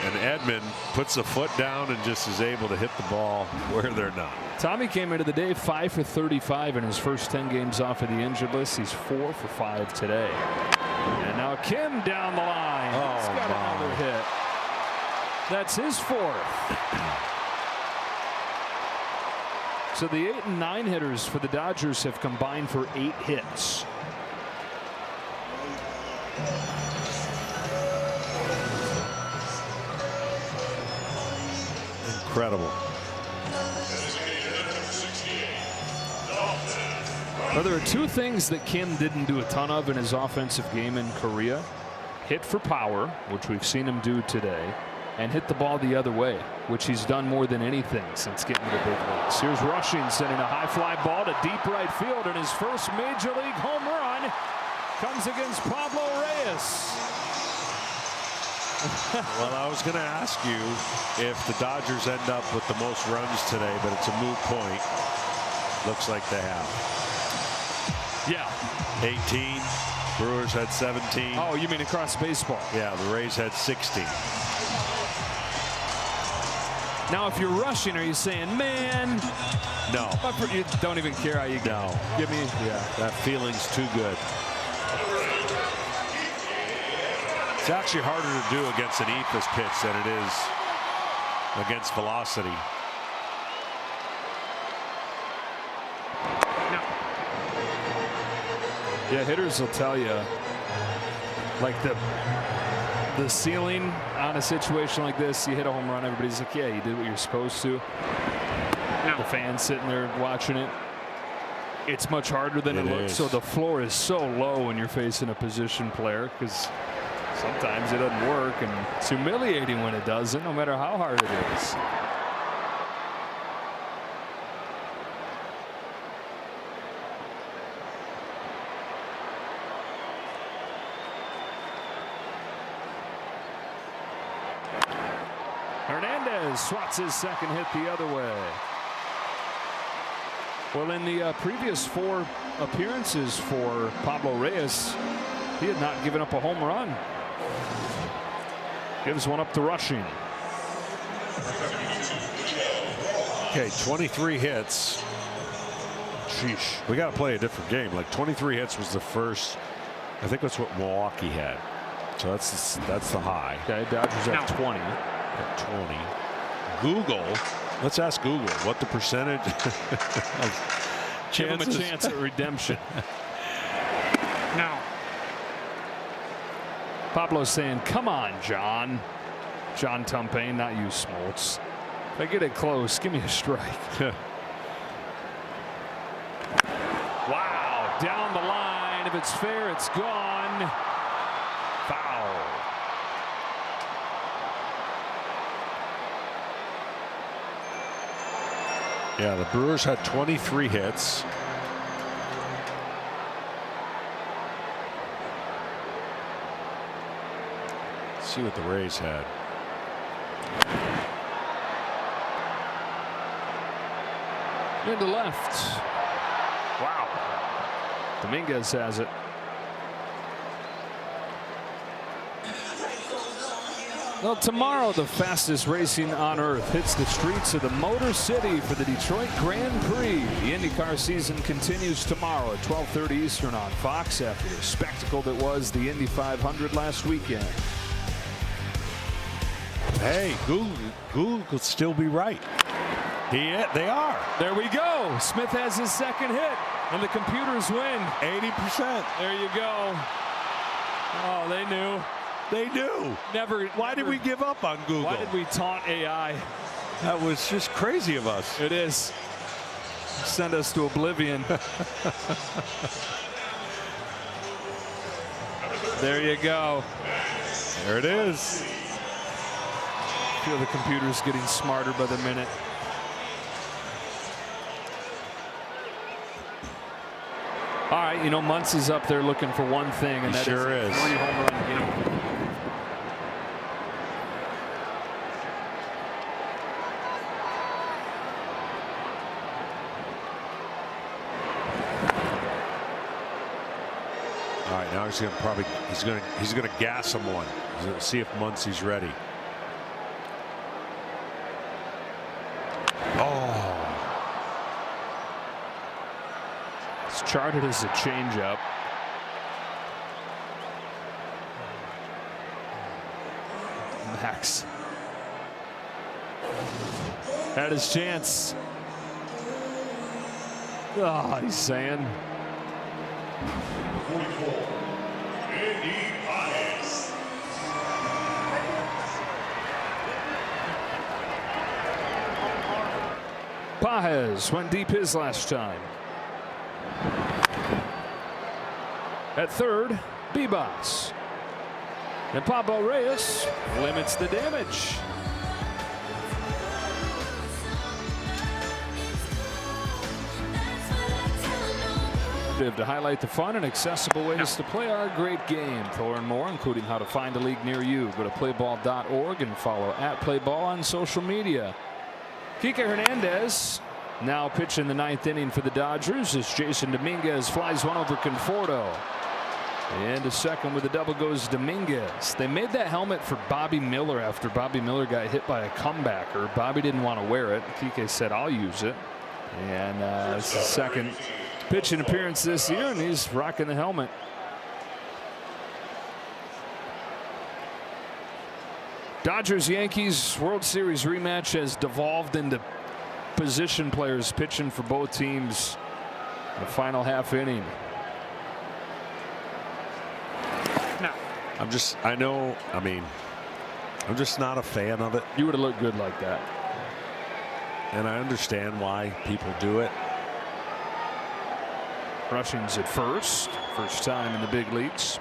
And Edman puts the foot down and just is able to hit the ball where they're not. Tommy came into the day 5 for 35 in his first 10 games off of the injured list. He's 4 for 5 today. And now Kim down the line. He's got another hit. That's his 4th. So the 8 and 9 hitters for the Dodgers have combined for 8 hits. Incredible. Well, there are 2 things that Kim didn't do a ton of in his offensive game in Korea. Hit for power, which we've seen him do today, and hit the ball the other way, which he's done more than anything since getting to the big leagues. Here's Rushing sending a high fly ball to deep right field, and his first major league home run comes against Pablo Reyes. Well, I was going to ask you if the Dodgers end up with the most runs today, but it's a moot point. Looks like they have. Yeah. 18. Brewers had 17. Oh, you mean across baseball? Yeah, the Rays had 16. Now, if you're Rushing, are you saying, man? No. You don't even care how you get. No. Give me, yeah. That feeling's too good. It's actually harder to do against an eephus pitch than it is against velocity. No. Yeah, hitters will tell you, like the ceiling on a situation like this, you hit a home run, everybody's like, yeah, you did what you're supposed to. No. The fans sitting there watching it. It's much harder than it looks. So the floor is so low when you're facing a position player, because sometimes it doesn't work, and it's humiliating when it doesn't, no matter how hard it is. Hernandez swats his second hit the other way. Well, in the previous 4 appearances for Pablo Reyes, he had not given up a home run. Gives one up to Rushing. Okay, 23 hits. Sheesh. We got to play a different game. Like 23 hits was the first. I think that's what Milwaukee had. So that's the high. Okay, Dodgers at 20. At 20. Google. Let's ask Google what the percentage of Give him a chance at redemption. No. Pablo's saying, come on, John. John Tumpain, not you, Smoltz. If I get it close, give me a strike. Wow, down the line. If it's fair, it's gone. Foul. Yeah, the Brewers had 23 hits. Let's see what the Rays had. Into left. Wow. Dominguez has it. Well, tomorrow the fastest racing on earth hits the streets of the Motor City for the Detroit Grand Prix. The IndyCar season continues tomorrow at 12:30 Eastern on Fox after the spectacle that was the Indy 500 last weekend. Hey, Google could still be right. They are. There we go. Smith has his second hit, and the computers win. 80%. There you go. Oh, they knew. They knew. Why did we give up on Google? Why did we taunt AI? That was just crazy of us. It is. Send us to oblivion. There you go. There it is. I feel the computer's getting smarter by the minute. All right, you know, Muncie's up there looking for one thing, and that sure is a 3-home run game. All right, now he's gonna gas him one. He's gonna see if Muncie's ready. Oh. It's charted as a changeup. Max had his chance. Oh, he's saying. Pages went deep his last time. At third, Bibas. And Pablo Reyes limits the damage. initiative to highlight the fun and accessible ways to play our great game. To learn more, including how to find a league near you, go to playball.org and follow @playball on social media. Kike Hernandez now pitching the 9th inning for the Dodgers as Jason Dominguez flies one over Conforto. And to second with a double goes Dominguez. They made that helmet for Bobby Miller after Bobby Miller got hit by a comebacker. Bobby didn't want to wear it. Kike said, "I'll use it." And it's his second pitching appearance this year, and he's rocking the helmet. Dodgers-Yankees World Series rematch has devolved into position players pitching for both teams in the final half inning. No. I'm just not a fan of it. You would have looked good like that. And I understand why people do it. Rushing's at first time in the big leagues.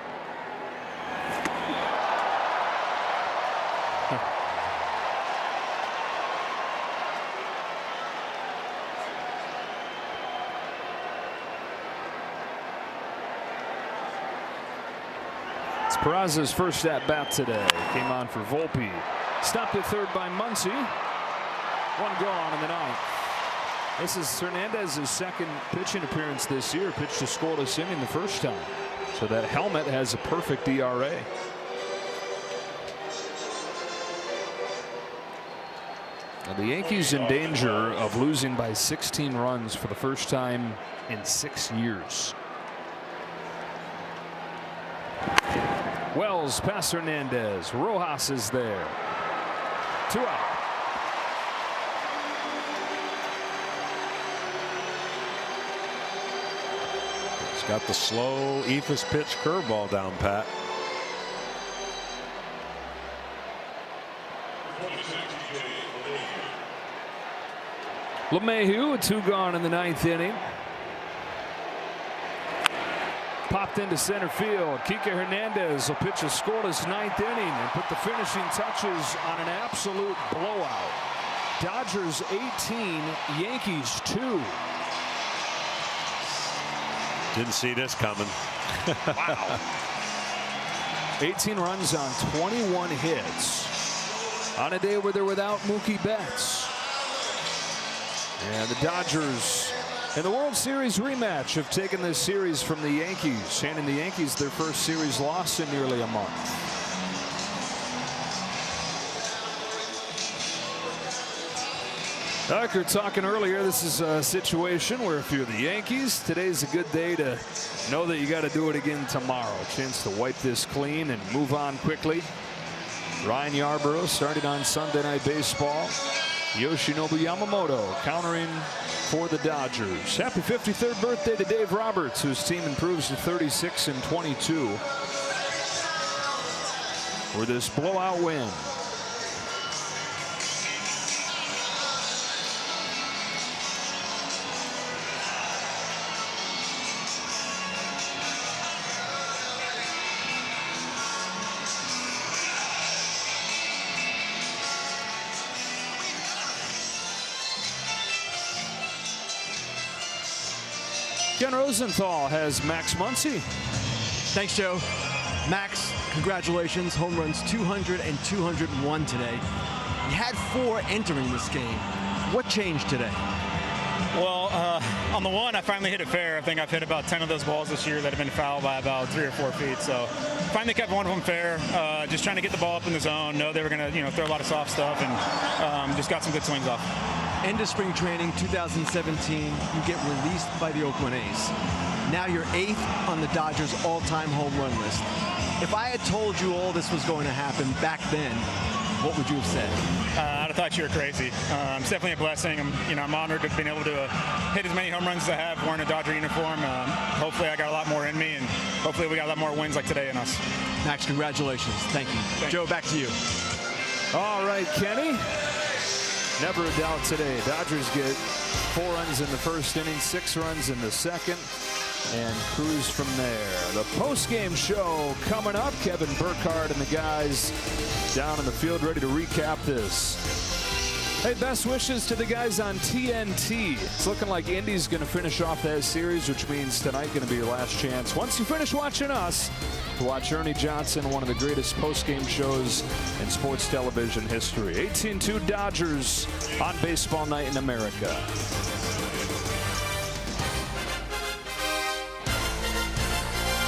It's Peraza's first at bat today. Came on for Volpe. Stopped at third by Muncy. One gone in the 9th. This is Hernandez's second pitching appearance this year. Pitched a scoreless inning the first time. So that helmet has a perfect ERA. Now the Yankees in danger of losing by 16 runs for the first time in 6 years. Wells past Hernandez. Rojas is there. 2 out. He's got the slow Ephus pitch curveball down pat. LeMahieu with 2 gone in the 9th inning. Popped into center field. Kike Hernandez will pitch a scoreless 9th inning and put the finishing touches on an absolute blowout. Dodgers 18, Yankees 2. Didn't see this coming. Wow. 18 runs on 21 hits on a day where they're without Mookie Betts. And the Dodgers in the World Series rematch have taken this series from the Yankees, handing the Yankees their first series loss in nearly a month. Like we were talking earlier, this is a situation where if you're the Yankees, today's a good day to know that you got to do it again tomorrow. A chance to wipe this clean and move on quickly. Ryan Yarbrough started on Sunday Night Baseball. Yoshinobu Yamamoto countering for the Dodgers. Happy 53rd birthday to Dave Roberts, whose team improves to 36-22 for this blowout win. Ken Rosenthal has Max Muncy. Thanks, Joe. Max, congratulations. Home runs 200 and 201 today. You had 4 entering this game. What changed today? Well, on the one, I finally hit it fair. I think I've hit about 10 of those balls this year that have been fouled by about 3 or 4 feet. So finally kept one of them fair. Just trying to get the ball up in the zone. Know they were going to, throw a lot of soft stuff, and just got some good swings off. End of spring training 2017, you get released by the Oakland A's. Now you're 8th on the Dodgers all-time home run list. If I had told you all this was going to happen back then, what would you have said? I'd have thought you were crazy. It's definitely a blessing. I'm honored to have been able to hit as many home runs as I have wearing a Dodger uniform. Hopefully I got a lot more in me, and hopefully we got a lot more wins like today in us. Max, congratulations. Thank you. Thanks. Joe, back to you. All right, Kenny. Never a doubt today. Dodgers get 4 runs in the first inning, 6 runs in the second, and cruise from there. The post-game show coming up. Kevin Burkhardt and the guys down in the field ready to recap this. Hey, best wishes to the guys on TNT. It's looking like Indy's going to finish off that series, which means tonight going to be your last chance. Once you finish watching us, to watch Ernie Johnson, one of the greatest post-game shows in sports television history. 18-2 Dodgers on baseball night in America.